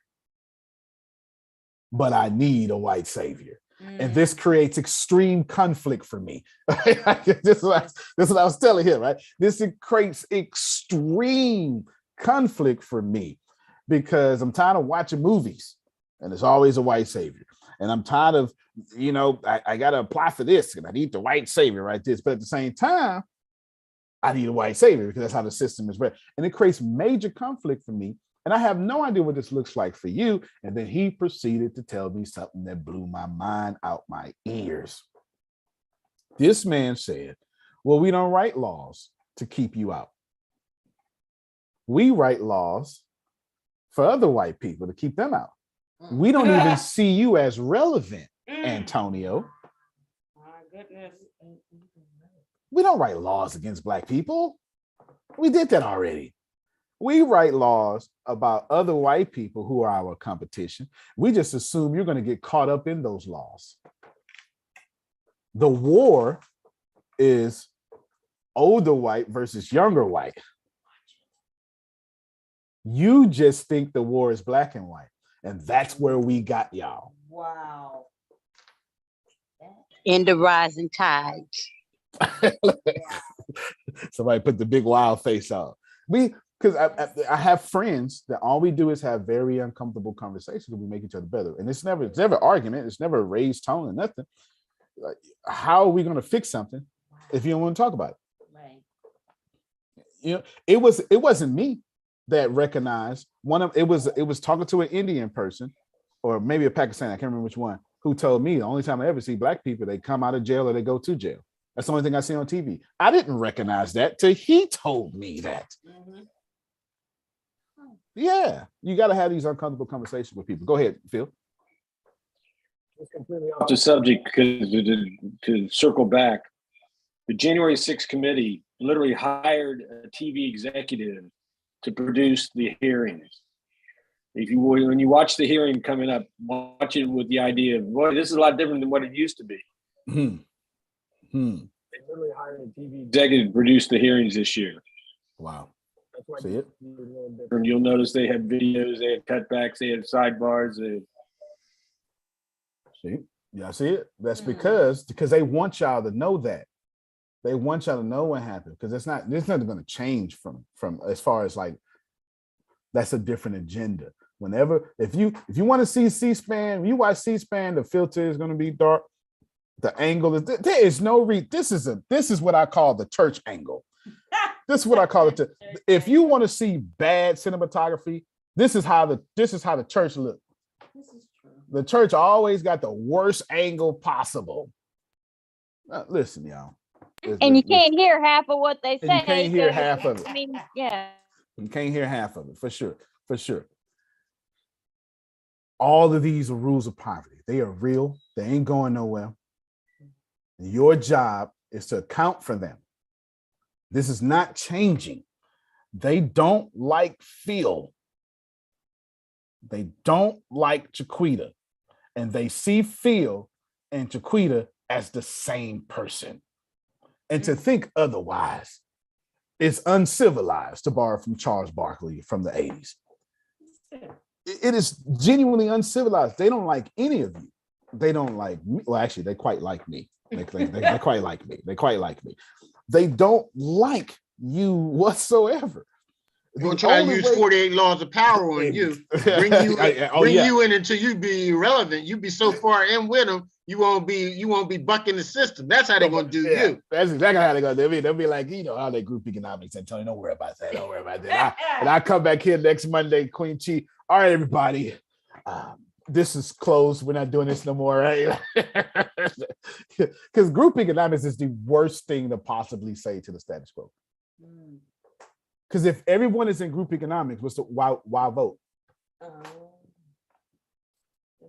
but I need a white savior. And this creates extreme conflict for me. This is what I was telling him, right? This creates extreme conflict for me because I'm tired of watching movies and it's always a white savior. And I'm tired of, I got to apply for this and I need the white savior, right? But at the same time, I need a white savior because that's how the system is read. And it creates major conflict for me. And I have no idea what this looks like for you. And then he proceeded to tell me something that blew my mind out my ears. This man said, well, we don't write laws to keep you out. We write laws for other white people to keep them out. We don't even see you as relevant, Antonio. My goodness. We don't write laws against black people. We did that already. We write laws about other white people who are our competition. We just assume you're going to get caught up in those laws. The war is older white versus younger white. You just think the war is black and white, and that's where we got y'all. Wow. In the rising tides. Somebody put the big wild face on. Because I have friends that all we do is have very uncomfortable conversations and we make each other better. And it's never argument. It's never a raised tone or nothing. Like, how are we going to fix something if you don't want to talk about it? Right. It wasn't me that recognized it was talking to an Indian person or maybe a Pakistani, I can't remember which one, who told me the only time I ever see black people, they come out of jail or they go to jail. That's the only thing I see on TV. I didn't recognize that till he told me that. Mm-hmm. Yeah, you got to have these uncomfortable conversations with people. Go ahead, Phil. It's completely off the subject because to circle back, the January 6th committee literally hired a TV executive to produce the hearings. When you watch the hearing coming up, watch it with the idea of, boy, this is a lot different than what it used to be. They literally hired a TV executive to produce the hearings this year. Wow. That's why See it? You'll notice they have videos, they have cutbacks, they have sidebars. See? Yeah, see it? That's because they want y'all to know that. They want y'all to know what happened because it's nothing going to change from as far as like, that's a different agenda. Whenever, if you want to see C-SPAN, when you watch C-SPAN, the filter is going to be dark. The angle is there is no this is what I call the church angle. This is what I call it. If you want to see bad cinematography, this is how the church look. This is true. The church always got the worst angle possible. Listen, y'all. And you can't hear half of what they say. You can't hear half of it. I mean, yeah. You can't hear half of it, for sure. For sure. All of these are rules of poverty. They are real. They ain't going nowhere. Your job is to account for them. This is not changing. They don't like Phil. They don't like Chiquita. And they see Phil and Chiquita as the same person. And to think otherwise is uncivilized, to borrow from Charles Barkley from the 80s. It is genuinely uncivilized. They don't like any of you. They don't like me. Well, actually, they quite like me. They quite like me. They quite like me. They don't like you whatsoever. They're going to try to use 48 laws of power on you. Bring you in until you be irrelevant. You be so far in with them, you won't be bucking the system. That's how they're going to do you. That's exactly how they're going to do it. They'll be like, how they group economics. And Tony, don't worry about that. Don't worry about that. And I come back here next Monday, Queen Chi. All right, everybody. This is closed. We're not doing this no more, right? Because group economics is the worst thing to possibly say to the status quo. Because if everyone is in group economics, why vote?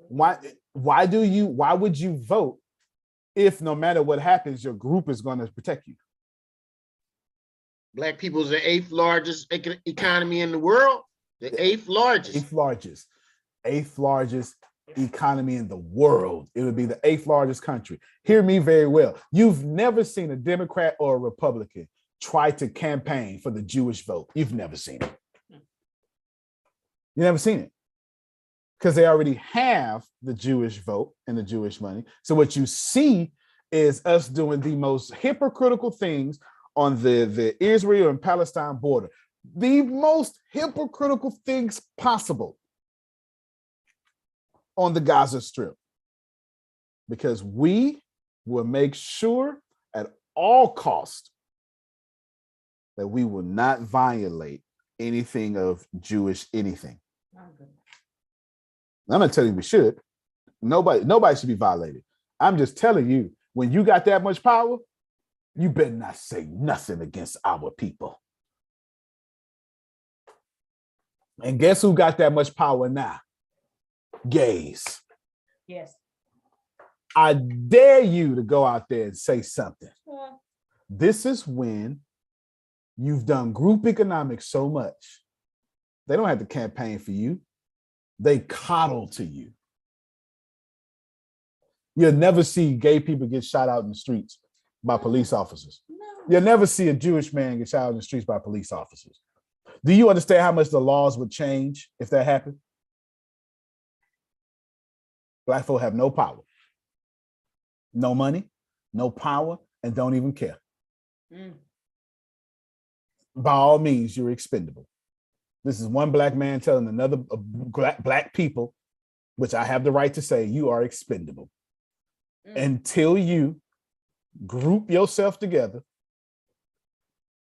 Why would you vote if no matter what happens, your group is going to protect you? Black people is the 8th largest economy in the world. The 8th largest. 8th largest economy in the world. It would be the 8th largest country. Hear me very well. You've never seen a Democrat or a Republican try to campaign for the Jewish vote. You've never seen it. You never seen it. Because they already have the Jewish vote and the Jewish money. So what you see is us doing the most hypocritical things on the Israel and Palestine border. The most hypocritical things possible on the Gaza Strip. Because we will make sure at all costs that we will not violate anything of Jewish anything. I'm not telling you we should. Nobody should be violated. I'm just telling you, when you got that much power, you better not say nothing against our people. And guess who got that much power now? Gays. Yes. I dare you to go out there and say something. Yeah. This is when you've done group economics so much, they don't have to campaign for you. They coddle to you. You'll never see gay people get shot out in the streets by police officers. No. You'll never see a Jewish man get shot out in the streets by police officers. Do you understand how much the laws would change if that happened? Black folk have no power, no money, no power, and don't even care. By all means, you're expendable. This is one black man telling another black people, which I have the right to say, you are expendable. Until you group yourself together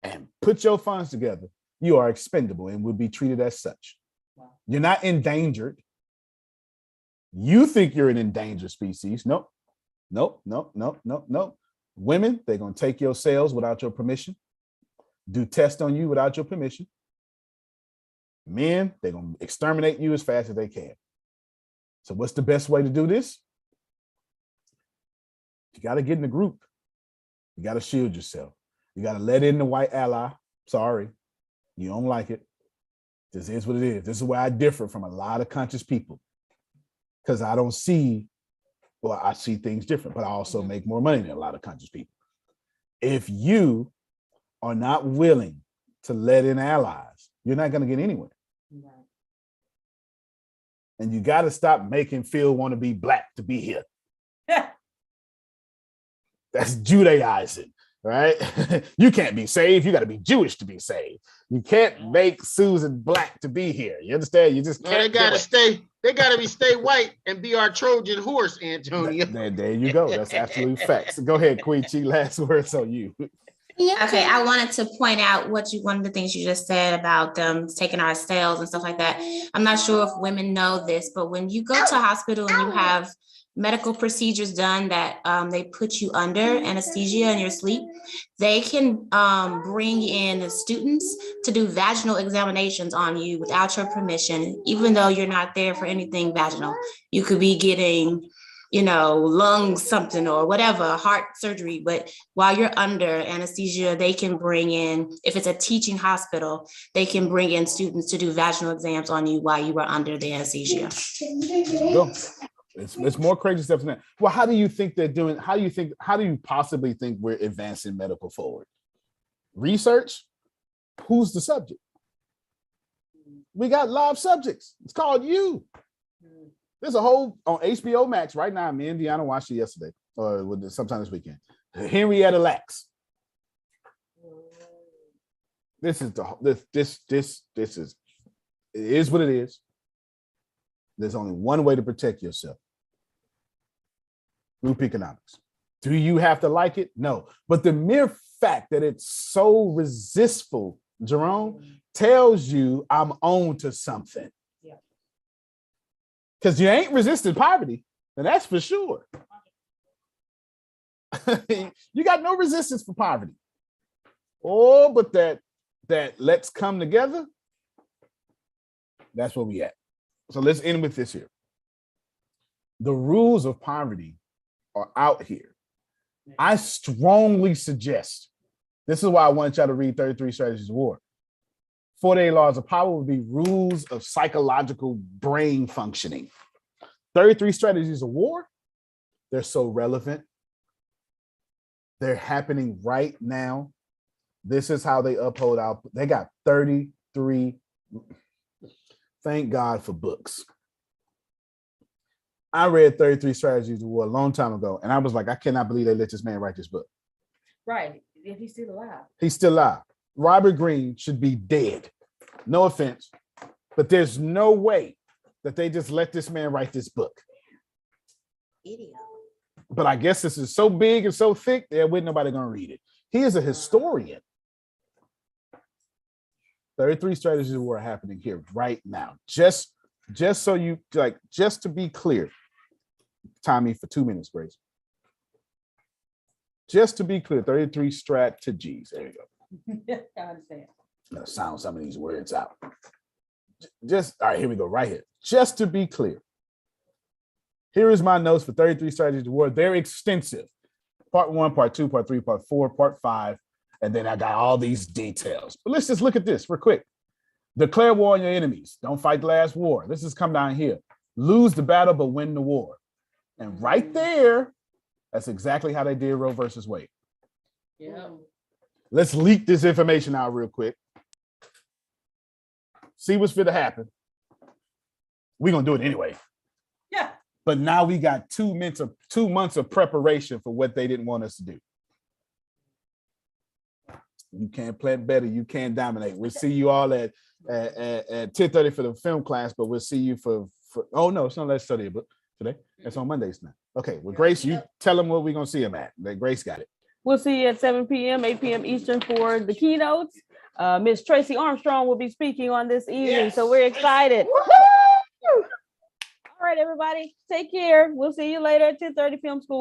and put your funds together, you are expendable and will be treated as such. Wow. You're not endangered. You think you're an endangered species. Nope. Women, they're going to take your cells without your permission, do tests on you without your permission. Men, they're going to exterminate you as fast as they can. So what's the best way to do this? You got to get in the group. You got to shield yourself. You got to let in the white ally. Sorry, you don't like it. This is what it is. This is where I differ from a lot of conscious people. Because I don't see, well, I see things different, but I also make more money than a lot of conscious people. If you are not willing to let in allies, you're not going to get anywhere. Right. And you got to stop making Phil want to be black to be here. That's Judaizing. right? You can't be saved. You got to be Jewish to be saved. You can't make Susan black to be here. You understand? You just can't. They gotta stay. They gotta stay white and be our Trojan horse, Antonio. There you go. That's absolute facts. Go ahead, Queen Chi. Last words on you. Okay, I wanted to point out one of the things you just said about them taking our cells and stuff like that. I'm not sure if women know this, but when you go to a hospital and you have medical procedures done that they put you under anesthesia in your sleep, they can bring in students to do vaginal examinations on you without your permission, even though you're not there for anything vaginal. You could be getting, lung something or whatever, heart surgery, but while you're under anesthesia, they can bring in, if it's a teaching hospital, they can bring in students to do vaginal exams on you while you are under the anesthesia. Go. It's more crazy stuff than that. Well, how do you think they're doing? How do you possibly think we're advancing medical forward? Research? Who's the subject? We got live subjects. It's called you. There's a whole on HBO Max right now. Me and Deanna watched it yesterday, or sometime this weekend. Henrietta Lacks. This is it is what it is. There's only one way to protect yourself. Group economics. Do you have to like it? No. But the mere fact that it's so resistful, Jerome, tells you I'm on to something. Because you ain't resisting poverty, and that's for sure. You got no resistance for poverty. Oh, but that let's come together, that's where we at. So let's end with this here. The rules of poverty are out here. I strongly suggest, this is why I wanted y'all to read 33 Strategies of War. 48 Laws of Power would be rules of psychological brain functioning. 33 Strategies of War, they're so relevant. They're happening right now. This is how they uphold our, they got 33, thank God for books. I read 33 Strategies of War a long time ago, and I was like, I cannot believe they let this man write this book. Right, if he's still alive. He's still alive. Robert Greene should be dead. No offense, but there's no way that they just let this man write this book. Idiot. But I guess this is so big and so thick that wasn't nobody gonna read it. He is a historian. 33 Strategies of War happening here right now. Just so you like, just to be clear, time me for 2 minutes, Grace. Just to be clear, 33 strategies. There you go. I understand. I'm gonna sound some of these words out. Just all right, here we go, right here. Just to be clear. Here is my notes for 33 Strategies of War. They're extensive. Part 1, part 2, part 3, part 4, part 5, and then I got all these details. But let's just look at this real quick. Declare war on your enemies. Don't fight the last war. This is come down here. Lose the battle, but win the war. And right there, that's exactly how they did Roe versus Wade. Yeah. Let's leak this information out real quick. See what's fit to happen. We're gonna do it anyway. Yeah. But now we got 2 months of preparation for what they didn't want us to do. You can't plan better. You can't dominate. We'll see you all at 10:30 for the film class, but we'll see you for oh no, it's not Let's Study a Book today. It's on Mondays now. Okay, well, Grace, you tell them what we're gonna see them at. Grace got it. We'll see you at 7 p.m., 8 p.m. Eastern for the keynotes. Miss Tracy Armstrong will be speaking on this evening, so we're excited. All right, everybody, take care. We'll see you later at 10:30 Film School.